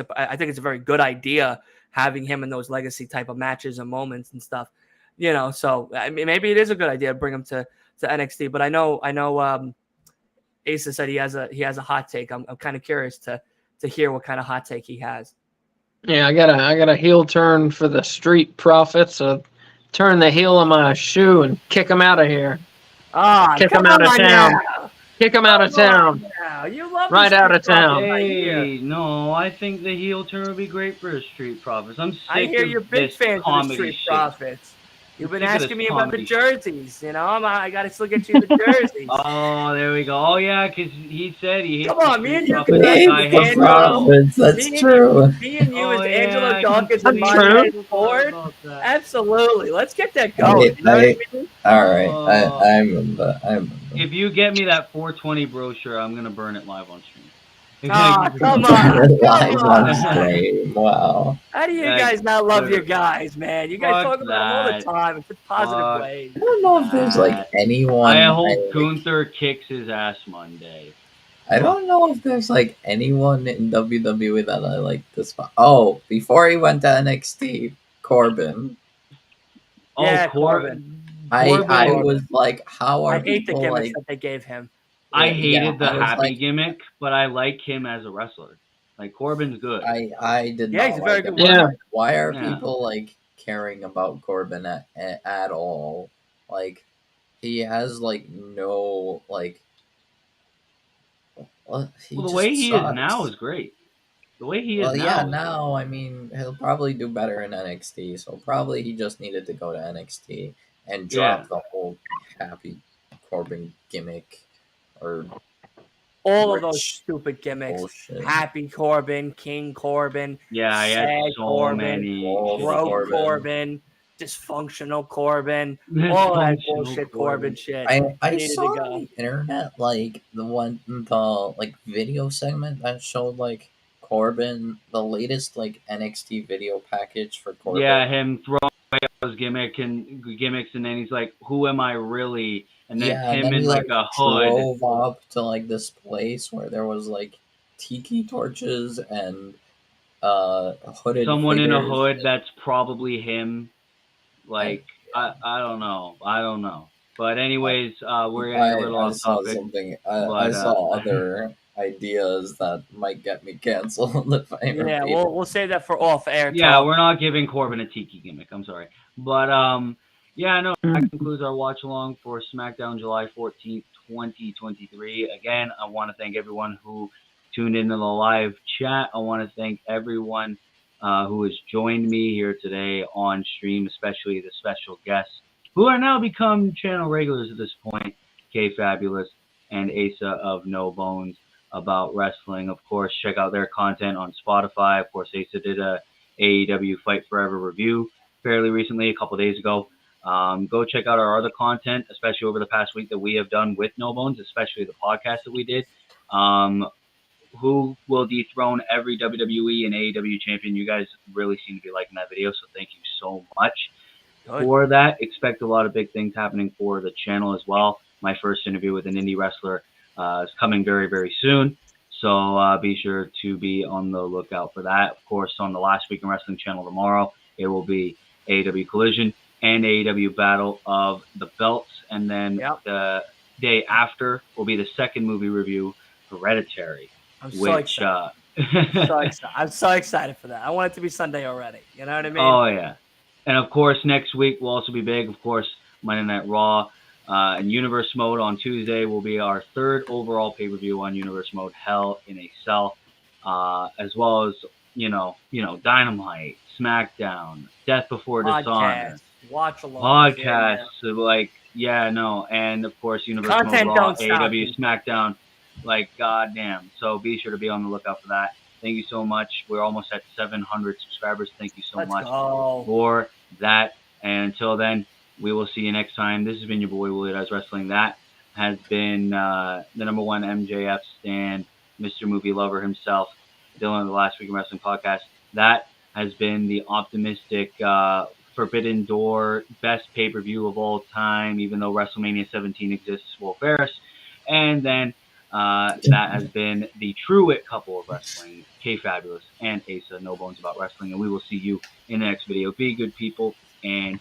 a very good idea having him in those legacy type of matches and moments and stuff. You know, so I mean, maybe it is a good idea to bring him to NXT. But I know Asa said he has a hot take. I'm kind of curious to hear what kind of hot take he has. Yeah, I got a heel turn for the Street Profits. So turn the heel of my shoe and kick him out of here. Kick him out of town. Kick him out of town. You love right out of town. Hey, no, I think the heel turn would be great for the Street Profits. I'm sick I hear of you're big this fans of the comedy Street shit. Profits. You've been Sick of this asking me about the comedy jerseys. You know, I got to still get you the jerseys. Oh, there we go. Oh, yeah, because he said he hates Come on, the me and Street you Profits. can That Hey, guy the hates Profits, that's true. Me and you Oh, as yeah, Angelo I Dawkins can and see Montez that. Ford. about that. Absolutely. Let's get that going. You know what I mean? All right, Oh. I remember. If you get me that 420 brochure, I'm going to burn it live on stream. Ah, come on. Live Come on on. stream. Wow. How do you Like, guys not love your dude. guys, man? You guys Fuck talk about them all the that. time in such positive Fuck. ways. I don't know if there's like anyone. I hope like- Gunther kicks his ass Monday. I don't know if there's like anyone in WWE that I like this. Oh, before he went to NXT, Corbin. Yeah, Corbin. I was like, how are I hate the people gimmicks like? that they gave him. I Yeah, hated the I was happy like- gimmick, but I like him as a wrestler. Like, Corbin's good. I did Yeah, not he's a like very him. good Yeah. Why are Yeah. people like caring about Corbin at all? Like, he has like no like. Well, The way he is now is great. The way he is Well, now. yeah, is now I mean he'll probably do better in NXT. So probably he just needed to go to NXT and drop Yeah. the whole happy Corbin gimmick, or All of those Rich stupid gimmicks. bullshit. Happy Corbin, King Corbin, Yeah, I had sad so Corbin, many. Wolf shitty broke Corbin. Corbin, dysfunctional Corbin, all that Dysfunctional bullshit Corbin shit. I needed saw to on go. the internet like the video segment that showed like Corbin, the latest like NXT video package for Corbin. Yeah, him throwing away those gimmicks, and then he's like, "Who am I really?" And then it's Yeah, and him then in he like like a hood. drove up to like this place where there was like tiki torches and hooded Someone in a figures. hood. That's probably him. And Like I don't know. I don't know. But anyways, we're getting a little I off saw topic. something. I But saw other ideas that might get me canceled if I Yeah, repeat. we'll save that for off air yeah, talk. we're not giving Corbin a tiki gimmick. I'm sorry. But yeah, no, that concludes our watch along for SmackDown July 14th, 2023. Again, I want to thank everyone who tuned into the live chat. I want to thank everyone who has joined me here today on stream, especially the special guests who are now become channel regulars at this point. K Fabulous and Asa of No Bones About Wrestling. Of course, check out their content on Spotify. Of course, Asa did a AEW Fight Forever review fairly recently, a couple days ago. Go check out our other content, especially over the past week that we have done with No Bones, especially the podcast that we did. Who will dethrone every WWE and AEW champion? You guys really seem to be liking that video, so thank you so much for that. Expect a lot of big things happening for the channel as well. My first interview with an indie wrestler is coming very, very soon. So be sure to be on the lookout for that. Of course, on the Last Week in Wrestling channel tomorrow, it will be AEW Collision and AEW Battle of the Belts. And then the day after will be the second movie review, Hereditary. I'm so excited. I'm so excited for that. I want it to be Sunday already. You know what I mean? Oh, yeah. And, of course, next week will also be big. Of course, Monday Night Raw and Universe Mode on Tuesday will be our third overall pay-per-view on Universe Mode, Hell in a Cell, as well as, Dynamite, SmackDown, Death Before Dishonor. Watch along. Podcasts, and, of course, Universe Content Mode Raw, don't stop, AEW, people. SmackDown, goddamn. So be sure to be on the lookout for that. Thank you so much. We're almost at 700 subscribers. Thank you so much for that. And until then, we will see you next time. This has been your boy, Willie Does Wrestling. That has been the number one MJF stand, Mr. Movie Lover himself, Dylan, the Last Week in Wrestling podcast. That has been the optimistic Forbidden Door best pay-per-view of all time, even though WrestleMania 17 exists, Will Ferris. And then that has been the True Wit couple of wrestling, K Fabulous and Asa, No Bones About Wrestling. And we will see you in the next video. Be good people and